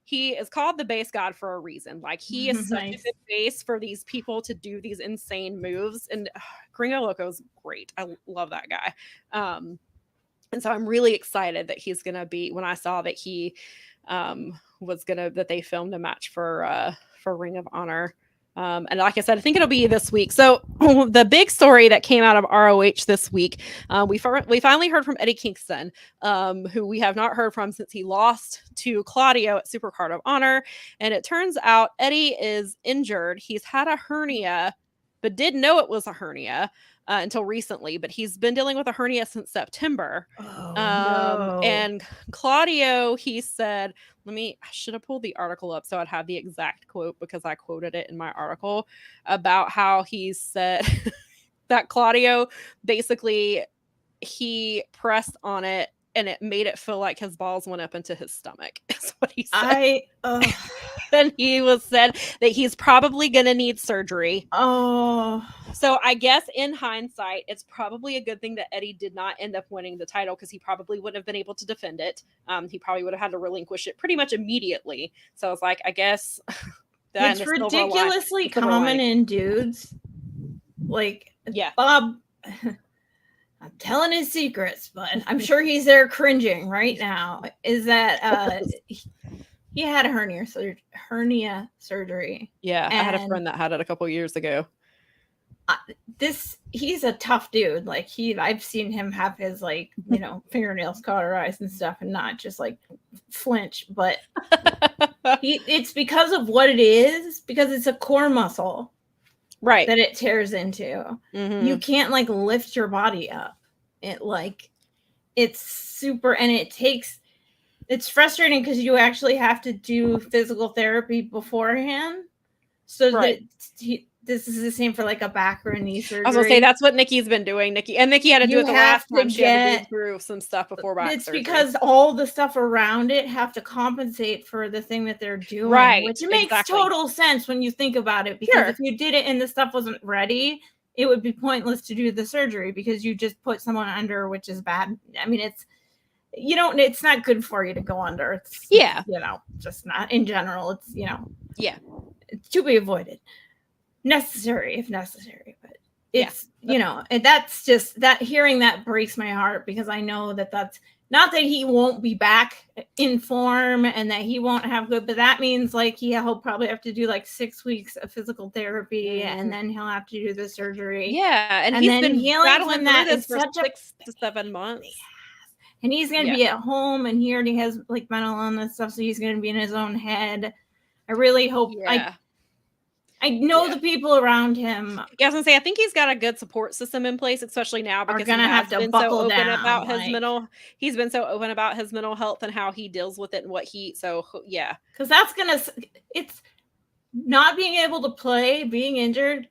A: he is called the base god for a reason. Like, he is such a good base for these people to do these insane moves. And Gringo Loco is great. I love that guy. And so I'm really excited that he's going to be, when I saw that he that they filmed a match for Ring of Honor. And like I said, I think it'll be this week. So the big story that came out of ROH this week, we finally heard from Eddie Kingston, who we have not heard from since he lost to Claudio at Supercard of Honor. And it turns out Eddie is injured. He's had a hernia, but didn't know it was a hernia until recently. But he's been dealing with a hernia since September.
B: No.
A: And Claudio, he said, I should have pulled the article up so I'd have the exact quote, because I quoted it in my article about how he said that Claudio, basically, he pressed on it and it made it feel like his balls went up into his stomach. Is what he said. And he said that he's probably going to need surgery.
B: Oh.
A: So I guess in hindsight, it's probably a good thing that Eddie did not end up winning the title, because he probably wouldn't have been able to defend it. He probably would have had to relinquish it pretty much immediately. So I was like, I guess
B: it's ridiculously common in dudes. Like,
A: yeah.
B: Bob I'm telling his secrets, but I'm sure he's there cringing right now. Is that he had a hernia surgery.
A: Yeah, I had a friend that had it a couple years ago.
B: He's a tough dude. Like I've seen him have his like, fingernails cauterized and stuff and not just like flinch, but it's because of what it is, because it's a core muscle.
A: Right.
B: That it tears into. Mm-hmm. You can't like lift your body up. It's super, and it's frustrating because you actually have to do physical therapy beforehand. So that this is the same for like a back or a knee surgery.
A: I was gonna say that's what Nikki's been doing. Nikki had to do it the last time. She had to go through some stuff before back surgery.
B: It's because all the stuff around it have to compensate for the thing that they're doing,
A: right?
B: Which makes total sense when you think about it. Because if you did it and the stuff wasn't ready, it would be pointless to do the surgery because you just put someone under, which is bad. I mean, it's not good for you to go under. It's just not in general. It's it's to be avoided. Necessary if necessary, but it's and that's just that hearing that breaks my heart because I know that's not that he won't be back in form and that he won't have good, but that means like he'll probably have to do like 6 weeks of physical therapy and then he'll have to do the surgery.
A: Yeah, and he's been battling that is for 6 to 7 months.
B: And he's going to be at home and he already has like mental illness stuff, so he's going to be in his own head. I really hope I know the people around him.
A: Yeah, I was gonna say I think he's got a good support system in place, especially now because he has been so open about his mental. He's been so open about his mental health and how he deals with it and what
B: because that's it's not being able to play, being injured.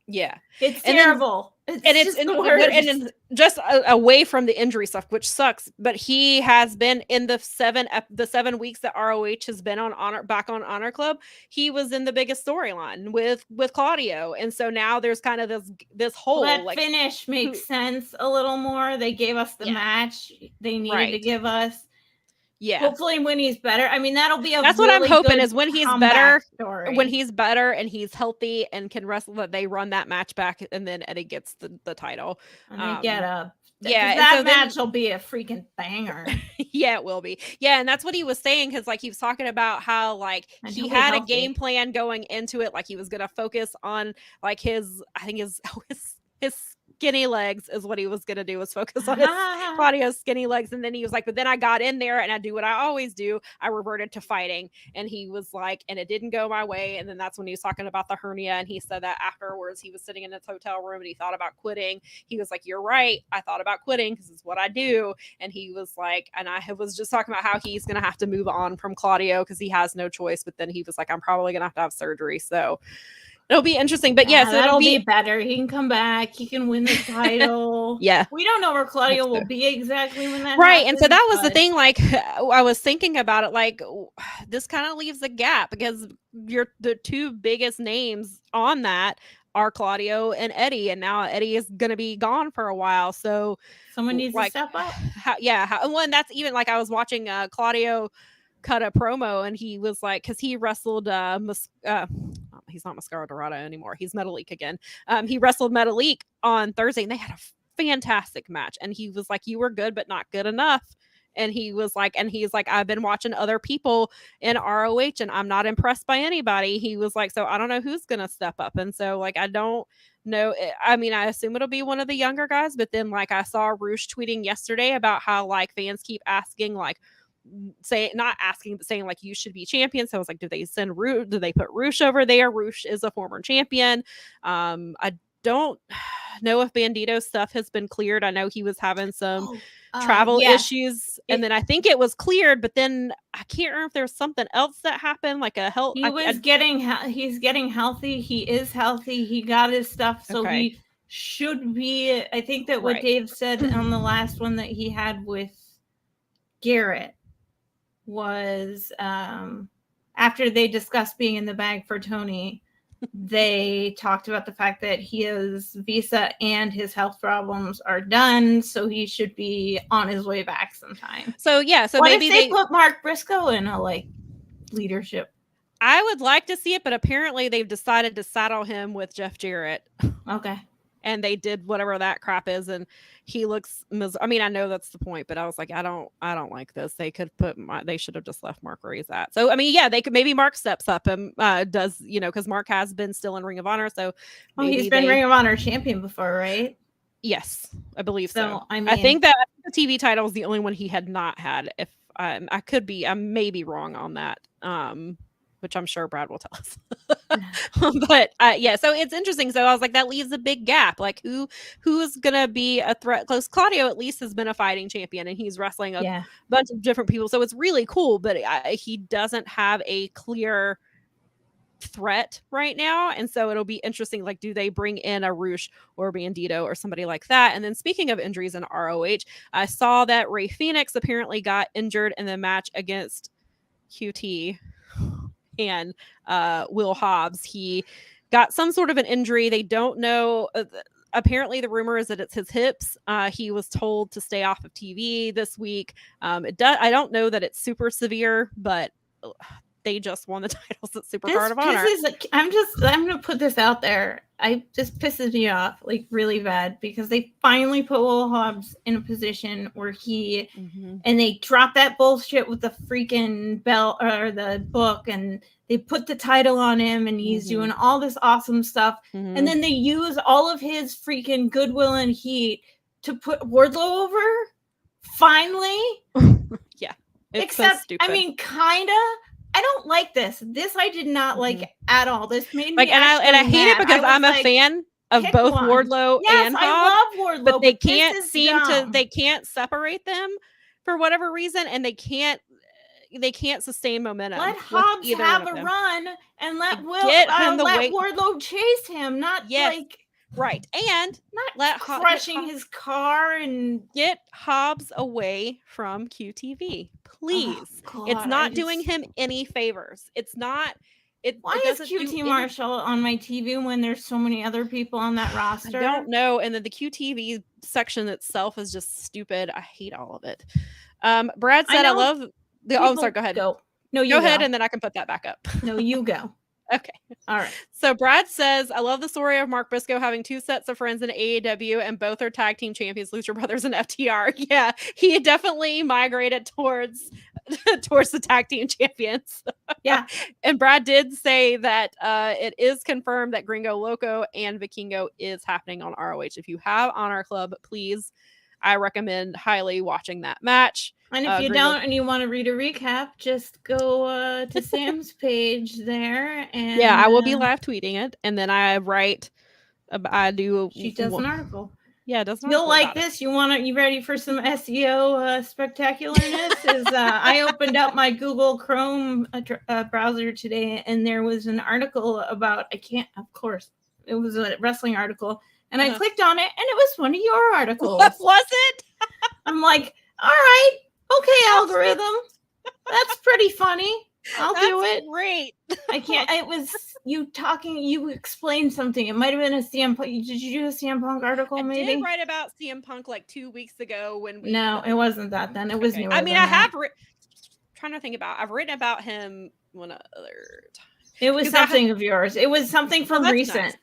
A: Yeah,
B: it's terrible.
A: It's just away from the injury stuff, which sucks. But he has been in the 7 weeks that ROH has been on Honor Club. He was in the biggest storyline with Claudio, and so now there's kind of this whole
B: finish makes sense a little more. They gave us the match they needed to give us.
A: Yeah.
B: Hopefully when he's better. I mean, that'll be
A: that's
B: really
A: what I'm hoping is when he's better,
B: story.
A: When he's better and he's healthy and can wrestle, that they run that match back and then Eddie gets the title.
B: And they get
A: that
B: match will be a freaking banger.
A: Yeah, it will be. Yeah, and that's what he was saying because like he was talking about how like he had a game plan going into it, like he was gonna focus on like his skinny legs is what he was going to do, was focus on his Claudio's skinny legs. And then he was like, but then I got in there and I do what I always do. I reverted to fighting. And he was like, and it didn't go my way. And then that's when he was talking about the hernia. And he said that afterwards he was sitting in his hotel room and he thought about quitting. He was like, you're right. I thought about quitting because it's what I do. And he was like, and I was just talking about how he's going to have to move on from Claudio because he has no choice. But then he was like, I'm probably going to have surgery. So it'll be interesting, but so
B: that'll be better. He can come back. He can win the title.
A: Yeah,
B: we don't know where Claudio will be exactly when that
A: right.
B: happens,
A: And so that was the thing. Like I was thinking about it. Like this kind of leaves a gap because the two biggest names on that are Claudio and Eddie, and now Eddie is going to be gone for a while. So
B: someone needs to step up.
A: And that's even like I was watching Claudio cut a promo and he was like, because he wrestled he's not Mascara Dorado anymore, he's Metalik again. He wrestled Metalik on Thursday and they had a fantastic match and he was like, you were good but not good enough. And he's like, I've been watching other people in ROH and I'm not impressed by anybody. He was like, so I don't know who's gonna step up. And so like I don't know. I mean, I assume it'll be one of the younger guys, but then like I saw Roosh tweeting yesterday about how like fans keep asking like saying like you should be champion. So I was like, do they put Roosh over there? Roosh is a former champion. I don't know if Bandito's stuff has been cleared. I know he was having some travel issues and then I think it was cleared, but then I can't remember if there was something else that happened, like a health.
B: He's getting healthy. He is healthy. He got his stuff. So he should be. I think that what Dave said on the last one that he had with Garrett was after they discussed being in the bag for Tony, they talked about the fact that his visa and his health problems are done, so he should be on his way back sometime.
A: So
B: maybe if they put Mark Briscoe in a leadership.
A: I would like to see it, but apparently they've decided to saddle him with Jeff Jarrett.
B: Okay.
A: and they did whatever that crap is, and he looks I mean, I know that's the point, but I was like, I don't like this. They could they should have just left Mark where he's at. So I mean, yeah, they could, maybe Mark steps up and does, because Mark has been still in Ring of Honor, so maybe
B: he's been Ring of Honor champion before, right?
A: Yes, I believe so.
B: I mean,
A: I think that the TV title is the only one he had not had. If I may be wrong on that, which I'm sure Brad will tell us. But yeah, so it's interesting. So I was like, that leaves a big gap. Like, who is gonna be a threat? Because Claudio at least has been a fighting champion, and he's wrestling a bunch of different people. So it's really cool. But he doesn't have a clear threat right now, and so it'll be interesting. Like, do they bring in a Roosh or Bandito or somebody like that? And then speaking of injuries in ROH, I saw that Ray Phoenix apparently got injured in the match against QT and Will Hobbs. He got some sort of an injury. They don't know. Apparently, the rumor is that it's his hips. He was told to stay off of TV this week. I don't know that it's super severe, but they just won the titles at Supercard of Honor.
B: I'm going to put this out there. This pisses me off like really bad because they finally put Will Hobbs in a position where and they dropped that bullshit with the freaking belt or the book, and they put the title on him, and he's doing all this awesome stuff. And then they use all of his freaking goodwill and heat to put Wardlow over. Finally.
A: Yeah.
B: Except,
A: so stupid.
B: I mean, kinda. I don't like this. This I did not like at all. This made me
A: and I hate it because I'm a fan of both Wardlow and Hobbs.
B: I love Wardlow,
A: but they can't separate them for whatever reason, and they can't sustain momentum.
B: Let Hobbs have a run and let Wardlow chase him, not
A: right, and
B: not let crushing his car and
A: get Hobbs away from QTV, please. It's not doing him any favors. It's not.
B: Why is QT Marshall on my TV when there's so many other people on that roster?
A: I don't know. And then the QTV section itself is just stupid. I hate all of it. Brad said, "I love the." Oh, I'm sorry. Go ahead.
B: No, you
A: go ahead, and then I can put that back up.
B: No, you go.
A: Okay.
B: All right.
A: So Brad says, I love the story of Mark Briscoe having two sets of friends in AEW, and both are tag team champions, Lucha Brothers and FTR. Yeah, he definitely migrated towards the tag team champions.
B: Yeah.
A: And Brad did say that it is confirmed that Gringo Loco and Vikingo is happening on ROH. If you have Honor Club, please, I recommend highly watching that match.
B: And if you don't and you want to read a recap, just go to Sam's page there. And
A: yeah, I will be live tweeting it. And then I write,
B: she does an article.
A: Yeah, it does an
B: article. You'll like this. You ready for some SEO spectacularness? I opened up my Google Chrome browser today, and there was an article about, it was a wrestling article. And I clicked on it, and it was one of your articles.
A: What was it?
B: I'm like, all right. Okay, algorithm. That's pretty funny. I'll do it.
A: Great.
B: I can't. It was you talking. You explained something. It might have been a CM Punk. Did you do a CM Punk article? Maybe.
A: I did write about CM Punk like 2 weeks ago when we.
B: No, it wasn't that. Then it was newer.
A: I mean, I have trying to think about. I've written about him one other time.
B: It was something of yours. It was something from recent. Nice.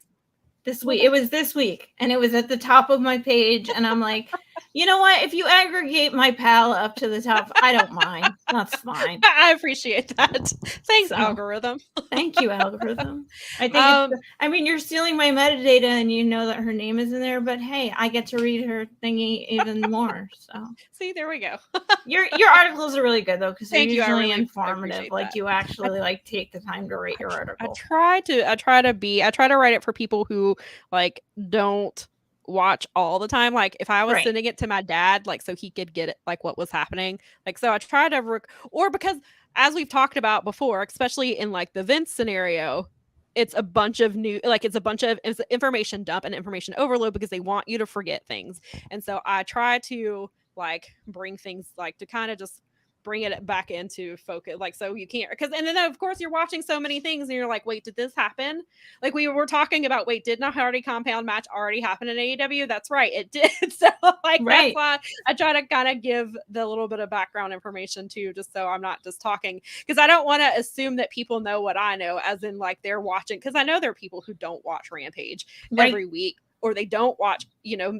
B: This week. It was this week, and it was at the top of my page, and I'm like, you know what? If you aggregate my pal up to the top, I don't mind. That's fine.
A: I appreciate that. Thanks, algorithm.
B: Thank you, algorithm. I think I mean, you're stealing my metadata, and you know that her name is in there, but hey, I get to read her thingy even more. So
A: see, there we go.
B: Your articles are really good though, because they're usually informative. Like you actually take the time to rate your article.
A: I try to write it for people who like don't watch all the time. Like if I was sending it to my dad, like so he could get it, like what was happening. Like so I try to or because as we've talked about before, especially in like the Vince scenario, it's a bunch of it's information dump and information overload because they want you to forget things. And so I try to like bring things like to kind of just bring it back into focus, like so you can't and then of course you're watching so many things and you're like, wait, did this happen? Like we were talking about, wait, did not Hardy compound match already happen in AEW? That's right, it did. So like that's why I try to kind of give the little bit of background information too, just so I'm not just talking, because I don't want to assume that people know what I know, as in like they're watching, because I know there are people who don't watch Rampage every week or they don't watch,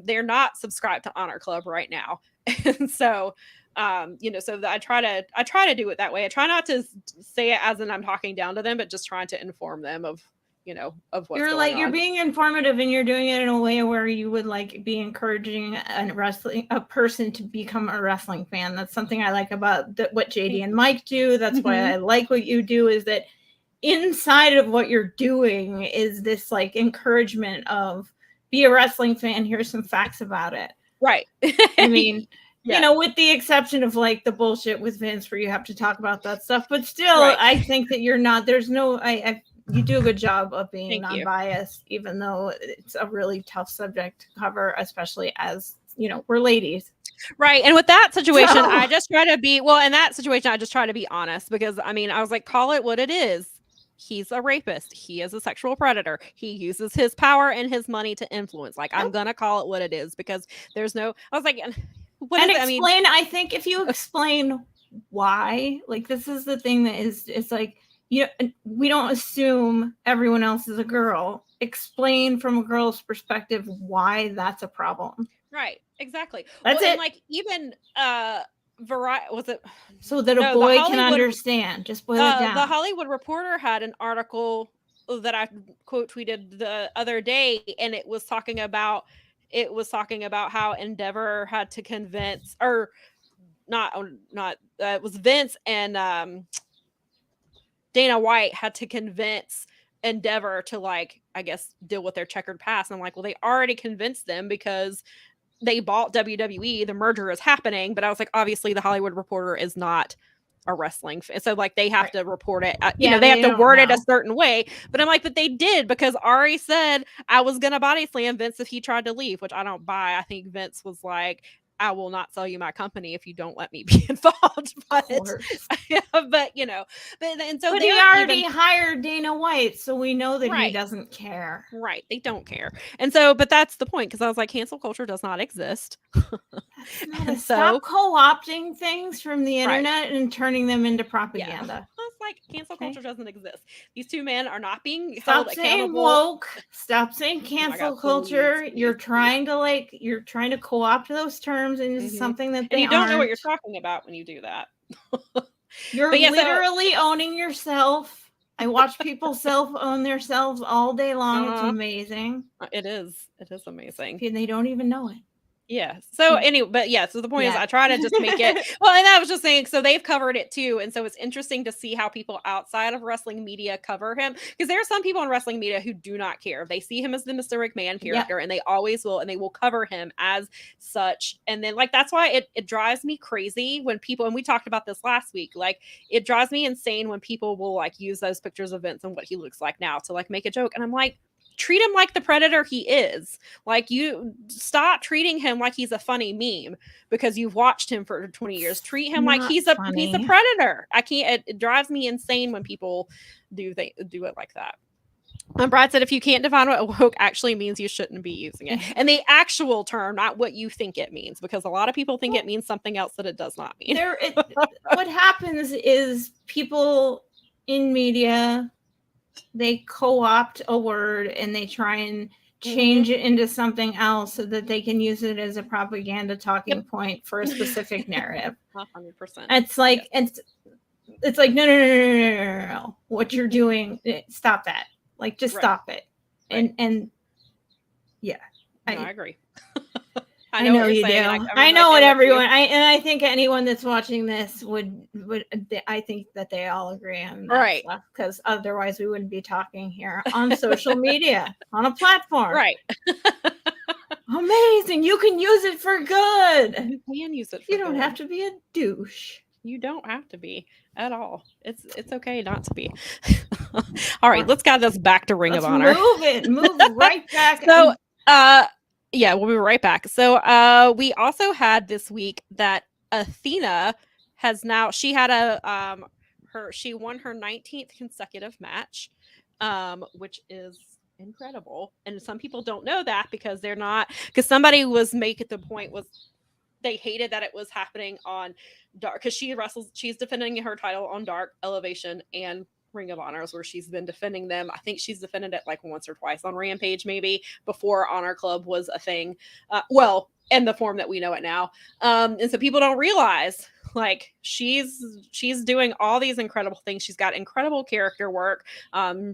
A: they're not subscribed to Honor Club right now. And so so I try to do it that way. I try not to say it as in I'm talking down to them, but just trying to inform them of of what's going on.
B: You're being informative, and you're doing it in a way where you would be encouraging a person to become a wrestling fan. That's something I like about what JD and Mike do. That's why I like what you do, is that inside of what you're doing is this encouragement of, be a wrestling fan. Here's some facts about it.
A: Right.
B: I mean, with the exception of the bullshit with Vince where you have to talk about that stuff, but still, right. I think that you're not, you do a good job of being non-biased, even though it's a really tough subject to cover, especially as, we're ladies.
A: Right. And with that situation, I just try to be, I just try to be honest, because I was like, call it what it is. He's a rapist. He is a sexual predator. He uses his power and his money to influence. I'm going to call it what it is, because there's no, I was like, what is
B: explain, I think if you explain why, this is the thing that is, it's we don't assume everyone else is a girl. Explain from a girl's perspective why that's a problem.
A: Right. Exactly.
B: That's it.
A: And even was it
B: so that a boy can understand? Just boil it down.
A: The Hollywood Reporter had an article that I quote tweeted the other day, and it was talking about how Endeavor had to convince, or it was Vince and Dana White had to convince Endeavor to I guess deal with their checkered past. And I'm like, well, they already convinced them because they bought WWE. The merger is happening. But I was like, obviously the Hollywood Reporter is not a wrestling fan. So they have to report it. They have to word it a certain way. But I'm like, but they did, because Ari said I was going to body slam Vince if he tried to leave, which I don't buy. I think Vince was like, I will not sell you my company if you don't let me be involved. But and so
B: he already hired Dana White, so we know that he doesn't care.
A: Right, they don't care. And so, but that's the point, because I was like, cancel culture does not exist.
B: Stop co-opting things from the internet and turning them into propaganda.
A: Yeah. It's like cancel culture doesn't exist. These two men are not being
B: held
A: accountable.
B: Stop saying woke. Stop saying cancel culture. Please. You're trying to co-opt those terms into something that they
A: you don't know what you're talking about when you do that.
B: You're literally owning yourself. I watch people self-own themselves all day long. It's amazing.
A: It is. It is amazing.
B: And they don't even know it.
A: Yeah. So anyway, but so the point is I try to just make it, and I was just saying, so they've covered it too. And so it's interesting to see how people outside of wrestling media cover him, because there are some people in wrestling media who do not care. They see him as the Mr. McMahon character and they always will, and they will cover him as such. And then that's why it drives me crazy when people, and we talked about this last week, it drives me insane when people will use those pictures of Vince and what he looks like now to make a joke. And I'm like, treat him like the predator he is. You stop treating him like he's a funny meme because you've watched him for 20 years. Treat him like he's a predator. I can't. It drives me insane when people do it like that. And Brad said, if you can't define what woke actually means, you shouldn't be using it. And the actual term, not what you think it means, because a lot of people think it means something else that it does not mean.
B: What happens is people in media, they co-opt a word and they try and change it into something else so that they can use it as a propaganda talking point for a specific narrative.
A: 100%.
B: It's like it's like no. What you're doing, stop that. Just stop it.
A: Right.
B: And yeah,
A: I agree.
B: I know you do. I know what everyone. I think anyone that's watching this would. I think that they all agree on that,
A: right?
B: Because otherwise, we wouldn't be talking here on social media on a platform,
A: right?
B: Amazing! You can use it for good.
A: You can use it.
B: You don't have to be a douche.
A: You don't have to be at all. It's okay not to be. All right, let's get this back to Ring of Honor.
B: Move right back.
A: So, yeah, we'll be right back. So we also had this week that Athena has now, she had she won her 19th consecutive match, which is incredible. And some people don't know that because because somebody was making the point was they hated that it was happening on Dark, because she's defending her title on Dark, Elevation, and Ring of Honors where she's been defending them. I think she's defended it like once or twice on Rampage, maybe before Honor Club was a thing. Well, in the form that we know it now. And so people don't realize like she's doing all these incredible things. She's got incredible character work.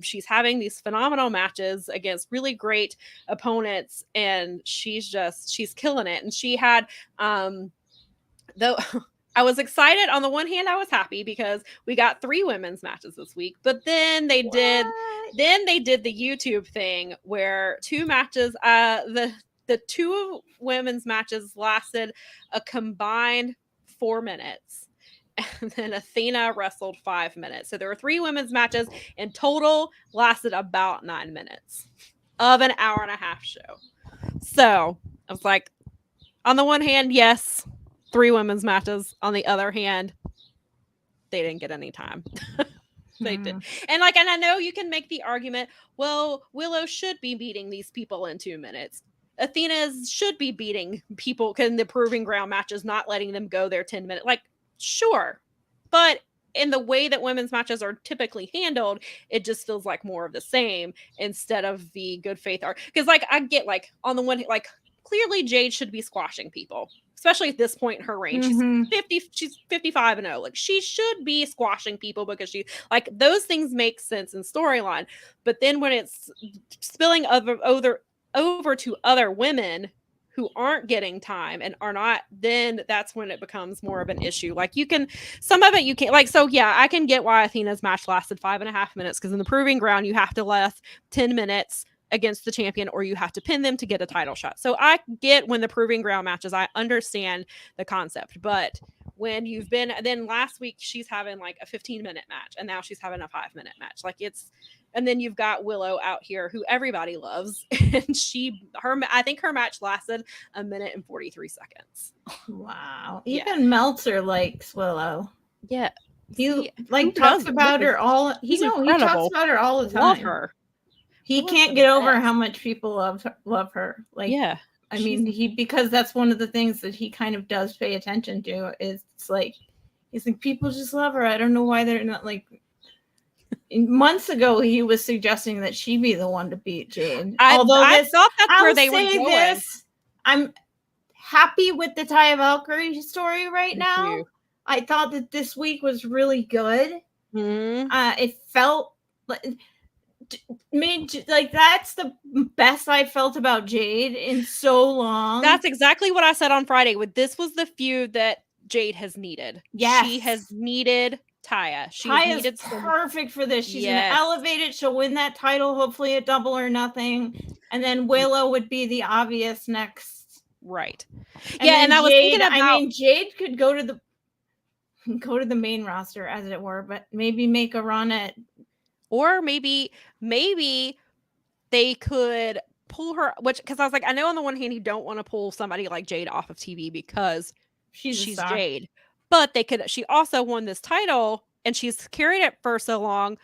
A: She's having these phenomenal matches against really great opponents, and she's killing it. And she had though I was excited. On the one hand, I was happy because we got 3 women's matches this week, but then they did the YouTube thing where 2 matches, the 2 women's matches lasted a combined 4 minutes. And then Athena wrestled 5 minutes. So there were 3 women's matches in total, lasted about 9 minutes of an hour and a half show. So I was like, on the one hand, yes, 3 women's matches. On the other hand, they didn't get any time. They did. And I know you can make the argument, well, Willow should be beating these people in 2 minutes. Athena's should be beating people in the proving ground matches, not letting them go their 10 minutes. Like, sure. But in the way that women's matches are typically handled, it just feels like more of the same instead of the good faith art. Because I get on the one, clearly Jade should be squashing people, especially at this point in her reign. She's 55 and 0. Like, she should be squashing people because she those things make sense in storyline. But then when it's spilling over to other women who aren't getting time and are not, then that's when it becomes more of an issue. Some of it you can't so yeah, I can get why Athena's match lasted 5.5 minutes, because in the proving ground you have to last 10 minutes against the champion, or you have to pin them to get a title shot. So I get when the proving ground matches, I understand the concept, but when you've been, then last week she's having a 15-minute match, and now she's having a 5-minute match. And then you've got Willow out here who everybody loves, and I think her match lasted 1 minute and 43 seconds.
B: Wow. Even Meltzer likes Willow.
A: Yeah.
B: He talks about her all. He talks about her all the time.
A: Love her.
B: He can't get over how much people love her.
A: Yeah.
B: I mean, because that's one of the things that he kind of does pay attention to. Is he's like, people just love her. I don't know why they're not months ago, he was suggesting that she be the one to beat Jade.
A: I thought that's where they were going.
B: I'm happy with the Taya Valkyrie story right now. I thought that this week was really good. It felt that's the best I felt about Jade in so long.
A: That's exactly what I said on Friday. This was the feud that Jade has needed.
B: Yes.
A: She has needed Taya.
B: Taya's perfect for this. She's gonna elevate it. She'll win that title, hopefully at Double or Nothing. And then Willow would be the obvious next.
A: Right. And I was thinking about,
B: Jade could go to the main roster, as it were, but maybe make a run at,
A: or maybe they could pull her, because I was like, I know on the one hand you don't want to pull somebody like Jade off of TV because she's Jade. But she also won this title and she's carried it for so long.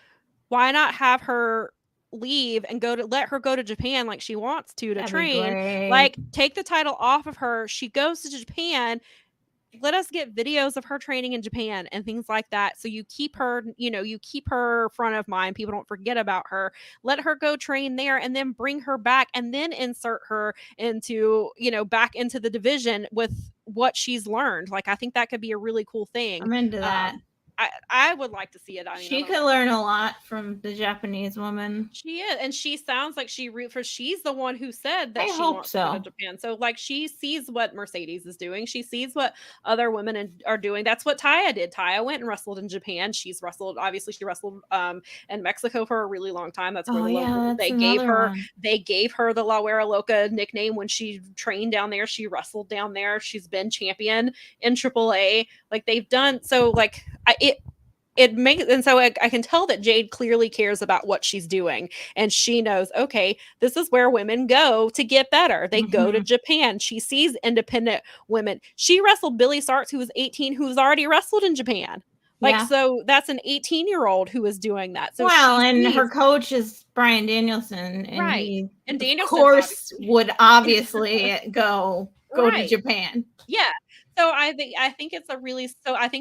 A: Why not have her leave and let her go to Japan like she wants to train? Take the title off of her. She goes to Japan. Let us get videos of her training in Japan and things like that. So you keep her, front of mind. People don't forget about her. Let her go train there and then bring her back and then insert her into, back into the division with what she's learned. I think that could be a really cool thing.
B: I'm into that.
A: I would like to see it.
B: She could learn a lot from the Japanese woman.
A: She is, and she sounds like she's the one who said that she wants to go to Japan. So she sees what Mercedes is doing. She sees what other women are doing. That's what Taya did. Taya went and wrestled in Japan. She wrestled in Mexico for a really long time. That's where they gave her the La Huera Loca nickname when she trained down there. She wrestled down there. She's been champion in AAA. They've done so. It makes, and so I can tell that Jade clearly cares about what she's doing, and she knows, okay, this is where women go to get better. They go to Japan. She sees independent women. She wrestled Billy Starks, who was 18, who's already wrestled in Japan. So that's an 18-year-old who is doing that. So
B: her coach is Bryan Danielson, and
A: right, and Danielson,
B: of course, would obviously go to Japan.
A: Yeah. So I think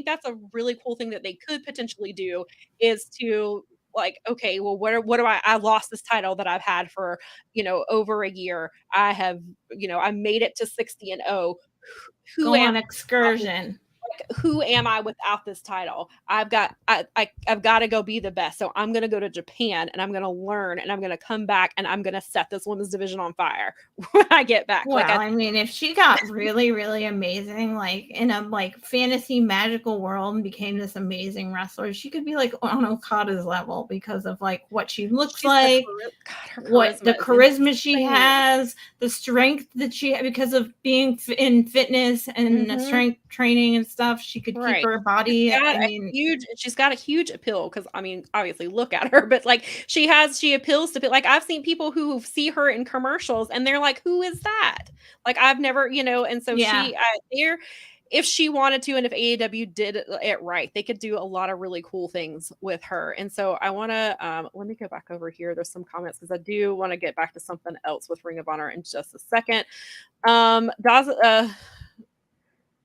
A: that's a really cool thing that they could potentially do, is to like, okay, well, what do I lost this title that I've had for, over a year. I have, I made it to 60-0. Who
B: Go
A: am
B: on excursion.
A: who am I without this title? I've got to go be the best. So I'm going to go to Japan and I'm going to learn and I'm going to come back and I'm going to set this women's division on fire when I get back.
B: Well, I mean, if she got really, really amazing, like in a like fantasy magical world and became this amazing wrestler, she could be like on Okada's level because of like what she looks like, what the charisma she has, the strength that she has because of being in fitness and strength training and stuff. She could keep her body.
A: She's got a huge appeal because I mean, obviously, look at her, but like she appeals to like I've seen people who see her in commercials and they're like, who is that? Like I've never, and so if she wanted to, and if AEW did it right, they could do a lot of really cool things with her. And so I want to let me go back over here. There's some comments because I do want to get back to something else with Ring of Honor in just a second.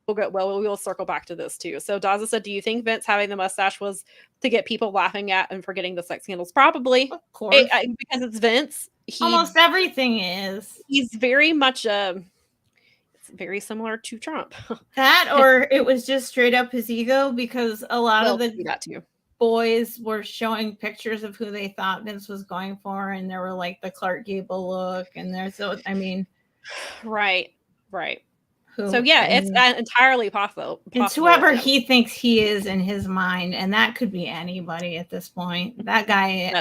A: We'll circle back to this too. So Daza said, do you think Vince having the mustache was to get people laughing at and forgetting the sex scandals? Probably.
B: Of course.
A: Because it's Vince.
B: Almost everything is.
A: He's very much it's very similar to Trump.
B: That or it was just straight up his ego because a lot of the boys were showing pictures of who they thought Vince was going for and there were like the Clark Gable look and
A: Right. So yeah, it's entirely possible.
B: It's whoever he thinks he is in his mind, and that could be anybody at this point. That guy,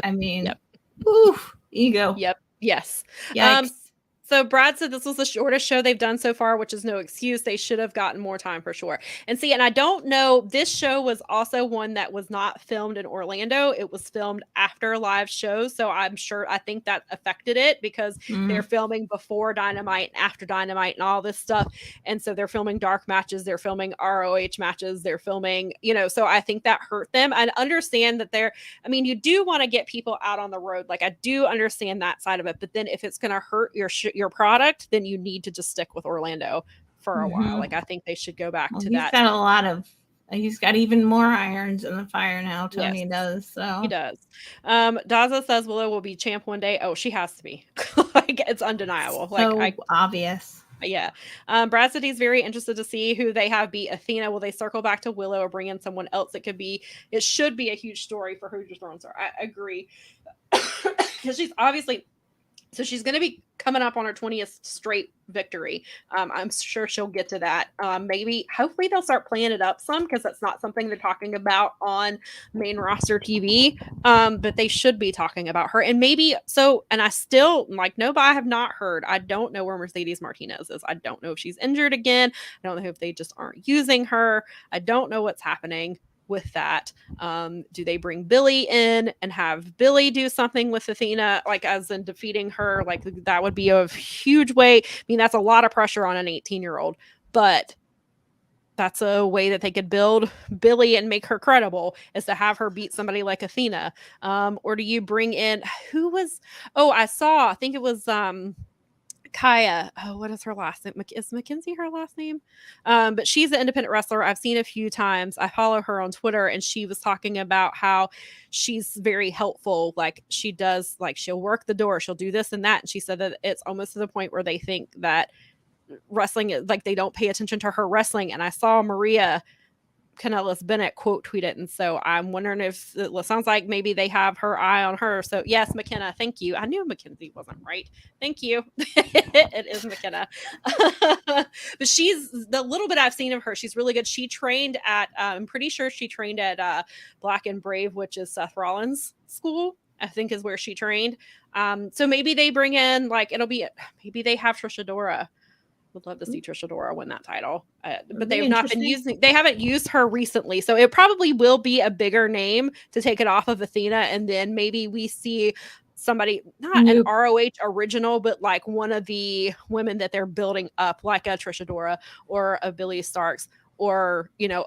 B: oof, ego.
A: Yep. Yes.
B: Yikes.
A: So Brad said this was the shortest show they've done so far, which is no excuse. They should have gotten more time for sure. And I don't know, this show was also one that was not filmed in Orlando. It was filmed after live shows. So I think that affected it because they're filming before Dynamite and after Dynamite and all this stuff. And so they're filming dark matches. They're filming ROH matches. They're filming, so I think that hurt them. I understand that you do want to get people out on the road. Like I do understand that side of it. But then if it's going to hurt your product, then you need to just stick with Orlando for a while. Like I think they should go back to that.
B: He's got even more irons in the fire now. Tony does. So
A: he does. Daza says Willow will be champ one day. Oh, she has to be. Like it's undeniable.
B: Obvious.
A: Yeah. Brad said he's very interested to see who they have beat Athena. Will they circle back to Willow or bring in someone else? It should be a huge story for who just throws her. I agree. Because she's obviously. So she's going to be coming up on her 20th straight victory. I'm sure she'll get to that. Hopefully they'll start playing it up some because that's not something they're talking about on main roster TV. But they should be talking about her. And I still I have not heard. I don't know where Mercedes Martinez is. I don't know if she's injured again. I don't know if they just aren't using her. I don't know what's happening with that. Do they bring Billy in and have Billy do something with Athena, like as in defeating her? Like that would be a huge way. I mean, that's a lot of pressure on an 18-year-old, but that's a way that they could build Billy and make her credible, is to have her beat somebody like Athena. Or do you bring in I think it was Kaya. Oh, what is her last name? Is Mackenzie her last name? But she's an independent wrestler. I've seen a few times. I follow her on Twitter, and she was talking about how she's very helpful. Like she does, like she'll work the door, she'll do this and that. And she said that it's almost to the point where they think that wrestling is like they don't pay attention to her wrestling. And I saw Maria Kanellis Bennett quote tweet it, and so I'm wondering if it sounds like maybe they have her eye on her. So yes, McKenna, thank you. I knew Mackenzie wasn't right. Thank you. It is McKenna. But she's the little bit I've seen of her, she's really good. She trained at I'm pretty sure she trained at Black and Brave, which is Seth Rollins' school, I think is where she trained. So maybe they bring in maybe they have Trisha Dora. Would love to see Trisha Dora win that title, but they haven't used her recently. So it probably will be a bigger name to take it off of Athena. And then maybe we see somebody, not an ROH original, but like one of the women that they're building up, like a Trisha Dora or a Billy Starks, or, even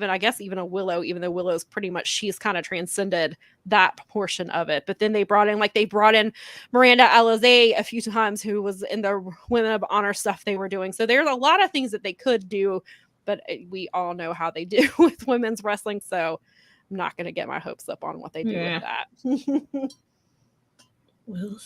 A: a Willow, even though Willow's pretty much, she's kind of transcended that portion of it. But then they brought in Miranda Alizé a few times, who was in the Women of Honor stuff they were doing. So there's a lot of things that they could do, but we all know how they do with women's wrestling. So I'm not going to get my hopes up on what they do with that.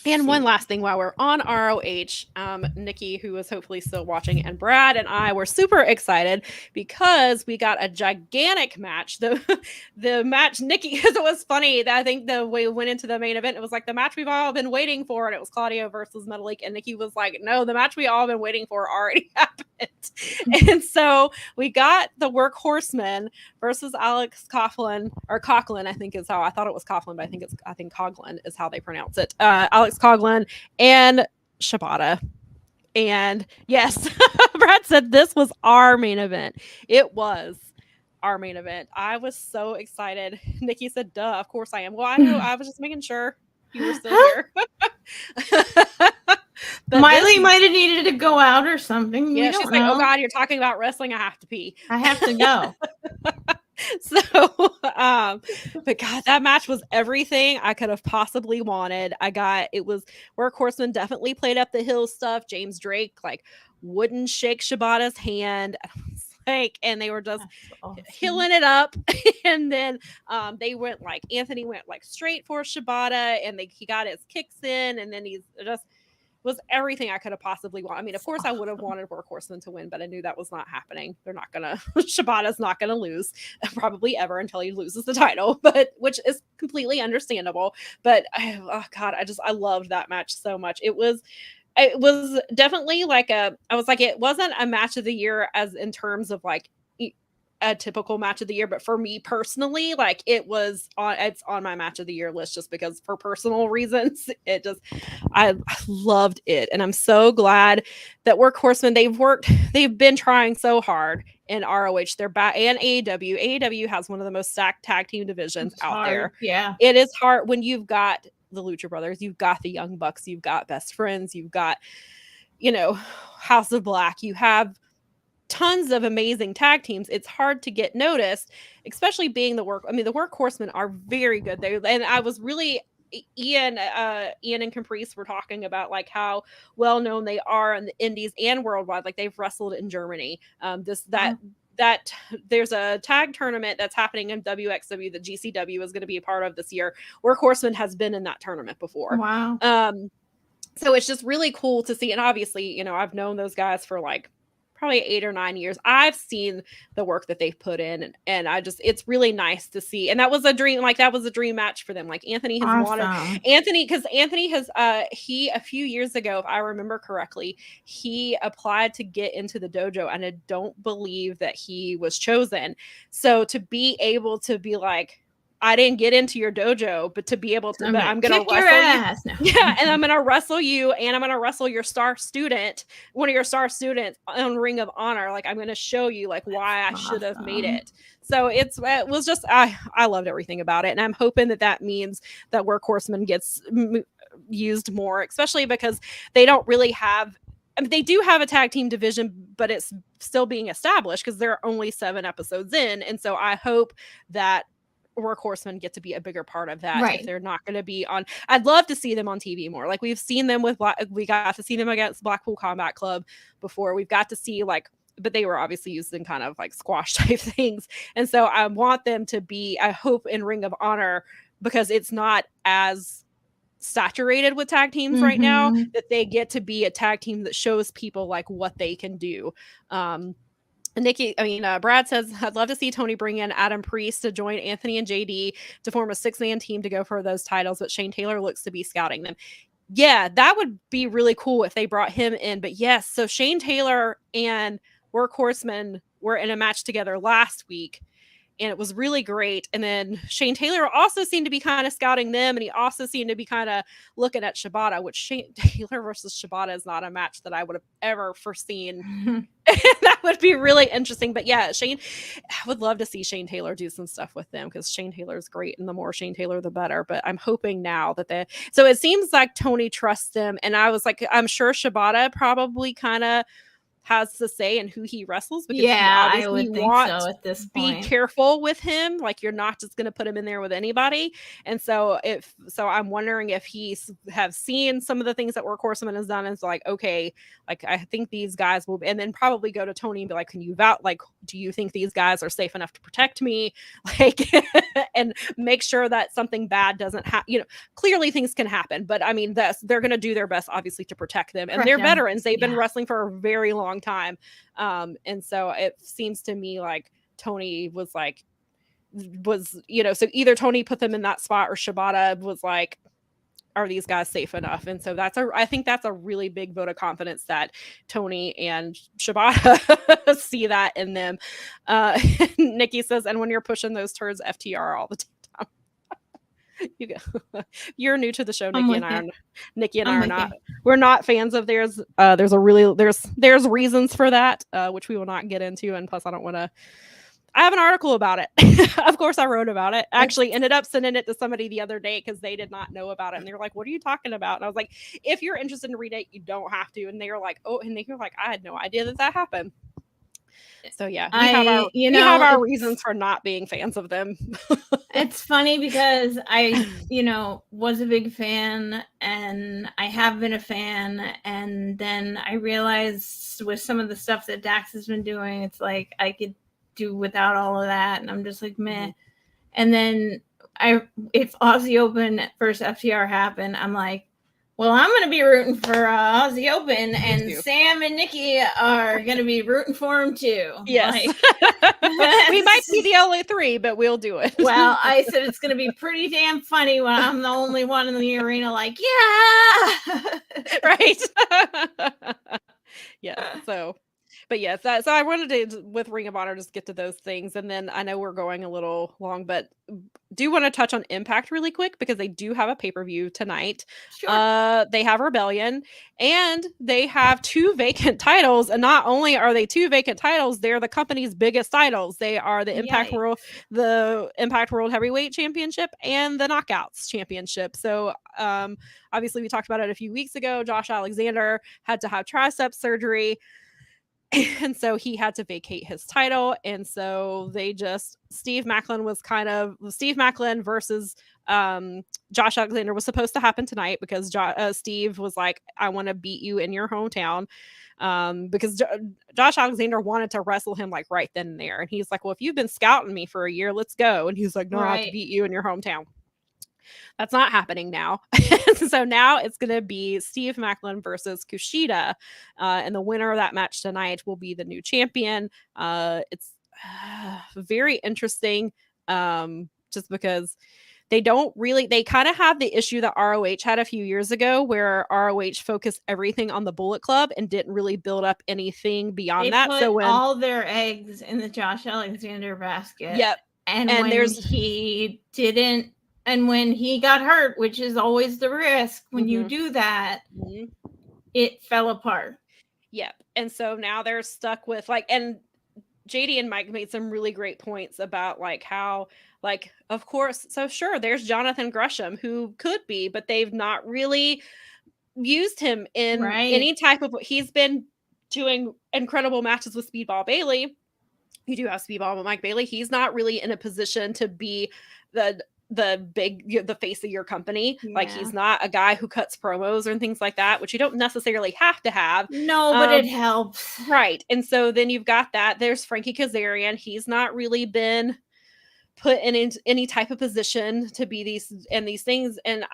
A: And one last thing while we're on ROH, Nikki, who is hopefully still watching, and Brad and I were super excited because we got a gigantic match. The match, Nikki, because it was funny that I think the way we went into the main event, it was like the match we've all been waiting for, and it was Claudio versus Metalik, and Nikki was like, no, the match we all been waiting for already happened. And so we got the Workhorsemen versus Alex Coughlin, or Coughlin, I think is how, I thought it was Coughlin, but I think Coughlin is how they pronounce it. Alex Coughlin and Shibata. And yes, Brad said this was our main event. It was our main event. I was so excited. Nikki said, duh, of course I am. Well, I know, I was just making sure you were still here.
B: Miley might have needed to go out or something.
A: Yeah, she's like, oh God, you're talking about wrestling. I have to pee.
B: I have to go.
A: So, but God, that match was everything I could have possibly wanted. It was Workhorseman definitely played up the hill stuff. James Drake like wouldn't shake Shibata's hand. And they were just healing it up. And then they went like, Anthony went like straight for Shibata, and he got his kicks in, and then he's just was everything I could have possibly wanted. I mean, of course I would have wanted Workhorseman to win, but I knew that was not happening. They're not gonna, Shibata's not gonna lose probably ever until he loses the title, but which is completely understandable. But oh God, I loved that match so much. It was definitely like it wasn't a match of the year as in terms of like a typical match of the year, but for me personally, like it's on my match of the year list just because for personal reasons. I loved it, and I'm so glad that Workhorsemen, they've been trying so hard in ROH. They're back, and AEW. AEW has one of the most stacked tag team divisions out there.
B: Yeah,
A: it is hard when you've got the Lucha Brothers, you've got the Young Bucks, you've got Best Friends, you've got House of Black, you have tons of amazing tag teams. It's hard to get noticed, especially being the Workhorsemen are very good. And I was really Ian and Caprice were talking about like how well known they are in the indies and worldwide. Like they've wrestled in Germany. That there's a tag tournament that's happening in WXW that GCW is going to be a part of this year. Workhorsemen has been in that tournament before.
B: Wow.
A: So it's just really cool to see. And obviously, I've known those guys for like probably 8 or 9 years. I've seen the work that they've put in, and it's really nice to see. And that was a dream match for them. Like Anthony has wanted because Anthony has he a few years ago, if I remember correctly, he applied to get into the dojo, and I don't believe that he was chosen. So to be able to be like, I didn't get into your dojo, but to be able to, I'm going to wrestle you. Yeah. And I'm going to wrestle you, and I'm going to wrestle your one of your star students on Ring of Honor. Like, I'm going to show you like why I should have made it. So it was just, I loved everything about it. And I'm hoping that means that Workhorseman gets used more, especially because they don't really have, they do have a tag team division, but it's still being established because there are only 7 episodes in. And so I hope that Workhorsemen get to be a bigger part of that. Right. If they're not going to be on, I'd love to see them on TV more. Like we've seen them we got to see them against Blackpool Combat Club before. We've got to see but they were obviously used in kind of like squash type things. And so I want them to be, I hope, in Ring of Honor, because it's not as saturated with tag teams right now, that they get to be a tag team that shows people like what they can do. Brad says, I'd love to see Tony bring in Adam Priest to join Anthony and JD to form a 6-man team to go for those titles, but Shane Taylor looks to be scouting them. Yeah, that would be really cool if they brought him in. But yes, so Shane Taylor and Workhorsemen were in a match together last week, and it was really great. And then Shane Taylor also seemed to be kind of scouting them, and he also seemed to be kind of looking at Shibata, which Shane Taylor versus Shibata is not a match that I would have ever foreseen. That would be really interesting. But yeah, I would love to see Shane Taylor do some stuff with them, because Shane Taylor is great, and the more Shane Taylor, the better. But I'm hoping now that so it seems like Tony trusts them, and I was like, I'm sure Shibata probably kind of has to say and who he wrestles, because you
B: I
A: obviously
B: would think
A: want
B: so at this
A: to be
B: point.
A: careful with him. Like, you're not just going to put him in there with anybody. And so I'm wondering if he have seen some of the things that Work Horseman has done, and it's like, okay, like, I think these guys will, and then probably go to Tony and be like, can you like, do you think these guys are safe enough to protect me? Like, and make sure that something bad doesn't happen. You know, clearly things can happen, but I mean, they're going to do their best, obviously, to protect them. And they're veterans. They've been wrestling for a very long time. And so it seems to me like Tony was, you know, so either Tony put them in that spot, or Shibata was like, are these guys safe enough? And so I think that's a really big vote of confidence that Tony and Shibata see that in them. Nikki says, and when you're pushing those turds, FTR all the time. You're new to the show, Nikki, and I are not. We're not fans of theirs. There's reasons for that, which we will not get into. And plus, I don't want to. I have an article about it. Of course, I wrote about it. Actually, ended up sending it to somebody the other day because they did not know about it, and they were like, "What are you talking about?" And I was like, "If you're interested in reading it, you don't have to." And they were like, "Oh," and they were like, "I had no idea that happened." So yeah, we have our reasons for not being fans of them.
B: It's funny because I, was a big fan, and I have been a fan, and then I realized with some of the stuff that Dax has been doing, it's like I could do without all of that, and I'm just like, meh. And then if Aussie Open versus FTR happened, I'm like, well, I'm going to be rooting for Aussie Open, and Sam and Nikki are going to be rooting for him too.
A: Yes. We might be the only three, but we'll do it.
B: Well, I said it's going to be pretty damn funny when I'm the only one in the arena like, yeah.
A: Right. Yeah. But yes, so I wanted to, with Ring of Honor, just get to those things. And then I know we're going a little long, but do want to touch on Impact really quick, because they do have a pay-per-view tonight. Sure. They have Rebellion, and they have 2 vacant titles. And not only are they 2 vacant titles, they're the company's biggest titles. They are the Impact World Heavyweight Championship and the Knockouts Championship. So obviously we talked about it a few weeks ago. Josh Alexander had to have tricep surgery, and so he had to vacate his title. And so Steve Maclin versus Josh Alexander was supposed to happen tonight, because Steve was like, I want to beat you in your hometown. Because Josh Alexander wanted to wrestle him like right then and there. And he's like, well, if you've been scouting me for a year, let's go. And he's like, no, I have to beat you in your hometown. That's not happening now. So now it's going to be Steve Maclin versus Kushida. And the winner of that match tonight will be the new champion. It's very interesting, just because they kind of have the issue that ROH had a few years ago, where ROH focused everything on the Bullet Club and didn't really build up anything beyond that.
B: So when all their eggs in the Josh Alexander basket.
A: Yep.
B: And when he didn't, and when he got hurt, which is always the risk when you do that, it fell apart.
A: Yep. And so now they're stuck with and JD and Mike made some really great points about how, of course, so sure, there's Jonathan Gresham, who could be, but they've not really used him in any type of, he's been doing incredible matches with Speedball Bailey. You do have Speedball, but Mike Bailey, he's not really in a position to be the face of your company. He's not a guy who cuts promos and things like that, which you don't necessarily have to have.
B: No, but it helps.
A: Right. And so then you've got that. There's Frankie Kazarian. He's not really been put in any type of position to be these things. And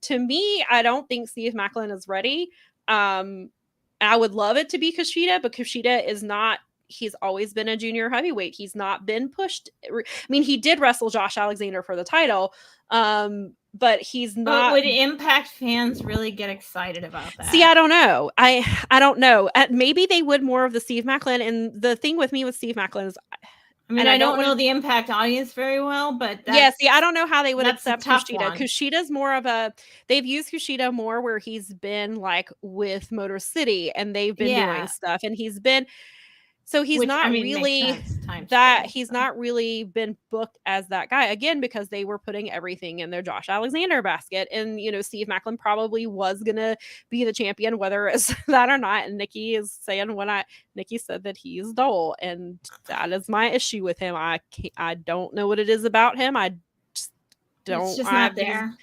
A: to me, I don't think Steve Maclin is ready. I would love it to be Kushida, but Kushida is not. He's always been a junior heavyweight. He's not been pushed. I mean, he did wrestle Josh Alexander for the title, but he's not.
B: But would Impact fans really get excited about that?
A: See, I don't know. I don't know. Maybe they would more of the Steve Maclin. And the thing with me with Steve Maclin is,
B: I don't know the Impact audience very well, but
A: I don't know how they would accept Kushida. Kushida's more of they've used Kushida more where he's been with Motor City, and they've been doing stuff, and he's been. So he's not really that he's not really been booked as that guy again, because they were putting everything in their Josh Alexander basket. And, Steve Macklin probably was going to be the champion, whether it's that or not. And Nikki is saying Nikki said that he's dull, and that is my issue with him. I don't know what it is about him. I just don't.
B: It's just not there.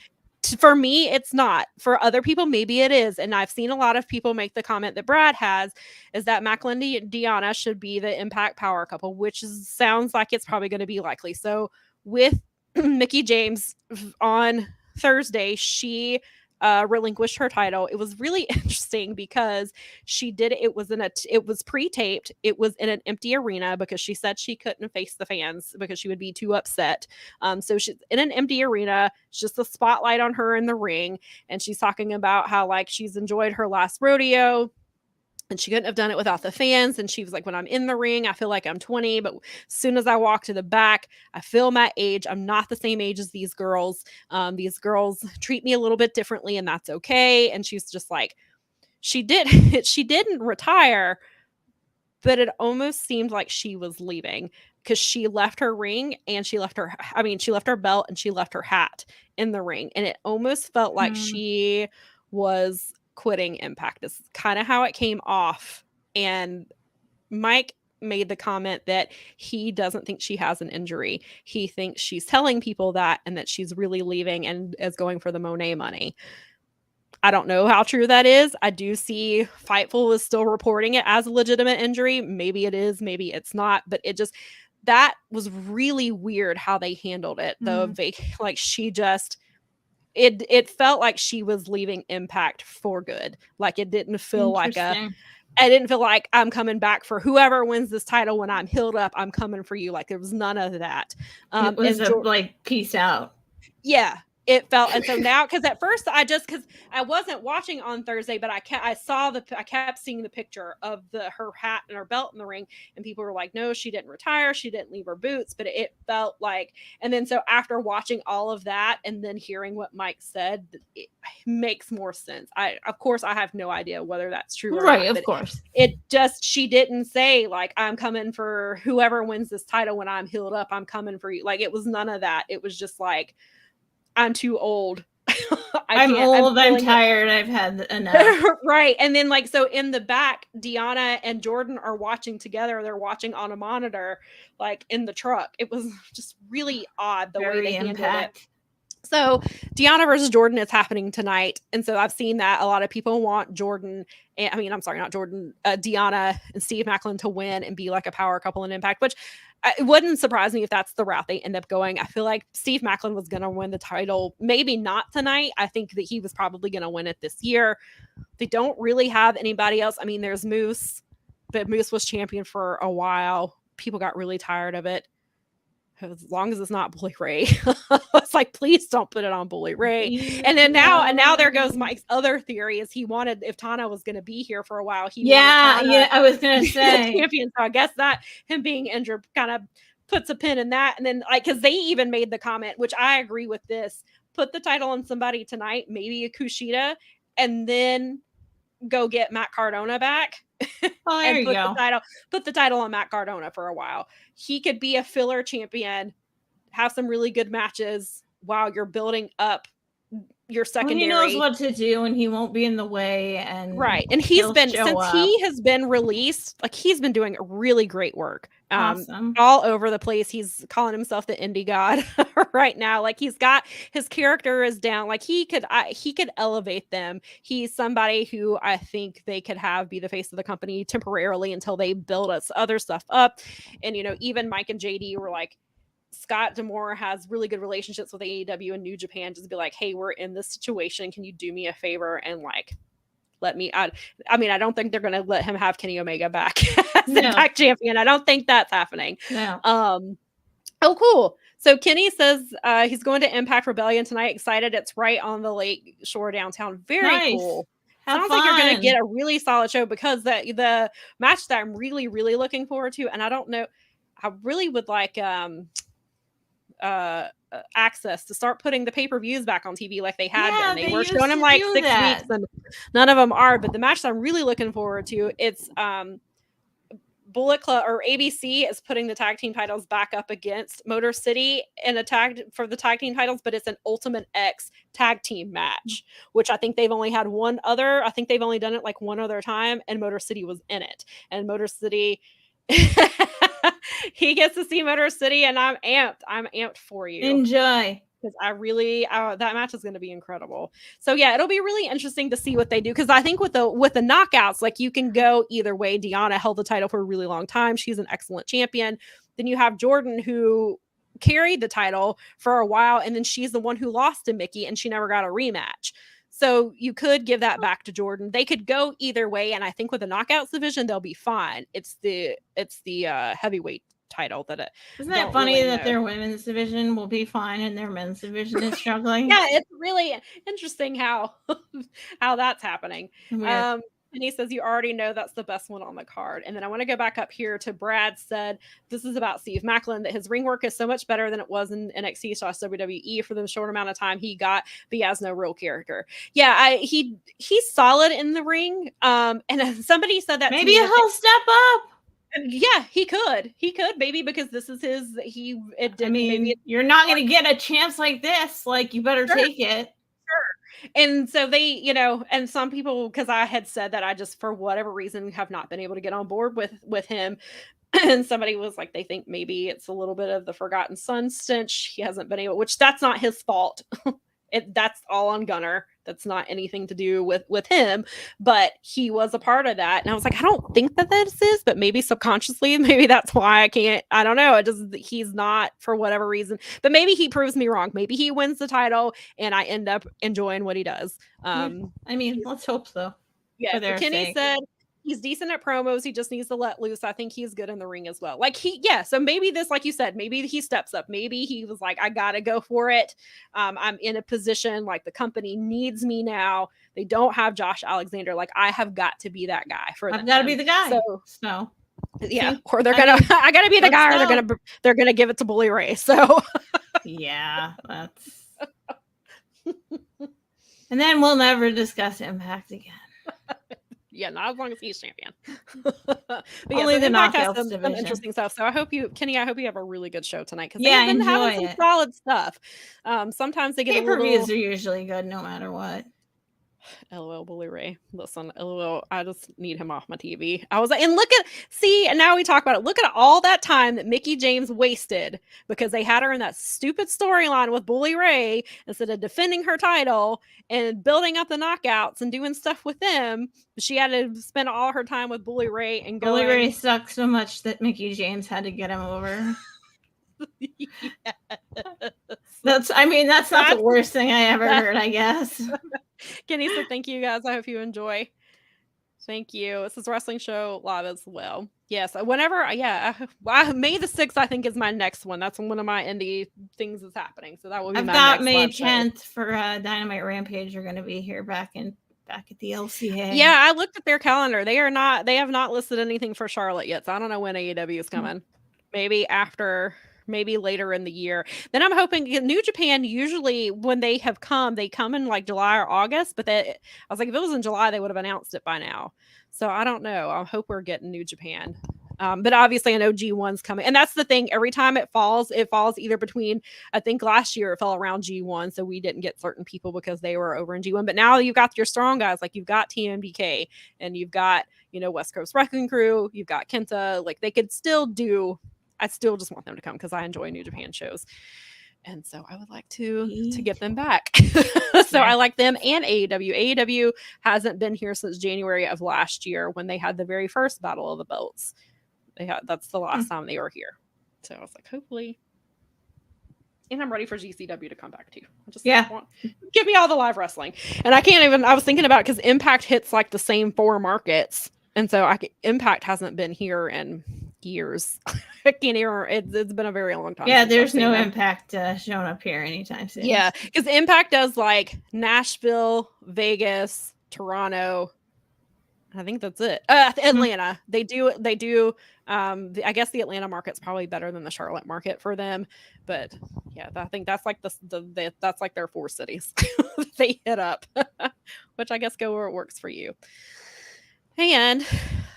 A: For me, it's not. For other people, maybe it is. And I've seen a lot of people make the comment that Brad has, is that Macklin and Deanna should be the Impact Power couple, which sounds like it's probably going to be likely. So with Mickie James on Thursday, she relinquished her title. It was really interesting because she did it was pre-taped. It was in an empty arena because she said she couldn't face the fans because she would be too upset. So she's in an empty arena. It's just a spotlight on her in the ring, and she's talking about how like she's enjoyed her last rodeo and she couldn't have done it without the fans. And she was like, when I'm in the ring, I feel like I'm 20, but as soon as I walk to the back, I feel my age. I'm not the same age as these girls. These girls treat me a little bit differently, and that's okay. And she's just like, she didn't retire, but it almost seemed like she was leaving, because she left her ring and she left her belt and she left her hat in the ring. And it almost felt like she was quitting Impact. This is kind of how it came off. And Mike made the comment that he doesn't think she has an injury. He thinks she's telling people that, and that she's really leaving and is going for the Monet money. I don't know how true that is. I do see Fightful is still reporting it as a legitimate injury. Maybe it is, maybe it's not, but that was really weird how they handled it. Like she just, it felt like she was leaving Impact for good. Like it didn't feel like I didn't feel like I'm coming back for whoever wins this title. When I'm healed up, I'm coming for you. Like there was none of that.
B: It was like peace out.
A: Yeah. It felt, and so now, because at first because I wasn't watching on Thursday, but I kept seeing the picture of her hat and her belt in the ring, and people were like, no, she didn't retire, she didn't leave her boots, but it felt like, and then so after watching all of that and then hearing what Mike said, it makes more sense. Of course I have no idea whether that's true or
B: right,
A: not,
B: of course.
A: She didn't say like, I'm coming for whoever wins this title. When I'm healed up, I'm coming for you. Like it was none of that. It was just like, I'm too old.
B: I'm old. I'm tired. I've had enough.
A: Right. And then like, so in the back, Deanna and Jordan are watching together. They're watching on a monitor, like in the truck. It was just really odd the way they handled it. So Deanna versus Jordan is happening tonight. And so I've seen that a lot of people want Deanna and Steve Macklin to win and be like a power couple in Impact, which it wouldn't surprise me if that's the route they end up going. I feel like Steve Macklin was going to win the title. Maybe not tonight. I think that he was probably going to win it this year. They don't really have anybody else. I mean, there's Moose, but Moose was champion for a while. People got really tired of it. As long as it's not Bully Ray. It's like, please don't put it on Bully Ray. And then now there goes Mike's other theory, is he wanted, if Tana was going to be here for a while,
B: I was going to say
A: champion. So I guess that him being injured kind of puts a pin in that. And then like, because they even made the comment, which I agree with this, put the title on somebody tonight, maybe a Kushida, and then go get Matt Cardona back.
B: Oh, there you go.
A: Put the title on Matt Cardona for a while. He could be a filler champion, have some really good matches while you're building up your secondary.
B: He knows what to do, and he won't be in the way. And
A: right, and he has been released, like he's been doing really great work.
B: Awesome.
A: All over the place. He's calling himself the indie god right now. Like he's got, his character is down. Like he could elevate them. He's somebody who I think they could have be the face of the company temporarily until they build us other stuff up. And even Mike and JD were like, Scott D'Amore has really good relationships with AEW and New Japan. Just be like, hey, we're in this situation. Can you do me a favor and like let me I don't think they're going to let him have Kenny Omega back as Impact champion. I don't think that's happening.
B: No.
A: Oh, cool. So Kenny says he's going to Impact Rebellion tonight. Excited. It's right on the Lake Shore downtown. Very cool. Sounds like you're going to get a really solid show, because the match that I'm really, really looking forward to, and I don't know, I really would like access to start putting the pay-per-views back on TV like they had been. They were showing them like 6 weeks, and none of them are. But the match that I'm really looking forward to, it's Bullet Club or ABC is putting the tag team titles back up against Motor City in a tag for the tag team titles, but it's an Ultimate X tag team match, which I think they've only had one other. I think they've only done it like one other time, and Motor City was in it. And Motor City, he gets to see Motor City, and I'm amped. I'm amped for you.
B: Enjoy.
A: Because I really that match is going to be incredible. So yeah, it'll be really interesting to see what they do, because I think with the knockouts, like you can go either way. Deanna held the title for a really long time. She's an excellent champion. Then you have Jordan, who carried the title for a while, and then she's the one who lost to Mickey, and she never got a rematch. So you could give that back to Jordan. They could go either way, and I think with the knockouts division, they'll be fine. It's the heavyweight title that
B: isn't that funny really that their women's division will be fine and their men's division is struggling.
A: Yeah, it's really interesting how that's happening. And he says you already know that's the best one on the card. And then I want to go back up here to Brad said this is about Steve Macklin, that his ring work is so much better than it was in NXT/WWE for the short amount of time he got, but he has no real character. Yeah, he's solid in the ring. And somebody said that
B: maybe he'll step up.
A: Yeah, he could maybe, because this is his.
B: You're not going to get a chance like this. Like, you better take it.
A: Sure. And so they, and some people, because I had said that I just, for whatever reason, have not been able to get on board with him. And somebody was like, they think maybe it's a little bit of the Forgotten Son stench. He hasn't been able, which that's not his fault. That's all on Gunner. That's not anything to do with him, but he was a part of that. And I was like, I don't think that this is, but maybe subconsciously, maybe that's why I can't. I don't know. He's not, for whatever reason, but maybe he proves me wrong. Maybe he wins the title and I end up enjoying what he does.
B: Let's hope so.
A: Yeah. Kenny said he's decent at promos. He just needs to let loose. I think he's good in the ring as well. So maybe this, like you said, maybe he steps up. Maybe he was like, I got to go for it. I'm in a position, like the company needs me now. They don't have Josh Alexander. Like, I have got to be that guy for them.
B: I've got to be the guy. So
A: yeah. Or they're going to, I got to be the guy, or they're going to give it to Bully Ray. So
B: yeah, that's, and then we'll never discuss Impact again.
A: Yeah, not as long as he's champion.
B: Only the knockouts division.
A: Some interesting stuff. So I hope you have a really good show tonight, because
B: they've
A: been having some solid stuff. Sometimes they get
B: pay-per-views are usually good no matter what.
A: LOL, Bully Ray. Listen, LOL, I just need him off my TV. I was like, and and now we talk about it. Look at all that time that Mickie James wasted because they had her in that stupid storyline with Bully Ray instead of defending her title and building up the knockouts and doing stuff with them. She had to spend all her time with Bully Ray and going.
B: Bully Ray sucked so much that Mickie James had to get him over. Yes. That's not the worst thing I ever heard, I guess.
A: Kenny said, thank you guys. I hope you enjoy. Thank you. This is Wrestling Show Live as well. Yes. Whenever, May the 6th, I think, is my next one. That's one of my indie things that's happening. So that will be
B: I've
A: my
B: got
A: next
B: May 10th for Dynamite Rampage. You're going to be here back at the LCA.
A: Yeah, I looked at their calendar. They have not listed anything for Charlotte yet. So I don't know when AEW is coming. Maybe later in the year. Then I'm hoping New Japan, usually when they come in like July or August, but I was like, if it was in July, they would have announced it by now. So I don't know. I hope we're getting New Japan. But obviously I know G1's coming. And that's the thing. Every time it falls either between, I think last year it fell around G1. So we didn't get certain people because they were over in G1. But now you've got your strong guys. Like you've got TMBK and you've got, West Coast Wrecking Crew. You've got Kenta. Like they could still do. I still just want them to come because I enjoy New Japan shows. And so I would like to get them back. So I like them and AEW. AEW hasn't been here since January of last year when they had the very first Battle of the Belts. That's the last time they were here. So I was like, hopefully. And I'm ready for GCW to come back too. Give me all the live wrestling. And I was thinking about, because Impact hits like the same 4 markets. And so Impact hasn't been here in years. I can't hear. It's been a very long time.
B: Yeah, there's no Impact showing up here anytime soon.
A: Yeah, because Impact does like Nashville, Vegas, Toronto. I think that's it. Atlanta. They do. I guess the Atlanta market's probably better than the Charlotte market for them. But yeah, I think that's like that's like their 4 cities they hit up, which I guess go where it works for you. And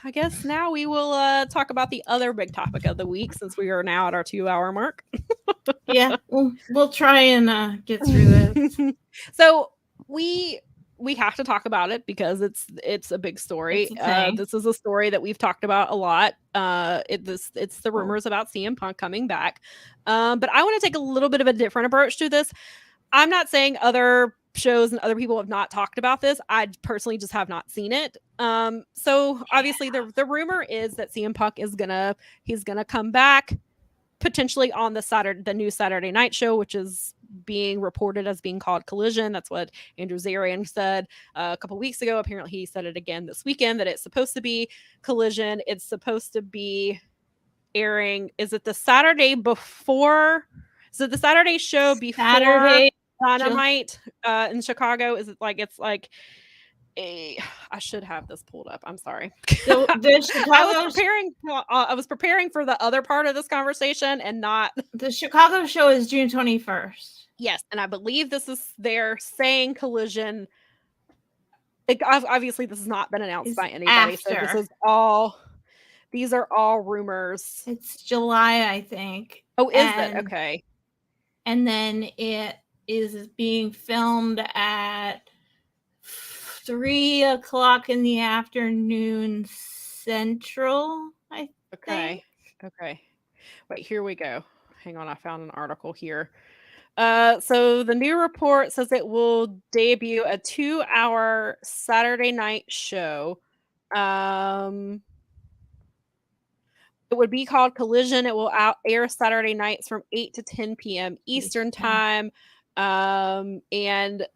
A: I guess now we will talk about the other big topic of the week, since we are now at our 2-hour mark.
B: Yeah, we'll try and get through this.
A: So we have to talk about it because it's a big story.
B: It's a thing.
A: This is a story that we've talked about a lot. It's the rumors about CM Punk coming back. But I want to take a little bit of a different approach to this. I'm not saying other shows and other people have not talked about this. I personally just have not seen it. So obviously the rumor is that CM Punk he's gonna come back potentially on the new Saturday night show, which is being reported as being called Collision. That's what Andrew Zarian said a couple weeks ago. Apparently he said it again this weekend, that it's supposed to be Collision. It's supposed to be airing. Is it the Saturday before? Is it the Saturday show before
B: Saturday
A: Dynamite in Chicago? Is it like, it's like I should have this pulled up. I'm sorry.
B: the Chicago
A: I was preparing for the other part of this conversation and not.
B: The Chicago show is June 21st.
A: Yes, and I believe they're saying Collision. Obviously, this has not been announced by anybody.
B: After.
A: So these are all rumors.
B: It's July, I think.
A: Oh, is it? Okay.
B: And then it is being filmed at 3:00 in the afternoon Central, I think.
A: Okay. Wait, here we go. Hang on, I found an article here. So the new report says it will debut a 2-hour Saturday night show. It would be called Collision. It will air Saturday nights from 8 to 10 p.m. Eastern time. And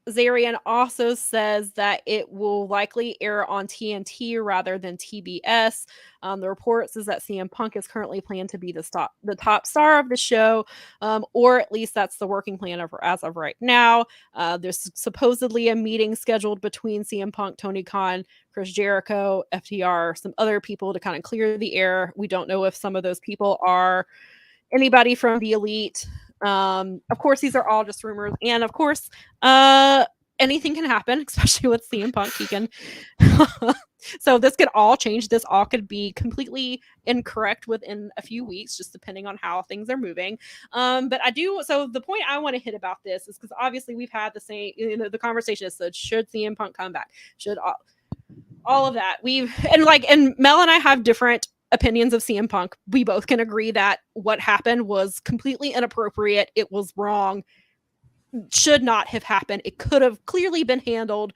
A: Zarian also says that it will likely air on TNT rather than TBS. The report says that CM Punk is currently planned to be the top star of the show, or at least that's the working plan as of right now. There's supposedly a meeting scheduled between CM Punk, Tony Khan, Chris Jericho, FTR, some other people to kind of clear the air. We don't know if some of those people are anybody from the Elite. Of course, these are all just rumors, and of course, anything can happen, especially with CM Punk. He can. So this could all change. This all could be completely incorrect within a few weeks, just depending on how things are moving. But I do. So the point I want to hit about this is because obviously we've had the same. The conversation is, so should CM Punk come back? Should all of that? And Mel and I have different opinions of CM Punk. We both can agree that what happened was completely inappropriate. It was wrong. Should not have happened. It could have clearly been handled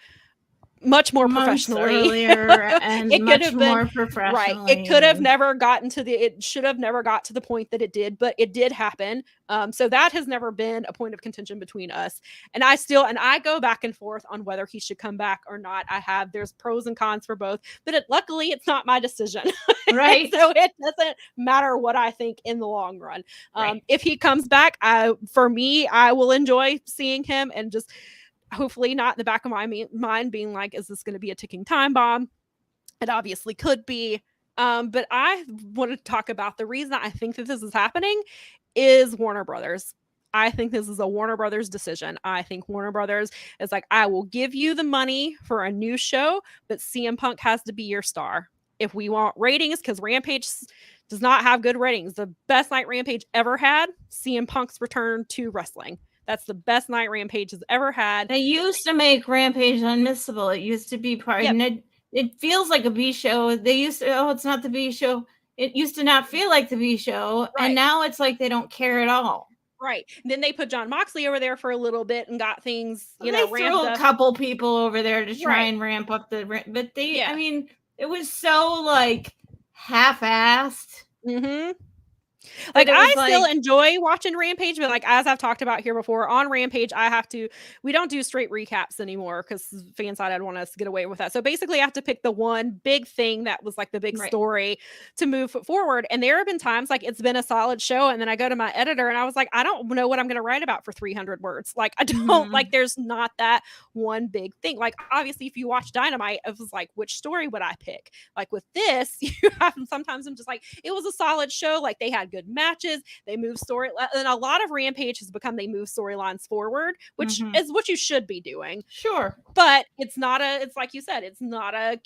A: much more professionally.
B: Earlier and it could have been more professionally.
A: Right. It could have never gotten to it should have never got to the point that it did, but it did happen. So that has never been a point of contention between us. And I go back and forth on whether he should come back or not. There's pros and cons for both, but luckily it's not my decision.
B: Right.
A: So it doesn't matter what I think in the long run. Right. If he comes back, I will enjoy seeing him, and just hopefully not in the back of my mind being like, is this going to be a ticking time bomb? It obviously could be. But I want to talk about the reason I think that this is happening is Warner Brothers. I think this is a Warner Brothers decision. I think Warner Brothers is like, I will give you the money for a new show, but CM Punk has to be your star. If we want ratings, because Rampage does not have good ratings. The best night Rampage ever had, CM Punk's return to wrestling. That's the best night Rampage has ever had.
B: They used to make Rampage unmissable. It used to be part, and it feels like a B show. They used to, it's not the B show. It used to not feel like the B show, right. And now it's like they don't care at all.
A: Right. And then they put Jon Moxley over there for a little bit and got things,
B: they threw a couple people over there to try and ramp up but I mean, it was so like half-assed.
A: Mm-hmm. Like, I still enjoy watching Rampage, but like, as I've talked about here before, on Rampage, we don't do straight recaps anymore because Fanside want us to get away with that. So basically I have to pick the one big thing that was like the big story to move forward. And there have been times like it's been a solid show, and then I go to my editor and I was like, I don't know what I'm going to write about for 300 words. Like, I don't like, there's not that one big thing. Like, obviously if you watch Dynamite, it was like, which story would I pick? Like with this, sometimes I'm just like, it was a solid show. Like, they had good matches. They move story, and a lot of Rampage has become they move storylines forward, which is what you should be doing.
B: Sure.
A: But it's like you said, it's not a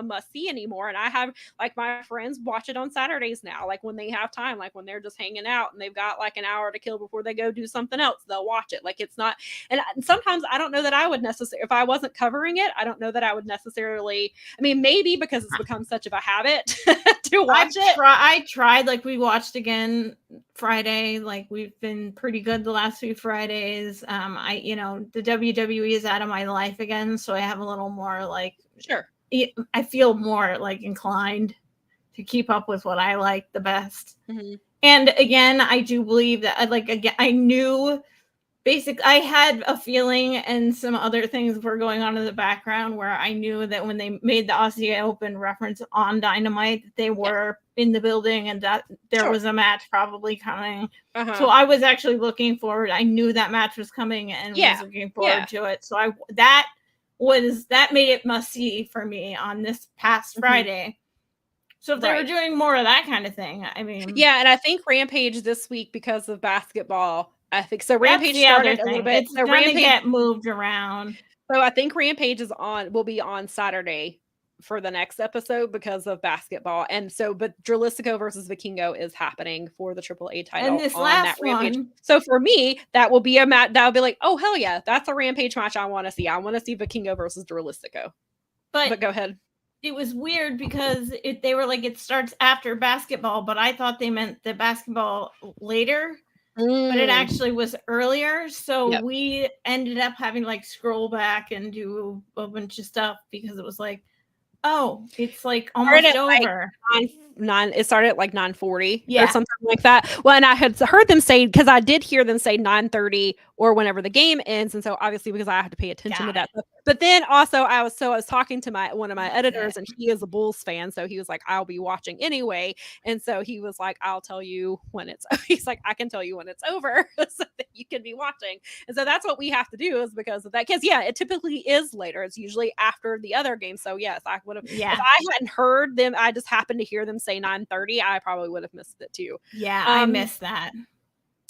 A: must see anymore. And I have like my friends watch it on Saturdays now, like when they have time, like when they're just hanging out and they've got like an hour to kill before they go do something else, they'll watch it. Like it's not, and sometimes I don't know that I would necessarily, if I wasn't covering it, I don't know that I would necessarily, I mean, maybe because it's become such of a habit to watch it.
B: I tried, like we watched again Friday, like we've been pretty good the last few Fridays. The WWE is out of my life again, so I have a little more like,
A: sure,
B: I feel more like inclined to keep up with what I like the best. And again, I do believe that I knew I had a feeling and some other things were going on in the background where I knew that when they made the Aussie Open reference on Dynamite, they were in the building and that there was a match probably coming. So I was actually looking forward. I knew that match was coming and was looking forward to it. So that made it must see for me on this past Friday. So if they were doing more of that kind of thing, I mean,
A: and I think Rampage this week because of basketball. I think so. Rampage started a little bit.
B: It's gonna get moved around.
A: So I think Rampage will be on Saturday for the next episode because of basketball. And so, but Dralistico versus Vikingo is happening for the AAA title.
B: And this
A: on
B: last
A: that Rampage.
B: one.
A: So for me, that will be a match. That will be like, oh hell yeah, that's a Rampage match I want to see. I want to see Vikingo versus Dralistico. But go ahead.
B: It was weird because they were like it starts after basketball, but I thought they meant the basketball later. But it actually was earlier, so we ended up having to like scroll back and do a bunch of stuff because it was like, oh, it's like almost over.
A: It started at like 9:40 or something like that. Well, and I had heard them say, because I did hear them say 9:30 or whenever the game ends, and so obviously because I have to pay attention to that stuff. But then also I was talking to one of my editors, and he is a Bulls fan, so he was like, I'll be watching anyway, and so he was like, I'll tell you when it's. He's like, I can tell you when it's over, so that you can be watching, and so that's what we have to do is because of that. Because it typically is later. It's usually after the other game. So yes, I would have. If I hadn't heard them, I just happened to hear them say 9:30, I probably would have missed it too.
B: I missed that.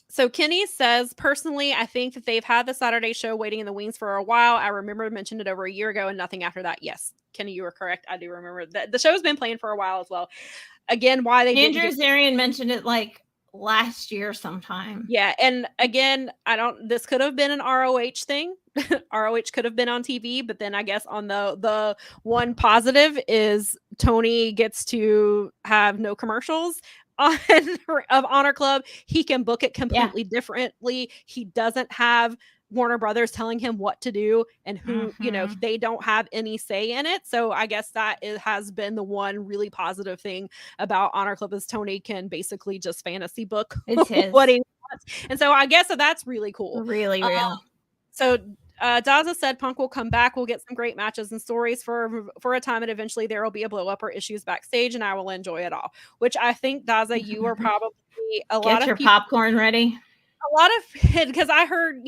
A: So Kenny says, personally, I think that they've had the Saturday show waiting in the wings for a while. I remember I mentioned it over a year ago and nothing after that. Yes, Kenny, you were correct. I do remember that the show's been playing for a while as well. Again, why they
B: Andrew Zarian mentioned it like last year sometime.
A: Yeah, and again, this could have been an ROH thing. ROH could have been on TV, but then I guess on the one positive is Tony gets to have no commercials of Honor Club. He can book it completely differently. He doesn't have Warner Brothers telling him what to do and who, they don't have any say in it. So I guess that has been the one really positive thing about Honor Club is Tony can basically just fantasy book what he wants. And so I guess that's really cool.
B: Really real.
A: So Daza said Punk will come back. We'll get some great matches and stories for a time, and eventually there will be a blow up or issues backstage, and I will enjoy it all. Which I think, Daza, you are probably
B: Get your popcorn ready.
A: A lot of, because I heard,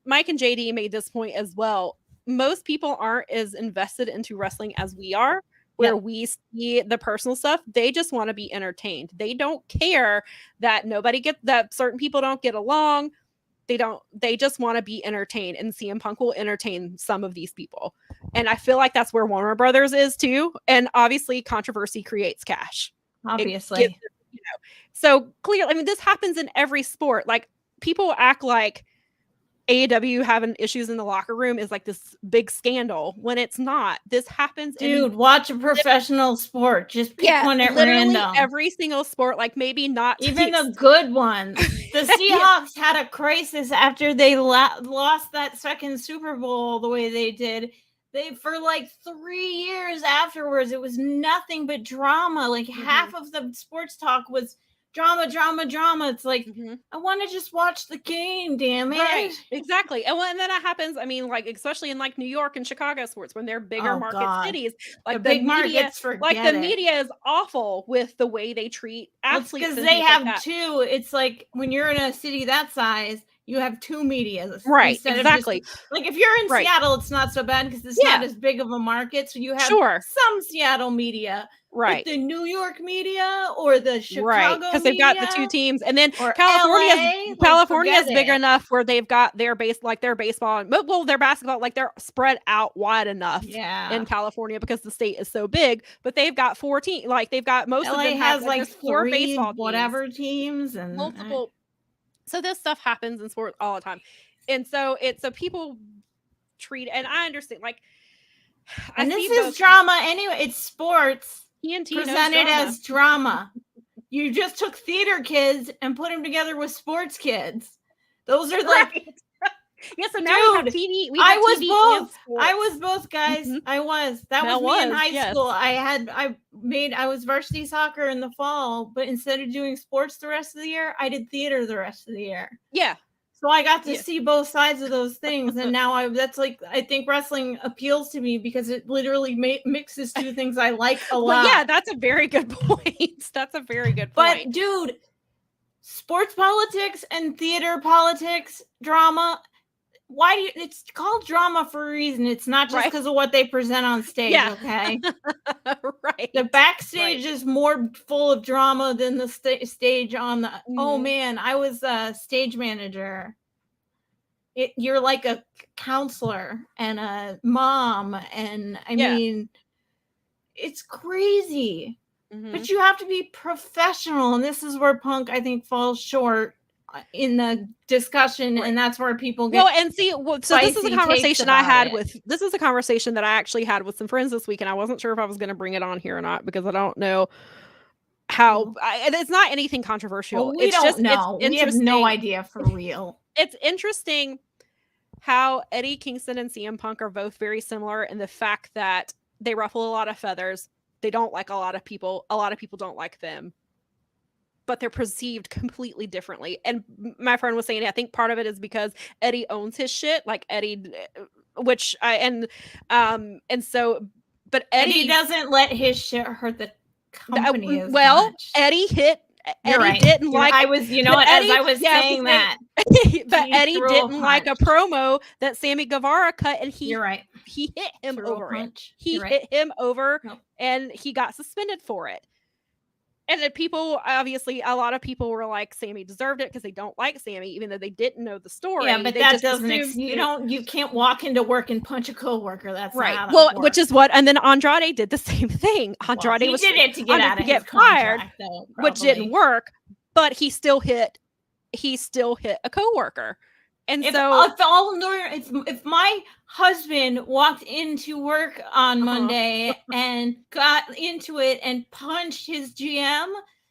A: Mike and JD made this point as well. Most people aren't as invested into wrestling as we are, where we see the personal stuff. They just want to be entertained. They don't care that that certain people don't get along. They just want to be entertained, and CM Punk will entertain some of these people. And I feel like that's where Warner Brothers is too. And obviously controversy creates cash.
B: Obviously.
A: So clearly, I mean, this happens in every sport. Like people act like AEW having issues in the locker room is like this big scandal when it's not. This happens.
B: Dude, watch a professional sport. Just pick one at random.
A: Every single sport, like maybe not
B: even the good ones. The Seahawks had a crisis after they lost that second Super Bowl the way they did. For like 3 years afterwards, it was nothing but drama. Like half of the sports talk was drama. It's like, I want to just watch the game, damn it.
A: Right, exactly. And then that happens, I mean, like, especially in like New York and Chicago sports, when they're bigger market cities, like the big markets, like the media is awful with the way they treat athletes.
B: Because they have two. It's like when you're in a city that size, You have two medias.
A: Right,
B: instead
A: exactly.
B: Of just, like if you're in
A: Right.
B: Seattle, it's not so bad because it's not as big of a market. So you have some Seattle media.
A: Right.
B: But the New York media or the Chicago
A: right, because they've got the two teams, and then
B: or
A: California's
B: California's
A: big enough where they've got their their baseball and their basketball, like they're spread out wide enough in California because the state is so big. But they've got 4 teams, like they've got most
B: LA
A: of them
B: has
A: have like 4 baseball
B: teams and
A: multiple. So this stuff happens in sports all the time, and so people treat, and I understand, like,
B: and this is drama anyway. It's sports.
A: TNT
B: presented as drama. You just took theater kids and put them together with sports kids. Those are like,
A: yes. So now we have TV.
B: I was both, guys. Mm-hmm. I was. That was me in high school. I was varsity soccer in the fall, but instead of doing sports the rest of the year, I did theater the rest of the year.
A: Yeah.
B: So I got to see both sides of those things, and now I think wrestling appeals to me because it literally mixes two things I like a lot.
A: Well, yeah, that's a very good point. That's a very good point.
B: But dude, sports politics and theater politics drama. Why do you? It's called drama for a reason. It's not just because of what they present on stage. Yeah. Okay.
A: Right.
B: The backstage is more full of drama than the stage on the. Mm-hmm. Oh man, I was a stage manager. You're like a counselor and a mom, and I mean, it's crazy. Mm-hmm. But you have to be professional, and this is where Punk, I think, falls short in the discussion, and that's where people get
A: so this is a conversation this is a conversation that I actually had with some friends this week, and I wasn't sure if I was going to bring it on here or not because I don't know how it's not anything controversial.
B: Well, we have no idea for real.
A: It's interesting how Eddie Kingston and CM Punk are both very similar in the fact that they ruffle a lot of feathers. They don't like a lot of people don't like them, but they're perceived completely differently. And my friend was saying, I think part of it is because Eddie owns his shit, like Eddie, but
B: Eddie doesn't let his shit hurt the company as much.
A: Eddie didn't like.
B: I was, as I was saying that,
A: but Eddie didn't like a promo that Sammy Guevara cut, and he hit him over it. He hit him over, and he got suspended for it. And then people, obviously, a lot of people were like, Sammy deserved it because they don't like Sammy, even though they didn't know the story.
B: Yeah, but that doesn't. You can't walk into work and punch a coworker. That's
A: right.
B: Not how that works.
A: Which is what, and then Andrade did the same thing. Andrade
B: did it to get out of his
A: fired,
B: contract, though,
A: which didn't work. But he still hit a coworker. And if
B: my husband walked into work on Monday and got into it and punched his GM,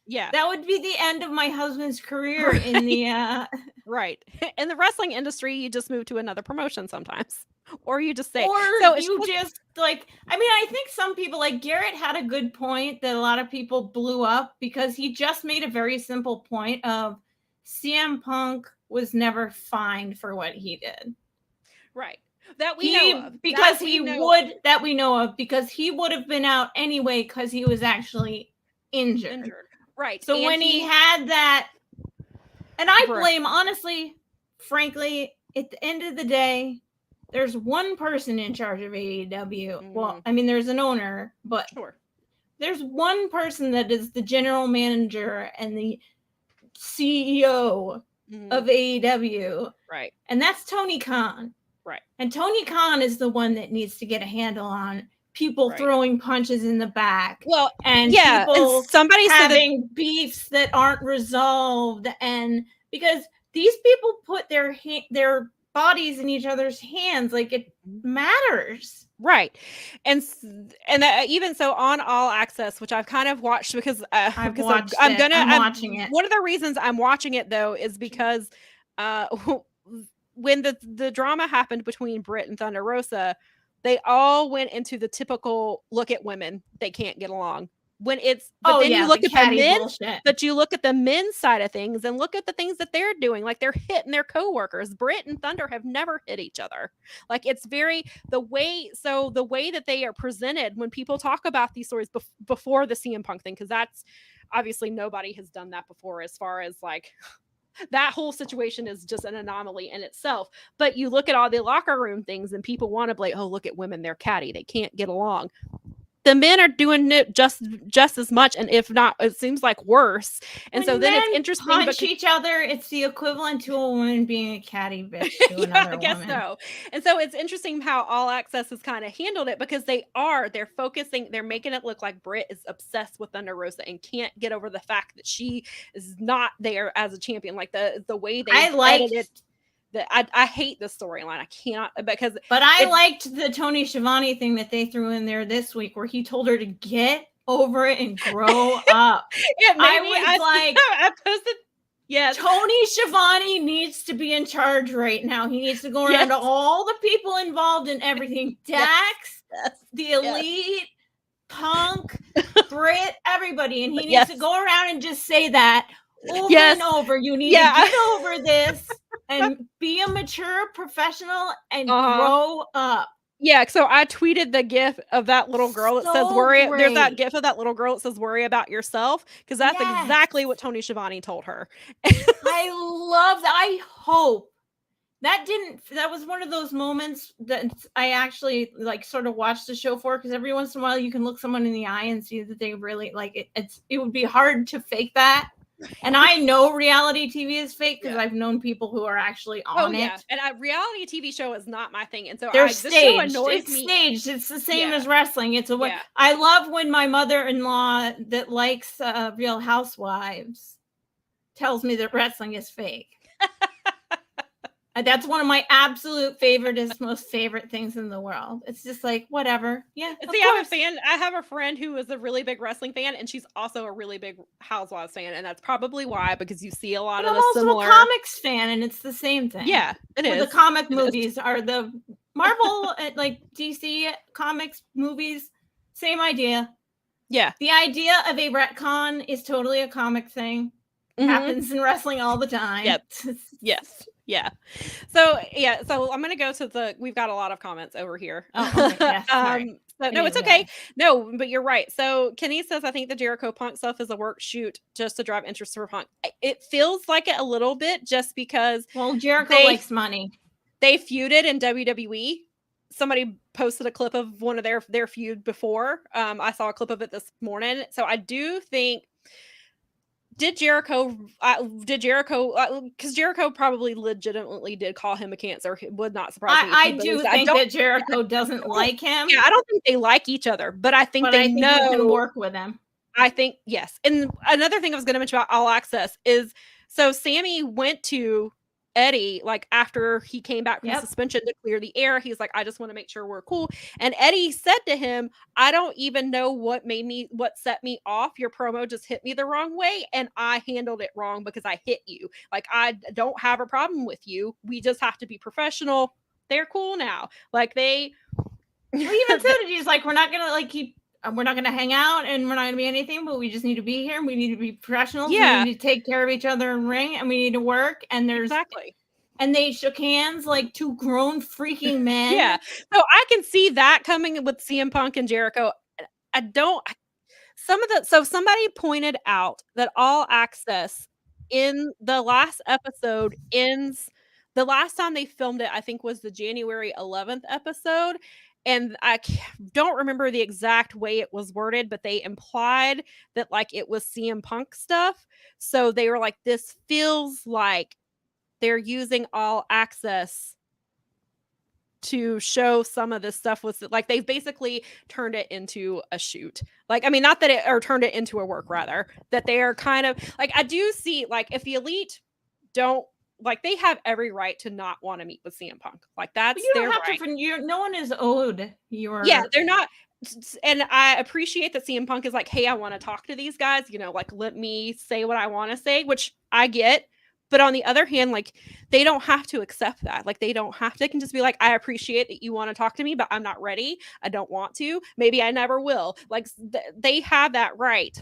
B: that would be the end of my husband's career in the
A: right. In the wrestling industry, you just move to another promotion sometimes, or you just say,
B: I think some people, like Garrett had a good point that a lot of people blew up because he just made a very simple point of CM Punk was never fined for what he did.
A: Right. That we know of.
B: Because he would have been out anyway because he was actually injured.
A: Right.
B: So when he had that, and I blame, honestly, frankly, at the end of the day, there's one person in charge of AEW. Mm-hmm. Well, I mean, there's an owner, but there's one person that is the general manager and the CEO of AEW.
A: Right.
B: And that's Tony Khan.
A: Right.
B: And Tony Khan is the one that needs to get a handle on people throwing punches in the back.
A: Well,
B: and people having beefs that aren't resolved. And because these people put their bodies in each other's hands, like it matters.
A: Right. And even so on All Access, which I've kind of watched because I'm watching it. One of the reasons I'm watching it though is because when the drama happened between Britt and Thunder Rosa, they all went into the typical look at women, they can't get along. When it's you look at the men, but you look at the men's side of things and look at the things that they're doing, like they're hitting their coworkers. Britt and Thunder have never hit each other. Like it's the way that they are presented when people talk about these stories before the CM Punk thing, because that's obviously nobody has done that before as far as like that whole situation is just an anomaly in itself. But you look at all the locker room things and people want to be like, oh, look at women, they're catty, they can't get along. The men are doing it just as much, and if not, it seems like worse. And
B: when
A: so then it's
B: men
A: interesting
B: punch each other, it's the equivalent to a woman being a catty bitch to another
A: I guess
B: woman.
A: so. And so it's interesting how All Access has kind of handled it, because they're focusing, they're making it look like Britt is obsessed with Thunder Rosa and can't get over the fact that she is not there as a champion. Like the way they edited that, I hate this storyline. I cannot, because
B: but I liked the Tony Schiavone thing that they threw in there this week, where he told her to get over it and grow up.
A: I posted. Yes.
B: Tony Schiavone needs to be in charge right now. He needs to go around to all the people involved in everything. Dax, the Elite, Punk, Britt, everybody. And he needs to go around and just say that over and over. You need to get over this and be a mature professional and grow up.
A: Yeah, so I tweeted the gif of that little girl that says worry. There's that gif of that little girl that says worry about yourself, because that's exactly what Tony Schiavone told her.
B: I love that. I hope that was one of those moments that I actually like sort of watched the show for, because every once in a while you can look someone in the eye and see that they really like it. It would be hard to fake that. And I know reality TV is fake because I've known people who are actually on it.
A: And a reality TV show is not my thing. And so
B: they're staged. It's staged. It's the same as wrestling. It's I love when my mother-in-law that likes Real Housewives tells me that wrestling is fake. That's one of my absolute most favorite things in the world. It's just like, whatever. Yeah.
A: I have a friend who is a really big wrestling fan, and she's also a really big Housewives fan. And that's probably why, because you see a lot of the similar.
B: I'm also a comics fan, and it's the same thing.
A: Yeah, it is.
B: The comic movies are the Marvel, like DC comics movies. Same idea.
A: Yeah.
B: The idea of a retcon is totally a comic thing. Mm-hmm. Happens in wrestling all the time.
A: Yep. Yes. Yeah. So I'm going to go to we've got a lot of comments over here.
B: Oh, okay. Yes, sorry.
A: No, it's okay. No, but you're right. So Kenny says, I think the Jericho Punk stuff is a work shoot just to drive interest for Punk. It feels like it a little bit, just because.
B: Well, Jericho likes money.
A: They feuded in WWE. Somebody posted a clip of one of their feud before. I saw a clip of it this morning. So I do think. Did Jericho, because Jericho probably legitimately did call him a cancer. It would not surprise me.
B: I do think that Jericho doesn't like him.
A: Yeah, I don't think they like each other, but I think they know.
B: He can work with him.
A: I think, yes. And another thing I was going to mention about All Access is, so Sammy went to Eddie, like after he came back from suspension, to clear the air. He's like, I just want to make sure we're cool. And Eddie said to him, I don't even know what set me off. Your promo just hit me the wrong way, and I handled it wrong because I hit you. Like, I don't have a problem with you. We just have to be professional. They're cool now. Like, they
B: even said it. He's like, we're not gonna we're not going to hang out, and we're not going to be anything, but we just need to be here, and we need to be professionals.
A: Yeah.
B: We need to take care of each other in ring, and we need to work. And
A: exactly.
B: And they shook hands like two grown freaking men.
A: Yeah. So I can see that coming with CM Punk and Jericho. Somebody pointed out that All Access in the last episode ends. The last time they filmed it, I think, was the January 11th episode. And I don't remember the exact way it was worded, but they implied that like it was CM Punk stuff. So they were like, this feels like they're using All Access to show some of this stuff. Was like they've basically turned it into a shoot. Like, I mean, not that it, or turned it into a work, rather, that they are kind of like, I do see, like, if the Elite don't, like, they have every right to not want to meet with CM Punk. Like, that's their right.
B: No one is owed your.
A: Yeah, they're not. And I appreciate that CM Punk is like, hey, I want to talk to these guys. You know, like, let me say what I want to say, which I get. But on the other hand, like, they don't have to accept that. Like, they don't have to. They can just be like, I appreciate that you want to talk to me, but I'm not ready. I don't want to. Maybe I never will. Like, they have that right.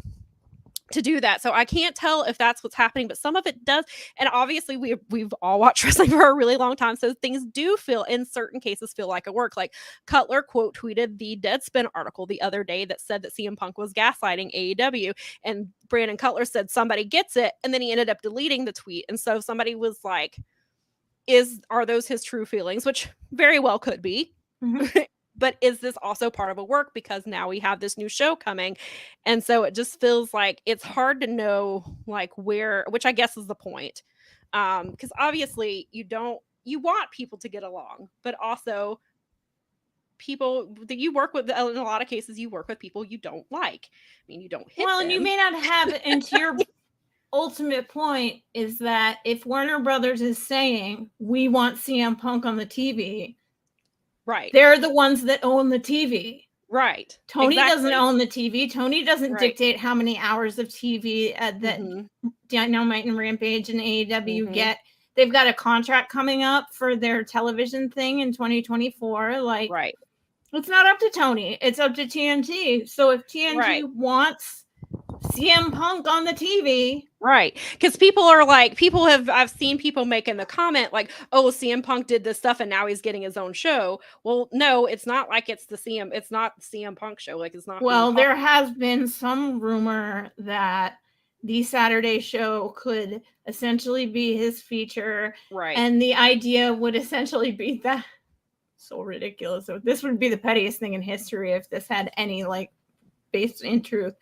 A: to do that. So I can't tell if that's what's happening, but some of it does. And obviously we've all watched wrestling for a really long time. So things do feel in certain cases feel like a work. Like Cutler quote tweeted the Deadspin article the other day that said that CM Punk was gaslighting AEW. And Brandon Cutler said somebody gets it. And then he ended up deleting the tweet. And so somebody was like, are those his true feelings? Which very well could be.
B: Mm-hmm.
A: But is this also part of a work because now we have this new show coming? And so it just feels like it's hard to know like where, which I guess is the point. Because obviously you want people to get along, but also people that you work with, in a lot of cases, you work with people you don't like. I mean, you don't hit them.
B: And you may not have, and to your ultimate point is that if Warner Brothers is saying we want CM Punk on the TV,
A: right,
B: they're the ones that own the TV.
A: Right.
B: Tony doesn't own the TV. Tony doesn't dictate how many hours of TV that Dynamite and Rampage and AEW get. They've got a contract coming up for their television thing in 2024. Like, it's not up to Tony. It's up to TNT. So if TNT wants CM Punk on the TV.
A: Right. Because people are like, I've seen people making the comment like, oh, CM Punk did this stuff and now he's getting his own show. Well, no, it's not like it's not the CM Punk show. Like it's not.
B: Well, there has been some rumor that the Saturday show could essentially be his feature.
A: Right.
B: And the idea would essentially be that. So ridiculous. So this would be the pettiest thing in history if this had any like based in truth.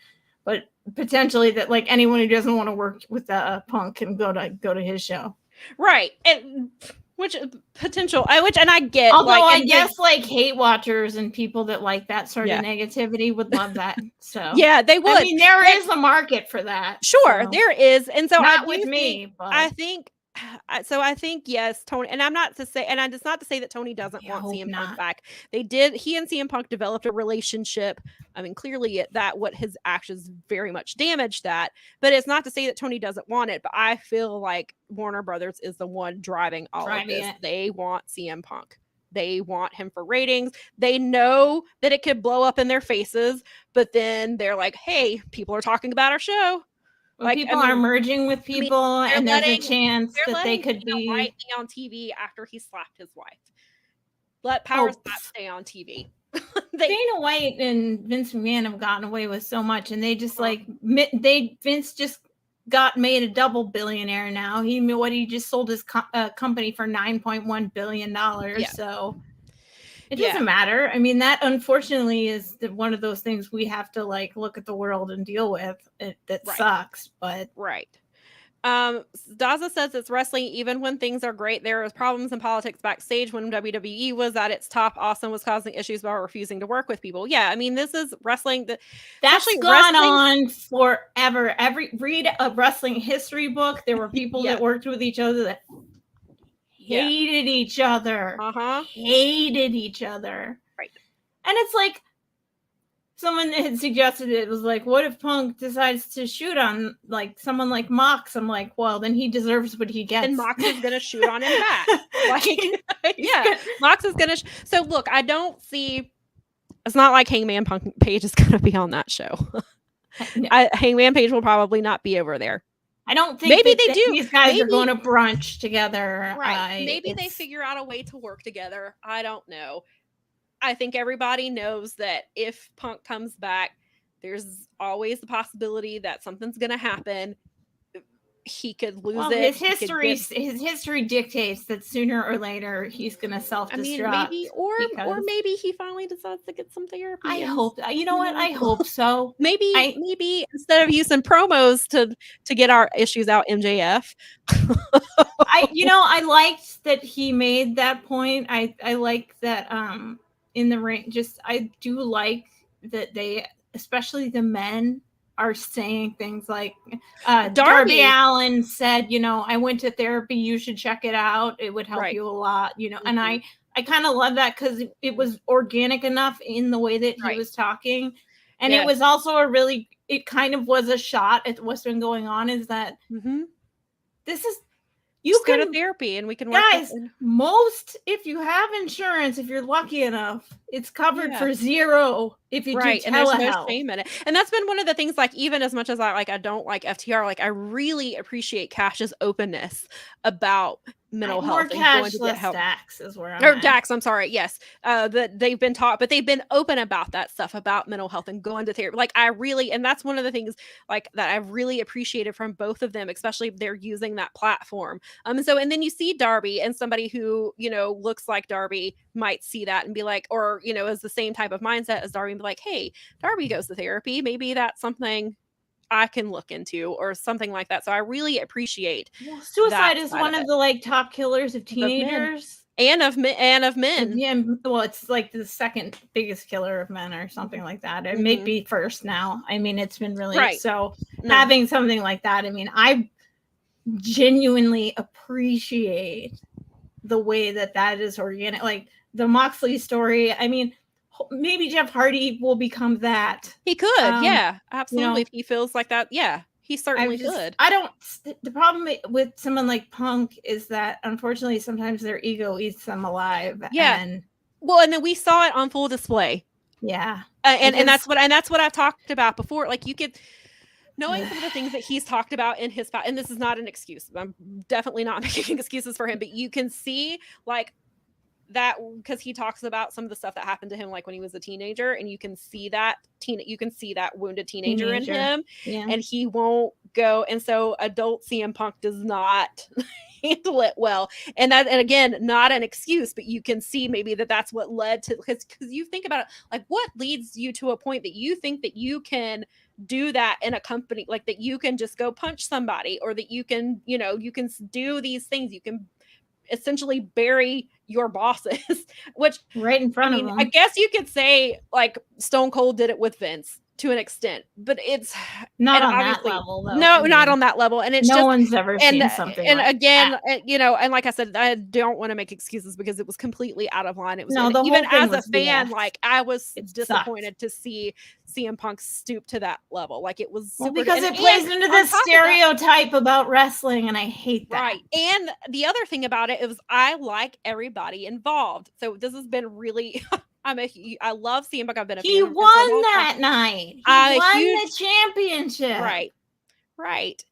B: But potentially that like anyone who doesn't want to work with Punk can go to his show.
A: Right. And which potential and I get,
B: although like, I guess like hate watchers and people that like that sort of negativity would love that. So
A: yeah, they would.
B: I mean, there is a market for that.
A: Sure, so. There is. And so
B: not with me, but
A: I think yes, Tony, and I'm not to say, and it's not to say that Tony doesn't want CM Punk back. He and CM Punk developed a relationship. I mean, clearly what his actions very much damaged that, but it's not to say that Tony doesn't want it, but I feel like Warner Brothers is the one driving all of this. They want CM Punk. They want him for ratings. They know that it could blow up in their faces, but then they're like, hey, people are talking about our show.
B: Like, people are merging with people, and there's a chance that they could be
A: White on TV after he slapped his wife. Let Power Slap stay on TV.
B: Dana White and Vince McMahon have gotten away with so much, and they just Vince just got made a double billionaire now. He just sold his company for $9.1 billion. Yeah. So it doesn't matter. I mean, that unfortunately is one of those things we have to like look at the world and deal with. That sucks, but
A: Daza says it's wrestling even when things are great. There was problems in politics backstage when WWE was at its top. Austin was causing issues by refusing to work with people. Yeah, I mean, this is wrestling.
B: That's gone on forever. Read a wrestling history book. There were people that worked with each other that hated each other. Hated each other. Right. And it's like someone had suggested it was like, what if Punk decides to shoot on like someone like Mox? I'm like, well, then he deserves what he gets.
A: And Mox is gonna shoot on him back. Mox is gonna. So look, I don't see. It's not like Hangman Page is gonna be on that show. No. Hangman Page will probably not be over there.
B: I don't think maybe they do. These guys are going to brunch together.
A: Right. Maybe they figure out a way to work together. I don't know. I think everybody knows that if Punk comes back, there's always the possibility that something's going to happen. He could lose it.
B: His history dictates that sooner or later he's going to self-destruct. I mean,
A: or maybe he finally decides to get some therapy.
B: I hope. You know what? I hope so.
A: Maybe instead of using promos to get our issues out, MJF.
B: I liked that he made that point. I like that in the ring. Just I do like that they, especially the men, are saying things like Darby Allin said, I went to therapy, you should check it out, it would help you a lot, and I kind of love that because it was organic enough in the way that he was talking, and it was also it kind of was a shot at what's been going on, is that this is You
A: go to
B: can,
A: therapy and we can work
B: guys,
A: with
B: most, if you have insurance, if you're lucky enough, it's covered for $0 if you do telehealth.
A: And there's no shame in it. And that's been one of the things, like, even as much as I don't like FTR, like, I really appreciate Cash's openness about mental
B: More
A: health and going to get
B: cashless
A: help.
B: Dax is where I'm
A: Or
B: at.
A: Dax, I'm sorry. Yes. That they've been taught, but they've been open about that stuff, about mental health and going to therapy. Like, and that's one of the things, like, that I've really appreciated from both of them, especially if they're using that platform. And then you see Darby, and somebody who, looks like Darby might see that and be like, or, is the same type of mindset as Darby, and be like, hey, Darby goes to therapy. Maybe that's something I can look into, or something like that. So I really appreciate.
B: Well, suicide is one of the top killers of teenagers
A: and of men.
B: Yeah, well, it's like the second biggest killer of men, or something like that. It may be first now. I mean, it's been really so. Having something like that, I mean, I genuinely appreciate the way that is organic. Like the Moxley story. I mean, maybe Jeff Hardy will become that.
A: He could, yeah, absolutely. If he feels like that, yeah, he certainly could.
B: The problem with someone like Punk is that, unfortunately, sometimes their ego eats them alive.
A: Yeah. And then we saw it on full display.
B: Yeah.
A: And that's what I've talked about before. Like, you could, knowing some of the things that he's talked about in his, and this is not an excuse. I'm definitely not making excuses for him, but you can see, like, that, because he talks about some of the stuff that happened to him, like when he was a teenager, and you can see that wounded teenager in him, and he won't go. And so adult CM Punk does not handle it well. And again, not an excuse, but you can see maybe that's what led to, because you think about it, like, what leads you to a point that you think that you can do that in a company, like that you can just go punch somebody, or that you can, you can do these things, you can essentially bury your bosses, which
B: right in front of them.
A: I guess you could say, like, Stone Cold did it with Vince to an extent, but it's
B: not on that level, though.
A: No, not on that level. And it's
B: no one's ever seen something.
A: And
B: like
A: again,
B: that.
A: And like I said, I don't want to make excuses, because it was completely out of line. It was
B: even
A: as a fan, like, I was disappointed to see CM Punk stoop to that level. Like, it was super,
B: because it plays into the stereotype about wrestling, and I hate that.
A: Right. And the other thing about it is, I like everybody involved. So this has been really. I love CM Punk. I've been a fan.
B: He won that night. He won the championship.
A: Right.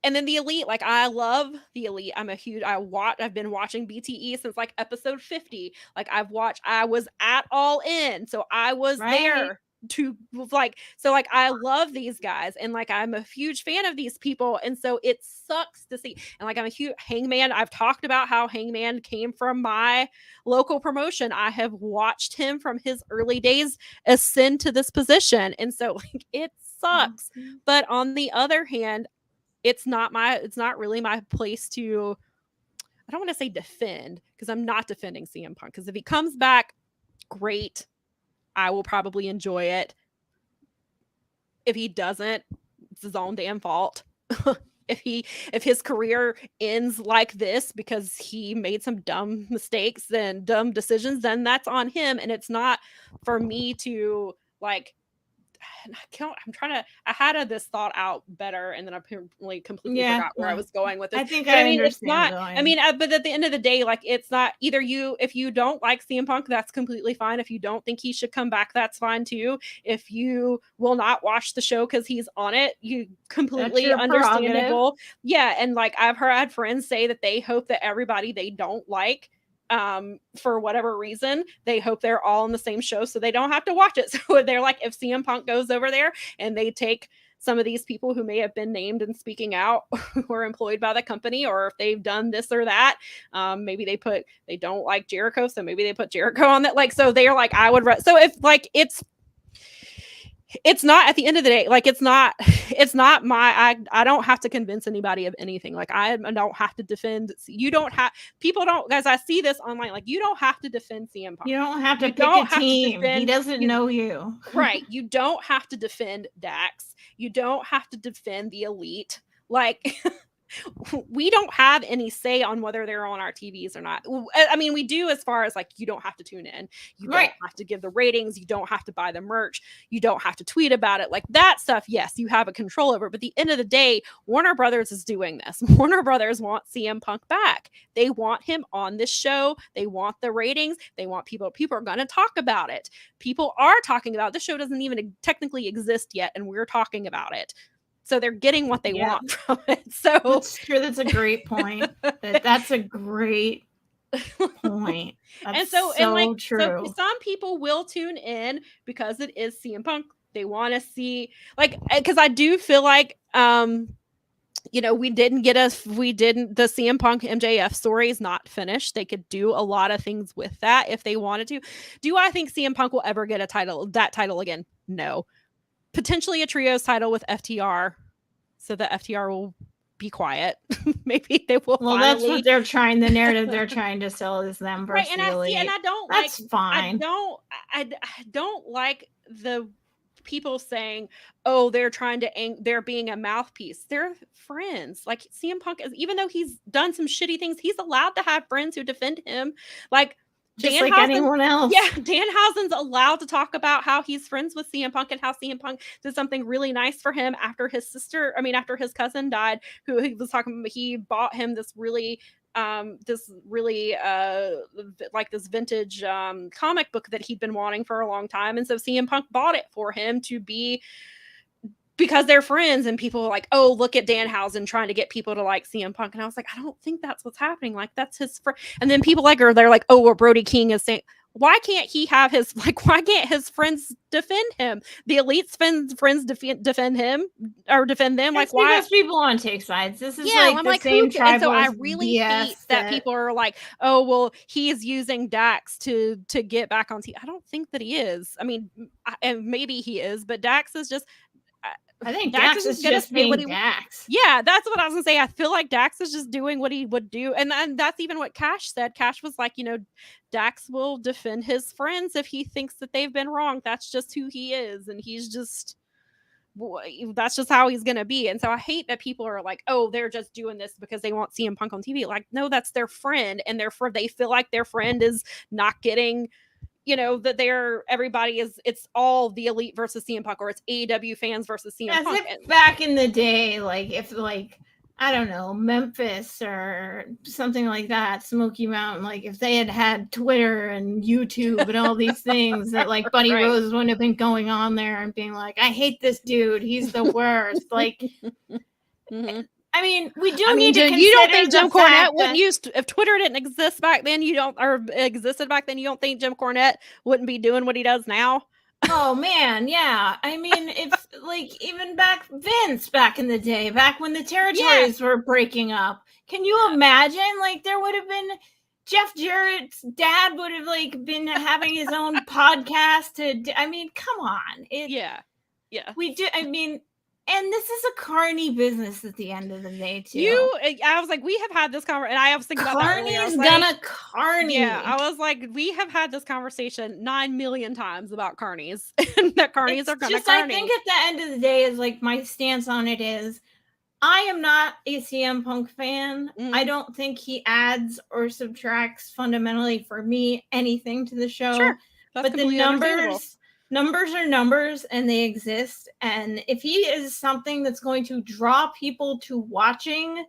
A: And then the Elite, like, I love the Elite. I've been watching BTE since, like, episode 50. Like, I was at All In, so I was there to, like, so, like, I love these guys, and, like, I'm a huge fan of these people, and so it sucks to see. And, like, I'm a huge Hangman. I've talked about how Hangman came from my local promotion. I have watched him from his early days ascend to this position, and so, like, it sucks. But on the other hand, it's not really my place to, I don't want to say defend, because I'm not defending CM Punk, because if he comes back, great, I will probably enjoy it. If he doesn't, it's his own damn fault. If his career ends like this because he made some dumb mistakes and dumb decisions, then that's on him, and it's not for me to, like, I had this thought out better, and then I completely forgot where I was going with it.
B: I think I understand.
A: It's not, but at the end of the day, like, it's not either if you don't like CM Punk, that's completely fine. If you don't think he should come back, that's fine too. If you will not watch the show because he's on it, you completely understandable. Yeah. And, like, I've had friends say that they hope that everybody they don't like, for whatever reason, they hope they're all on the same show so they don't have to watch it. So they're like, if CM Punk goes over there and they take some of these people who may have been named and speaking out who are employed by the company, or if they've done this or that, maybe they don't like Jericho, so maybe they put Jericho on that. Like, so they're like, so if, like, it's not, at the end of the day, like, it's not I don't have to convince anybody of anything. Like, I don't have to defend. People don't, guys, I see this online. Like, you don't have to defend CM Punk.
B: You don't have to pick a team. He doesn't know you.
A: Right. You don't have to defend Dax. You don't have to defend the Elite. Like, we don't have any say on whether they're on our TVs or not. I mean, we do as far as like, you don't have to tune in. You don't have to give the ratings. You don't have to buy the merch. You don't have to tweet about it. Like that stuff, yes, you have a control over. But at the end of the day, Warner Brothers is doing this. Warner Brothers want CM Punk back. They want him on this show. They want the ratings. They want people are going to talk about it. People are talking about it. This show doesn't even technically exist yet, and we're talking about it. So they're getting what they want from it. So
B: that's true. That's a great point. That's a great point. That's
A: and so
B: true.
A: So some people will tune in because it is CM Punk. They want to see, like, because I do feel like we didn't the CM Punk MJF story is not finished. They could do a lot of things with that if they wanted to. Do I think CM Punk will ever get that title again? No. Potentially a trios title with FTR, so that FTR will be quiet. Maybe they will.
B: Well, that's what they're trying. The narrative they're trying to sell is them versus
A: right. And I don't.
B: That's
A: like,
B: fine.
A: I don't like the people saying, "Oh, they're they're being a mouthpiece." They're friends. Like CM Punk is, even though he's done some shitty things, he's allowed to have friends who defend him. Like.
B: Just like anyone else.
A: Yeah, Danhausen's allowed to talk about how he's friends with CM Punk and how CM Punk did something really nice for him after his cousin died, who he was talking about. He bought him this really this vintage comic book that he'd been wanting for a long time. And so CM Punk bought it for him because they're friends, and people are like, oh, look at Danhausen trying to get people to like CM Punk. And I was like, I don't think that's what's happening. Like, that's his friend. And then people they're like, oh, well, Brody King is saying, why can't his friends defend him? The Elite's friends defend him or defend them.
B: It's
A: like, why?
B: Because people want to take sides. This is
A: I'm
B: the same tribal.
A: And so I really hate that people are like, oh, well, he's using Dax to get back on TV. I don't think that he is. I mean, and maybe he is, but Dax is just.
B: I think Dax is just being Dax.
A: Yeah, that's what I was gonna say. I feel like Dax is just doing what he would do, and that's even what Cash said. Cash was like, Dax will defend his friends if he thinks that they've been wrong. That's just who he is, and that's just how he's gonna be. And so I hate that people are like, oh, they're just doing this because they want CM Punk on TV. Like, no, that's their friend, and they feel like their friend is not getting. That it's all the Elite versus CM Punk, or it's AEW fans versus CM Punk.
B: If back in the day, if I don't know, Memphis or something like that, Smoky Mountain, if they had Twitter and YouTube and all these things that Buddy Rose wouldn't have been going on there and being like, I hate this dude, he's the worst.
A: Mm-hmm.
B: I mean, we do need to consider.
A: You don't think Jim Cornette wouldn't use if Twitter didn't exist back then? Existed back then? You don't think Jim Cornette wouldn't be doing what he does now?
B: Oh man, yeah. I mean, if even Vince back in the day, back when the territories were breaking up, can you imagine? There would have been Jeff Jarrett's dad would have been having his own podcast. I mean, come on.
A: Yeah.
B: We do. I mean. And this is a carny business at the end of the day, too.
A: I was like, we have had this conversation, and I was thinking about that earlier.
B: Carny's gonna carny.
A: Yeah, I was like, we have had this conversation 9 million times about carnies, and that carnies are gonna carny.
B: I think at the end of the day is my stance on it is, I am not a CM Punk fan. I don't think he adds or subtracts fundamentally for me anything to the show.
A: Sure,
B: but the numbers are numbers, and they exist. And if he is something that's going to draw people to watching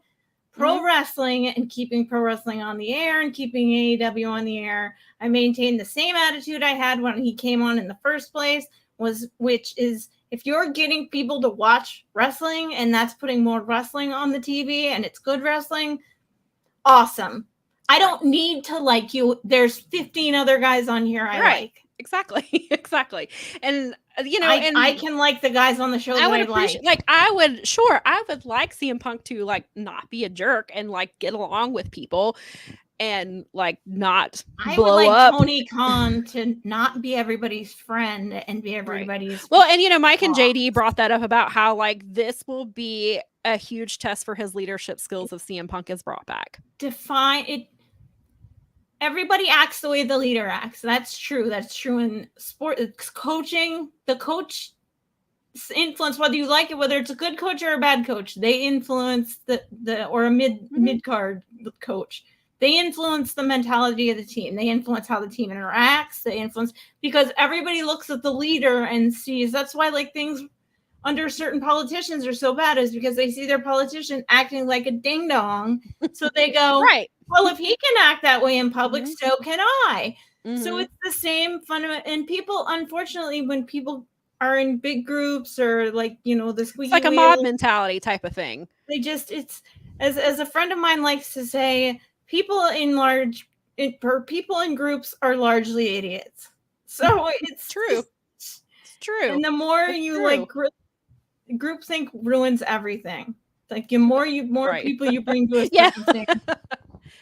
B: pro wrestling and keeping pro wrestling on the air and keeping AEW on the air, I maintain the same attitude I had when he came on in the first place, which is, if you're getting people to watch wrestling and that's putting more wrestling on the TV and it's good wrestling, awesome. I don't need to like you. There's 15 other guys on here I like.
A: Exactly. And
B: I can like the guys on the show that I like.
A: I would like CM Punk to not be a jerk and get along with people and not blow up.
B: Tony Khan to not be everybody's friend and be everybody's
A: well. And Mike and JD brought that up about how this will be a huge test for his leadership skills if CM Punk is brought back.
B: Define it. Everybody acts the way the leader acts. That's true. That's true in sport. It's coaching. The coach influence, whether you like it, whether it's a good coach or a bad coach. They influence the or a mid card coach. They influence the mentality of the team. They influence how the team interacts. They influence, because everybody looks at the leader and sees. That's why like things under certain politicians are so bad, is because they see their politician acting like a ding dong. So they go,
A: right.
B: Well, if he can act that way in public, so can I.
A: Mm-hmm.
B: So it's the same fundamental. And people, unfortunately, when people are in big groups or like, you know, the squeaky
A: it's like a
B: wheel,
A: mob mentality type of thing.
B: They just, it's as a friend of mine likes to say, people in groups are largely idiots. So it's
A: true. It's true.
B: And the more like groupthink ruins everything. Like the more people you bring to a circumstance.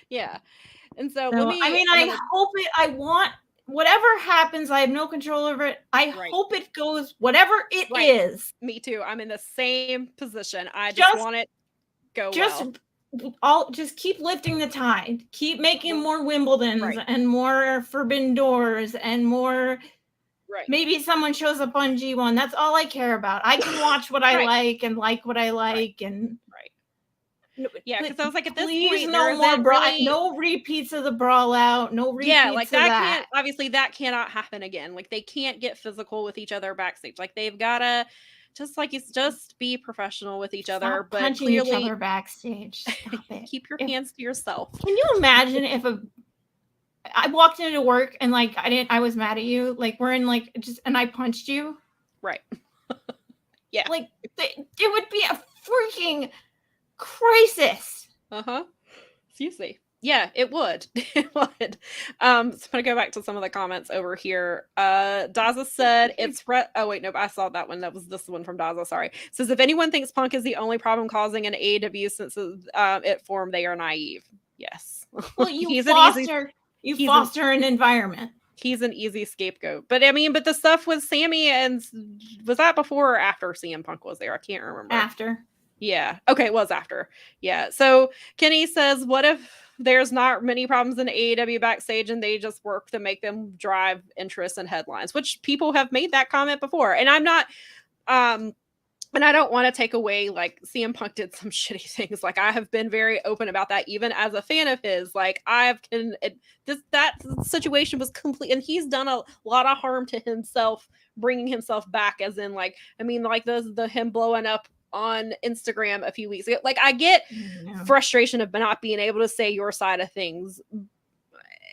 A: Yeah. And so
B: I want whatever happens, I have no control over it. I hope it goes whatever it is.
A: Me too. I'm in the same position. I just want it go
B: just keep lifting the tide. Keep making more Wimbledons and more Forbidden Doors and more. Maybe someone shows up on G1. That's all I care about. I can watch what I like and like what I like and
A: yeah, because I was like, at this point,
B: no more no repeats of the brawl out, no repeats.
A: Yeah, like that obviously that cannot happen again. Like they can't get physical with each other backstage. Like they've gotta just be professional with each other, but
B: punching
A: clearly
B: each other backstage. Stop it.
A: Keep your hands to yourself.
B: Can you imagine if I walked into work and like I was mad at you, like we're in like and I punched you?
A: Right. Yeah.
B: Like it would be a freaking crisis.
A: Seriously. Yeah, it would. It would. So I'm gonna go back to some of the comments over here. Daza said it's oh wait, nope, I saw that one. That was this one from Daza. Sorry. Says if anyone thinks Punk is the only problem causing an AEW since it formed, they are naive. Yes.
B: Well, you foster an environment.
A: He's an easy scapegoat. But I mean, the stuff with Sammy, and was that before or after CM Punk was there? I can't remember.
B: After.
A: Yeah. Okay, it was after. Yeah. So Kenny says, what if there's not many problems in AEW backstage and they just work to make them drive interest and headlines, which people have made that comment before. And I'm not, and I don't want to take away, like, CM Punk did some shitty things. Like, I have been very open about that, even as a fan of his. Like, that situation was complete, and he's done a lot of harm to himself, bringing himself back, as in, like, I mean, like, the him blowing up on Instagram a few weeks ago. Like, I get frustration of not being able to say your side of things.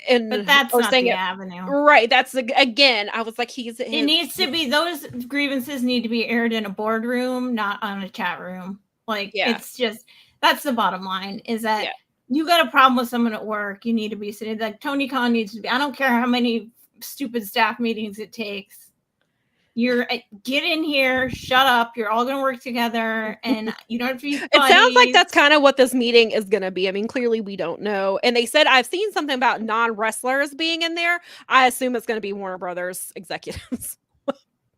B: But that's not the avenue.
A: Right. That's, again, I was like, it
B: needs to be, those grievances need to be aired in a boardroom, not on a chat room. Like, it's just, that's the bottom line, is that you got a problem with someone at work, you need to be sitting, like Tony Khan needs to be, I don't care how many stupid staff meetings it takes. Get in here, shut up. You're all going to work together, and you don't have to be buddies.
A: It sounds like that's kind of what this meeting is going to be. I mean, clearly we don't know. And they said, I've seen something about non-wrestlers being in there. I assume it's going to be Warner Brothers executives.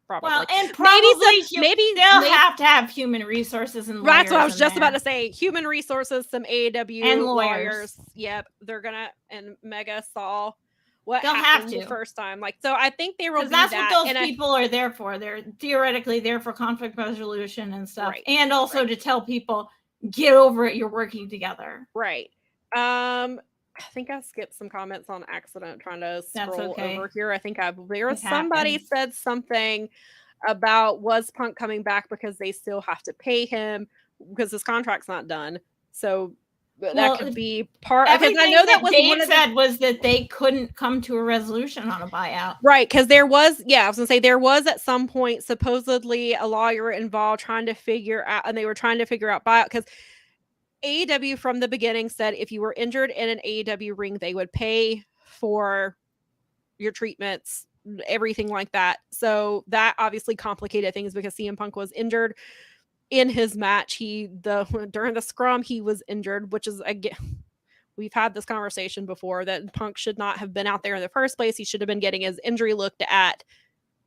A: Probably.
B: Well, and maybe they'll have to have human resources and lawyers.
A: That's what I was just about to say. Human resources, some AEW
B: and lawyers.
A: Yep, they're gonna, and Mega saw what
B: they'll
A: happened
B: have
A: the first time. Like, so I think they will.
B: That's what those people are there for. They're theoretically there for conflict resolution and stuff, and also to tell people, get over it. You're working together.
A: Right. I think I skipped some comments on accident trying to scroll over here. I think somebody said something about, was Punk coming back because they still have to pay him because his contract's not done. So that could be part, because I know that was
B: Dave said was that they couldn't come to a resolution on a buyout.
A: Right, because there was, I was gonna say, there was at some point supposedly a lawyer involved trying to figure out, and they were trying to figure out buyout, because AEW from the beginning said if you were injured in an AEW ring, they would pay for your treatments, everything like that. So that obviously complicated things because CM Punk was injured in his match. During the scrum, he was injured, which is, again, we've had this conversation before, that Punk should not have been out there in the first place. He should have been getting his injury looked at.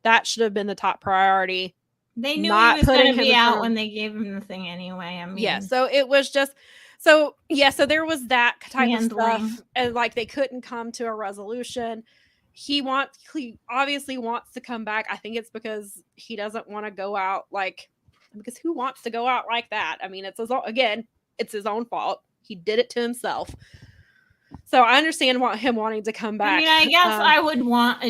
A: That should have been the top priority.
B: They knew he was going to be out when they gave him the thing anyway. I mean,
A: so it was just, so there was that type of stuff, and like they couldn't come to a resolution. he obviously wants to come back. I think it's because he doesn't want to go out because who wants to go out like that? I mean, it's his own fault. He did it to himself. So I understand him wanting to come back.
B: I mean, I guess I would want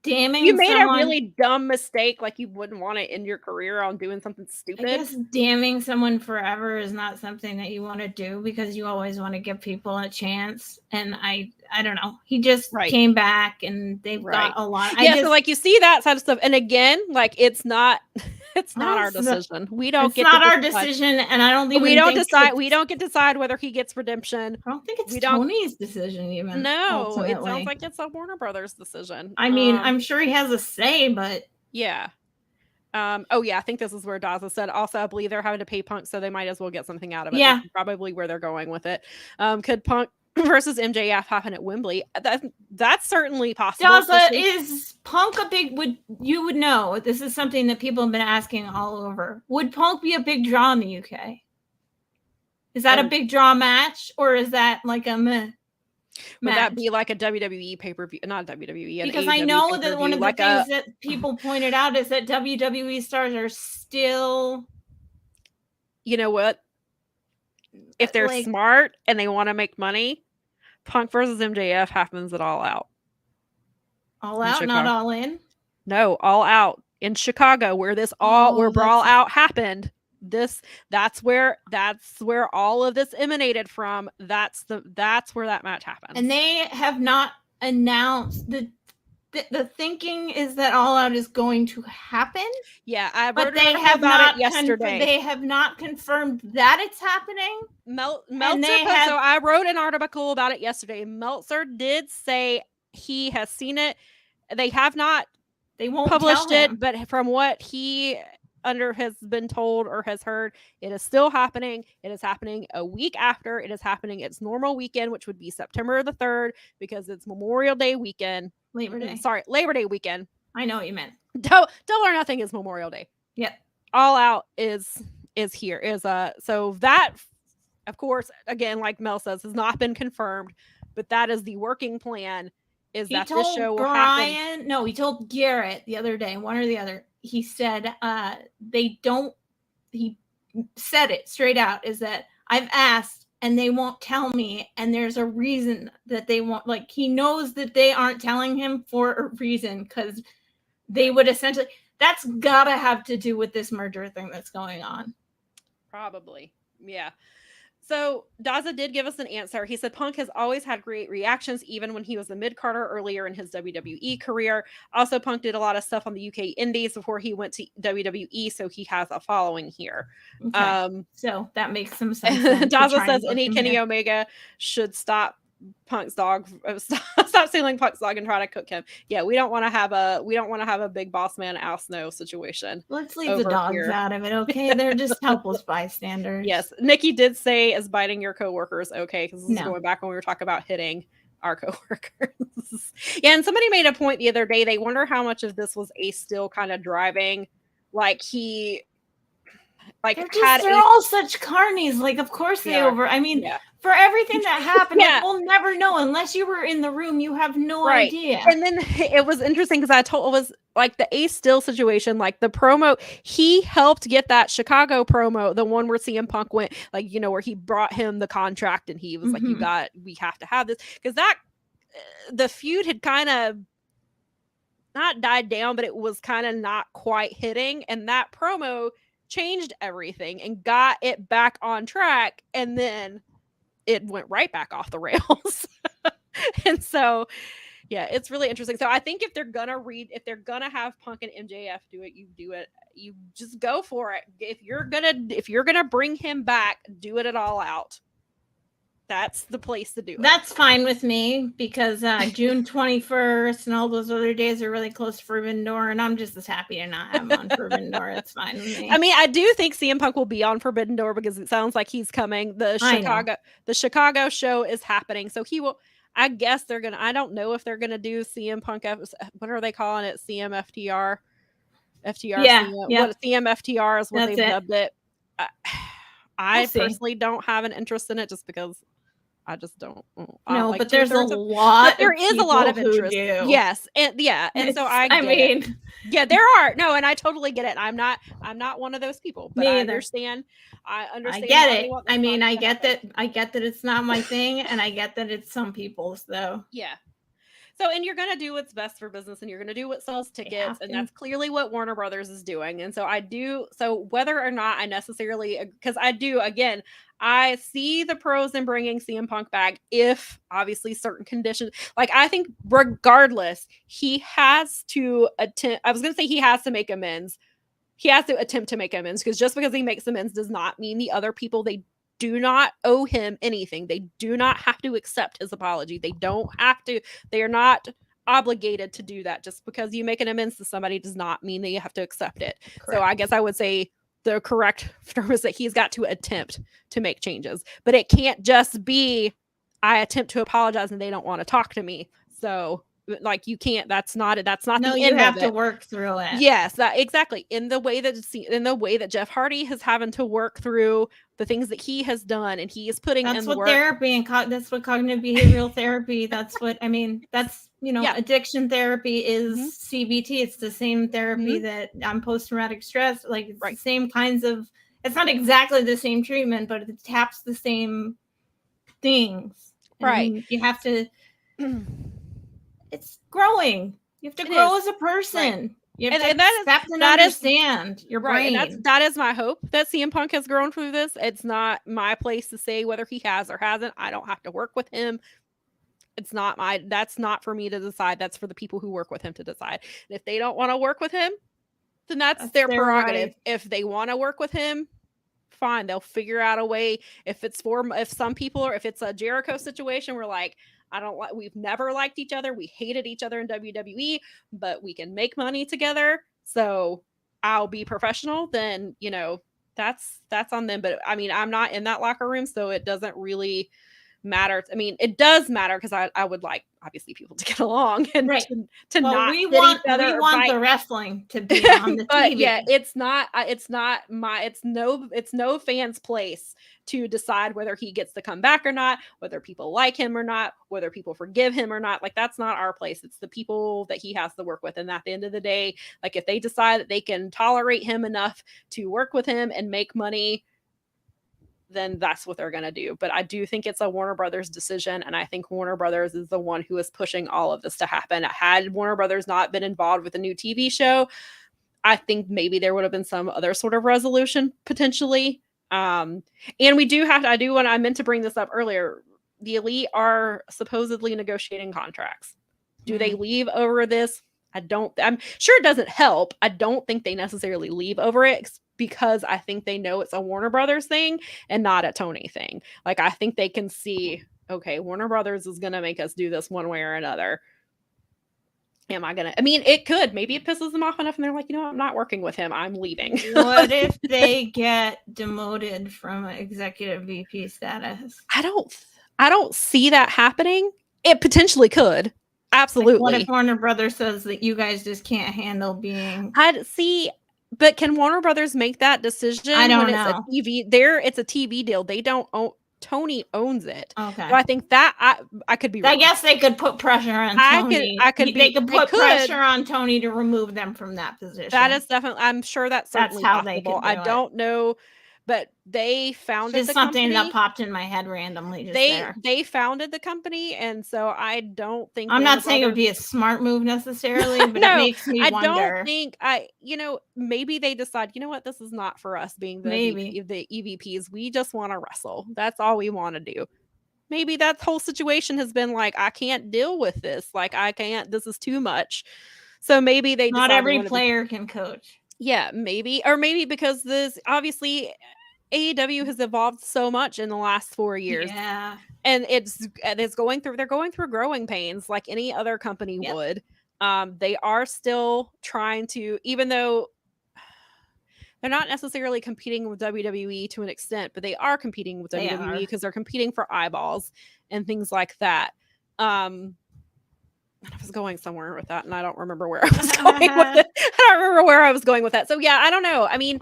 B: damning.
A: You made a really dumb mistake. Like, you wouldn't want to end your career on doing something stupid.
B: I guess damning someone forever is not something that you want to do, because you always want to give people a chance. And I don't know. He just came back, and they've got a lot.
A: So like, you see that side of stuff, and again, like, it's not our decision. We don't get.
B: It's not our decision, and I don't even.
A: We don't decide. We don't get to decide whether he gets redemption.
B: I don't think it's Tony's decision even.
A: No,
B: ultimately.
A: It sounds like it's a Warner Brothers decision.
B: I mean, I'm sure he has a say, but
A: yeah. I think this is where Daza said. Also, I believe they're having to pay Punk, so they might as well get something out of it.
B: Yeah,
A: that's probably where they're going with it. Could Punk versus MJF happen at Wembley? That's certainly possible.
B: Daza, is Punk a big? You would know? This is something that people have been asking all over. Would Punk be a big draw in the UK? Is that a big draw match, or is that like a meh?
A: Would that be like a WWE pay-per-view? Not WWE.
B: Because I know that one of the things that people pointed out is that WWE stars are still...
A: You know what? If they're smart and they want to make money, Punk versus MJF happens at All Out.
B: All Out, not All In?
A: No, All Out. In Chicago, where where Brawl Out happened. That's where all of this emanated from. That's where that match happened.
B: And they have not announced the thinking is that All Out is going to happen.
A: Yeah, I wrote about it yesterday.
B: They have not confirmed that it's happening.
A: So I wrote an article about it yesterday. Meltzer did say he has seen it. They have not.
B: They won't
A: published it, but from what he has been told or has heard, it is still happening. It is happening a week after. It is happening its normal weekend, which would be September the 3rd, because it's Memorial Day weekend.
B: Labor
A: Day weekend.
B: I know what you meant.
A: Double or Nothing is Memorial Day.
B: Yep.
A: All Out is here. So that, of course, again, like Mel says, has not been confirmed, but that is the working plan. This show will happen.
B: No, he told Garrett the other day, one or the other. He said he said it straight out, is that I've asked and they won't tell me, and there's a reason that they won't. Like, he knows that they aren't telling him for a reason, because they would essentially, that's gotta have to do with this merger thing that's going on.
A: Probably. Yeah. So Daza did give us an answer. He said Punk has always had great reactions, even when he was a mid-carder earlier in his WWE career. Also, Punk did a lot of stuff on the UK Indies before he went to WWE, so he has a following here.
B: Okay. So that makes some sense.
A: Daza says any Kenny Omega should stop Punk's dog, stop stealing Punk's dog and try to cook him. Yeah, we don't want to have a big boss man ass no situation.
B: Let's leave the dogs out of it, okay? They're just helpless bystanders.
A: Yes, Nikki did say, "Is biting your coworkers okay?" Because this is going back when we were talking about hitting our coworkers. Yeah, and somebody made a point the other day. They wonder how much of this was Ace still kind of driving, like he. Like,
B: they're all such carnies. Like, of course they over. I mean, for everything that happened, like, we'll never know unless you were in the room. You have no idea.
A: And then it was interesting because it was like the Ace Steel situation, like the promo. He helped get that Chicago promo, the one where CM Punk went, like, where he brought him the contract and he was like, we have to have this, because the feud had kind of not died down, but it was kind of not quite hitting, and that promo changed everything and got it back on track, and then it went right back off the rails. And so it's really interesting. So I think if they're gonna have Punk and MJF do it, you just go for it. If you're gonna bring him back, do it at All Out. That's the place to do it.
B: That's fine with me, because June 21st and all those other days are really close to Forbidden Door, and I'm just as happy to not have him on Forbidden Door. It's fine with me.
A: I mean, I do think CM Punk will be on Forbidden Door, because it sounds like he's coming. The Chicago show is happening, so he will. I guess they're gonna. I don't know if they're gonna do CM Punk. What are they calling it? CMFTR. FTR. CMFTR is what they've dubbed it. I personally don't have an interest in it, just because I just don't. I
B: No,
A: don't like
B: but there's a
A: 2/3 of.
B: lot
A: But there
B: of
A: is a lot
B: people
A: of
B: who
A: interest.
B: do.
A: Yes, and so I get it. Yeah, there are no, and I totally get it. I'm not one of those people, but
B: Me
A: I
B: either.
A: understand. I
B: I
A: understand
B: get
A: why
B: it.
A: they want
B: I
A: this
B: mean, I
A: to
B: get
A: happen.
B: that. I get that it's not my thing, and I get that it's some people's though.
A: Yeah. So, and you're going to do what's best for business and you're going to do what sells
B: They
A: tickets.
B: have
A: And
B: to.
A: that's clearly what Warner Brothers is doing. And so so whether or not I necessarily, because I do, again, I see the pros in bringing CM Punk back if obviously certain conditions, like I think regardless, he has to attempt, I was going to say he has to make amends. He has to attempt to make amends because just because he makes amends does not mean the other people, they do not owe him anything. They do not have to accept his apology. They don't have to. They are not obligated to do that. Just because you make an amends to somebody does not mean that you have to accept it.
B: Correct.
A: So I guess I would say the correct term is that he's got to attempt to make changes. But it can't just be I attempt to apologize and they don't want to talk to me. So like you can't, that's not it. That's not
B: No,
A: the
B: you
A: end
B: have
A: of
B: to
A: it.
B: work through it.
A: Yes, exactly. In the way that Jeff Hardy has having to work through the things that he has done, and he is putting in
B: That's
A: the
B: what
A: work.
B: therapy and that's what cognitive behavioral therapy. That's what I mean. That's
A: Yeah.
B: addiction therapy is
A: Mhm.
B: CBT. It's the same therapy that post traumatic stress. Like it's
A: Right.
B: the same kinds of. It's not exactly the same treatment, but it taps the same things. And
A: Right.
B: you have to. It's growing. You have to grow as a person.
A: Right.
B: You have
A: And
B: to accept and understand your brain.
A: And that is my hope that CM Punk has grown through this. It's not my place to say whether he has or hasn't. I don't have to work with him. It's not that's not for me to decide. That's for the people who work with him to decide. And if they don't want to work with him, then that's their prerogative.
B: Right.
A: If they want to work with him, fine. They'll figure out a way. If some people if it's a Jericho situation where like, we've never liked each other. We hated each other in WWE, but we can make money together. So I'll be professional. Then, that's on them. But I mean, I'm not in that locker room, so it doesn't really matter. I mean, it does matter because I would like obviously people to get along and
B: right.
A: to
B: well,
A: not
B: we want
A: fight.
B: The wrestling to be on the
A: but
B: TV.
A: Yeah, it's no fan's place to decide whether he gets to come back or not, whether people like him or not, whether people forgive him or not. Like that's not our place. It's the people that he has to work with. And at the end of the day, like if they decide that they can tolerate him enough to work with him and make money, then that's what they're going to do. But I do think it's a Warner Brothers decision. And I think Warner Brothers is the one who is pushing all of this to happen. Had Warner Brothers not been involved with a new TV show, I think maybe there would have been some other sort of resolution potentially. And we do have to, I meant to bring this up earlier. The Elite are supposedly negotiating contracts. Do they leave over this? I'm sure it doesn't help. I don't think they necessarily leave over it because I think they know it's a Warner Brothers thing and not a Tony thing. Like, I think they can see, okay, Warner Brothers is going to make us do this one way or another. It could. Maybe it pisses them off enough and they're like, I'm not working with him. I'm leaving.
B: What if they get demoted from executive VP status?
A: I don't see that happening. It potentially could. Absolutely.
B: Like, what if Warner Brothers says that you guys just can't handle being...
A: But can Warner Brothers make that decision?
B: I don't know.
A: It's a TV deal. They don't own... Tony owns it.
B: Okay.
A: So I think that I could be wrong.
B: I guess they could put pressure on Tony. They could put pressure on Tony to remove them from that position.
A: That is definitely, I'm sure that's certainly
B: how
A: possible.
B: they can do
A: I don't know, but they founded the company.
B: Something that popped in my head randomly.
A: They founded the company, and so I don't think
B: I'm not saying it would be a smart move necessarily, but it makes me wonder.
A: Don't think maybe they decide, what, this is not for us being the EVPs. We just want to wrestle. That's all we want to do. Maybe that whole situation has been like, I can't deal with this. Like, this is too much. So maybe they
B: not every player can coach.
A: Yeah, maybe. Or maybe because this obviously AEW has evolved so much in the last 4 years.
B: Yeah.
A: And they're going through growing pains like any other company would. They are still trying to, even though they're not necessarily competing with WWE to an extent, but they are competing with WWE because they're competing for eyeballs and things like that. I was going somewhere with that, and I don't remember where I was going with it. I don't remember where I was going with that. So yeah, I don't know. I mean,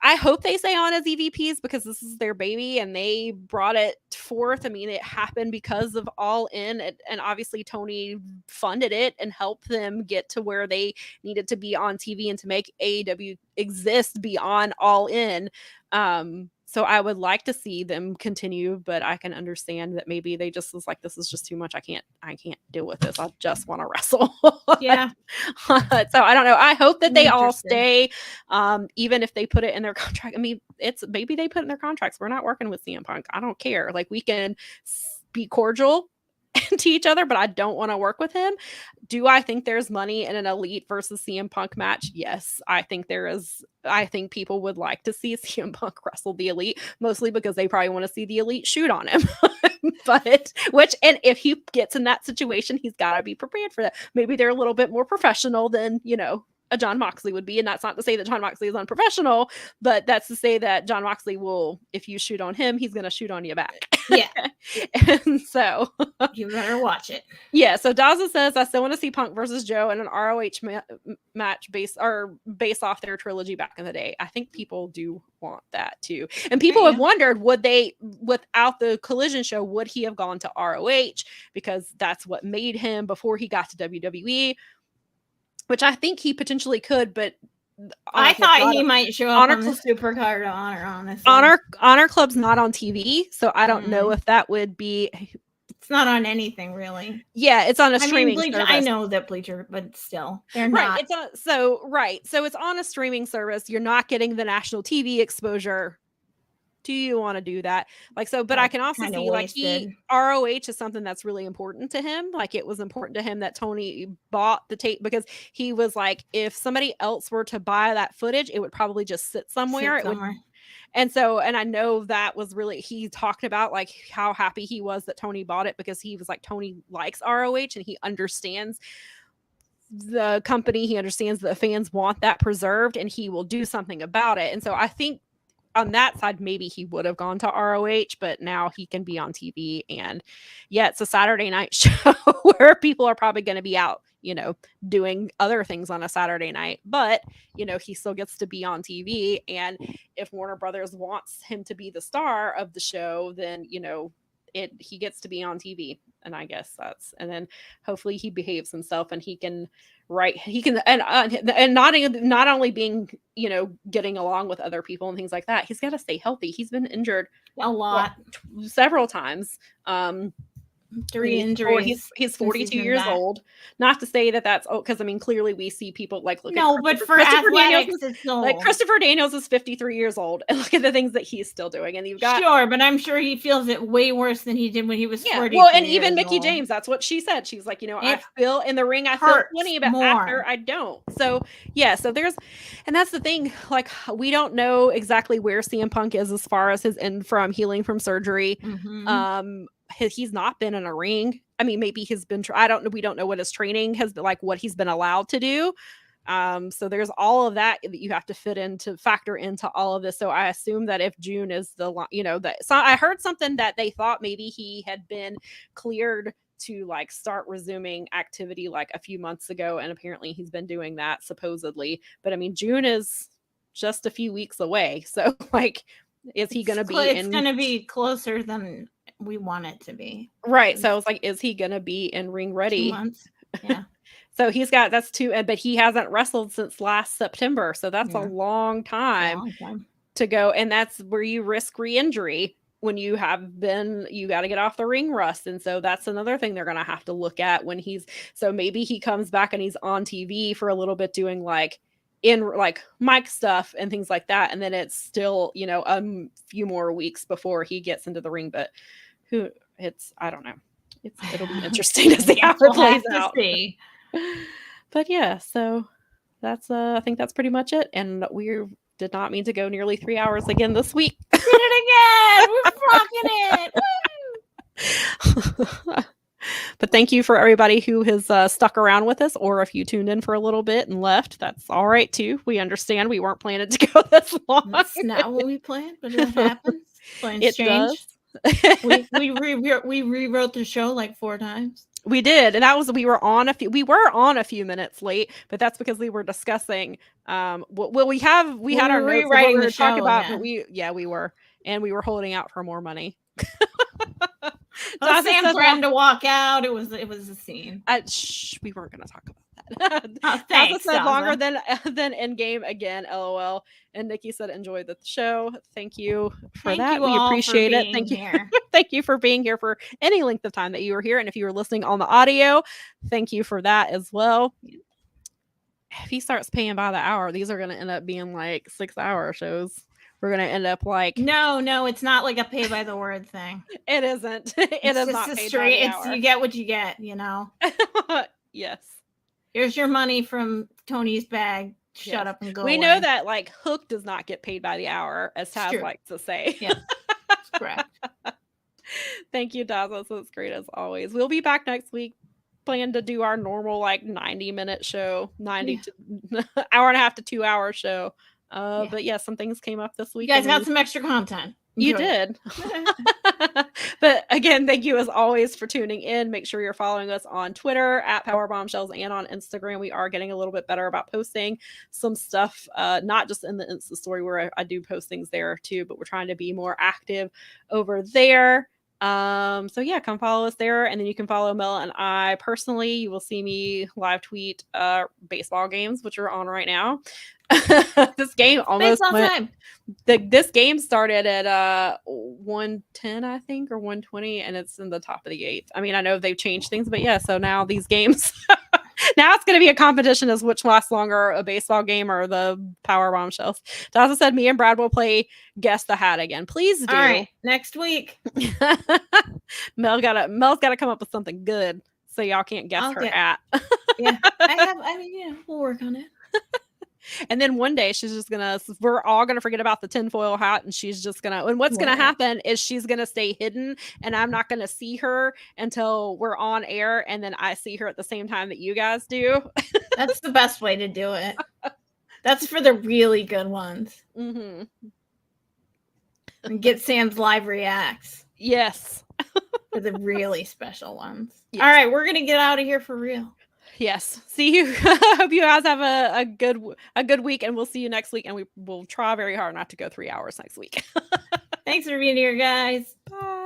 A: I hope they stay on as EVPs because this is their baby and they brought it forth. I mean, it happened because of All In, and obviously Tony funded it and helped them get to where they needed to be on TV and to make AEW exist beyond All In. So I would like to see them continue, but I can understand that maybe they just was like, this is just too much. I can't deal with this. I just want to wrestle.
B: Yeah.
A: So I don't know. I hope that they all stay, even if they put it in their contract. I mean, it's maybe they put in their contracts. We're not working with CM Punk. I don't care. Like, we can be cordial to each other, but I don't want to work with him. Do I think there's money in an Elite versus CM Punk match? Yes, I think there is. I think people would like to see CM Punk wrestle the Elite, mostly because they probably want to see the Elite shoot on him. And if he gets in that situation, he's got to be prepared for that. Maybe they're a little bit more professional than, a John Moxley would be. And that's not to say that John Moxley is unprofessional, but that's to say that John Moxley will, if you shoot on him, he's going to shoot on you back.
B: Yeah.
A: And so
B: you better watch it.
A: Yeah. So Daza says, I still want to see Punk versus Joe in an ROH match based off their trilogy back in the day. I think people do want that too. And people have wondered, would they, without the Collision show, would he have gone to ROH? Because that's what made him before he got to WWE. Which I think he potentially could, but
B: I thought he might show up on the Supercard of Honor, honestly.
A: Honor Club's not on TV, so I don't know if that would be...
B: It's not on anything, really.
A: Yeah, it's on a streaming service.
B: I know that Bleacher, but still, they're not.
A: So it's on a streaming service. You're not getting the national TV exposure. Do you want to do that? But I can also see ROH is something that's really important to him. Like, it was important to him that Tony bought the tape because he was like, if somebody else were to buy that footage, it would probably just sit somewhere. And I know that was really, he talked about like how happy he was that Tony bought it because he was like, Tony likes ROH and he understands the company. He understands that the fans want that preserved and he will do something about it. And so I think on that side, maybe he would have gone to ROH, but now he can be on TV. And it's a Saturday night show where people are probably going to be out, doing other things on a Saturday night. But, he still gets to be on TV. And if Warner Brothers wants him to be the star of the show, then, he gets to be on TV. And I guess and then hopefully he behaves himself and he can and not only being, getting along with other people and things like that, he's got to stay healthy. He's been injured
B: a lot,
A: several times.
B: 3 injuries.
A: He's 42 years old. Not to say that's because clearly we see people like look.
B: No, but for athletics, it's
A: like Christopher Daniels is 53 years old, and look at the things that he's still doing. And you've got
B: but I'm sure he feels it way worse than he did when he was 40.
A: Well, and even Mickie James, that's what she said. She's like, I feel in the ring, I feel 20, but after I don't. So so there's, and that's the thing. Like, we don't know exactly where CM Punk is as far as his end from healing from surgery. Mm-hmm. He's not been in a ring. I mean, maybe he's been, we don't know what his training has been like, what he's been allowed to do. So there's all of that you have to factor into all of this. So I assume that if June is so I heard something that they thought maybe he had been cleared to like start resuming activity like a few months ago. And apparently he's been doing that supposedly, but I mean, June is just a few weeks away. So like, is he going to be
B: it's going to be closer than we want it to be.
A: Right. So it's like, is he going to be in ring ready?
B: 2 months. Yeah.
A: So that's 2, but he hasn't wrestled since last September. So that's a long time to go. And that's where you risk re-injury when you got to get off the ring rust. And so that's another thing they're going to have to look at when so maybe he comes back and he's on TV for a little bit doing in mic stuff and things like that. And then it's still, a few more weeks before he gets into the ring, but I don't know. It'll be interesting to see how it plays out. But so that's I think that's pretty much it. And we did not mean to go nearly 3 hours again this week.
B: Did it again. We're rocking it.
A: But thank you for everybody who has stuck around with us, or if you tuned in for a little bit and left, that's all right too. We understand. We weren't planning to go this long.
B: That's not what we planned, but it happens.
A: It does.
B: we rewrote the show like 4 times.
A: We did, and that was we were on a few minutes late, but that's because we were discussing. Well, we had our notes of what we
B: rewriting
A: were
B: the
A: going to talk
B: show,
A: about,
B: yeah.
A: but we were, and we were holding out for more money.
B: Well, Sam threatened to walk out. It was a scene.
A: We weren't going to talk about that.
B: Oh, thanks,
A: said
B: Daza.
A: longer than Endgame again. LOL. And Nikki said enjoy the show. Thank you for that. We appreciate it. Thank you. Thank you for being here for any length of time that you were here, and if you were listening on the audio, thank you for that as well. If he starts paying by the hour, these are going to end up being like 6-hour shows. We're going to end up like
B: no, it's not like a pay by the word thing.
A: It isn't. It is not paid by the hour.
B: You get what you get, you know.
A: Yes.
B: Here's your money from Tony's bag. Shut up and go.
A: We know that like Hook does not get paid by the hour, as Taz likes to say.
B: Yeah, that's correct.
A: Thank you, Daza. So it's great as always. We'll be back next week. Plan to do our normal like 90-minute show, hour and a half to 2-hour show. But yeah, some things came up this week.
B: You guys got some extra content.
A: You did. But again, thank you as always for tuning in. Make sure you're following us on Twitter at Powerbombshells and on Instagram. We are getting a little bit better about posting some stuff, not just in the Insta story where I do post things there too, but we're trying to be more active over there. So yeah, come follow us there, and then you can follow Mel and I personally. You will see me live tweet baseball games, which are on right now. This game almost went. This game started at 110, I think, or 120, and it's in the top of the 8th. I mean, I know they've changed things, but yeah. So now these games, now it's going to be a competition as which lasts longer, a baseball game or the Power Bombshells. Daza said me and Brad will play Guess the Hat again. Please do.
B: All right, next week.
A: Mel's got to come up with something good so y'all can't guess her hat.
B: Yeah, we'll work on it.
A: And then one day we're all gonna forget about the tinfoil hat, and she's just and what's gonna happen is she's gonna stay hidden, and I'm not gonna see her until we're on air, and then I see her at the same time that you guys do.
B: That's the best way to do it. That's for the really good ones.
A: Mm-hmm.
B: And get Sam's live reacts.
A: Yes.
B: For the really special ones.
A: Yes.
B: All right, we're gonna get out of here for real.
A: Yes. See you. Hope you guys have a good week, and we'll see you next week. And we will try very hard not to go 3 hours next week.
B: Thanks for being here, guys.
A: Bye.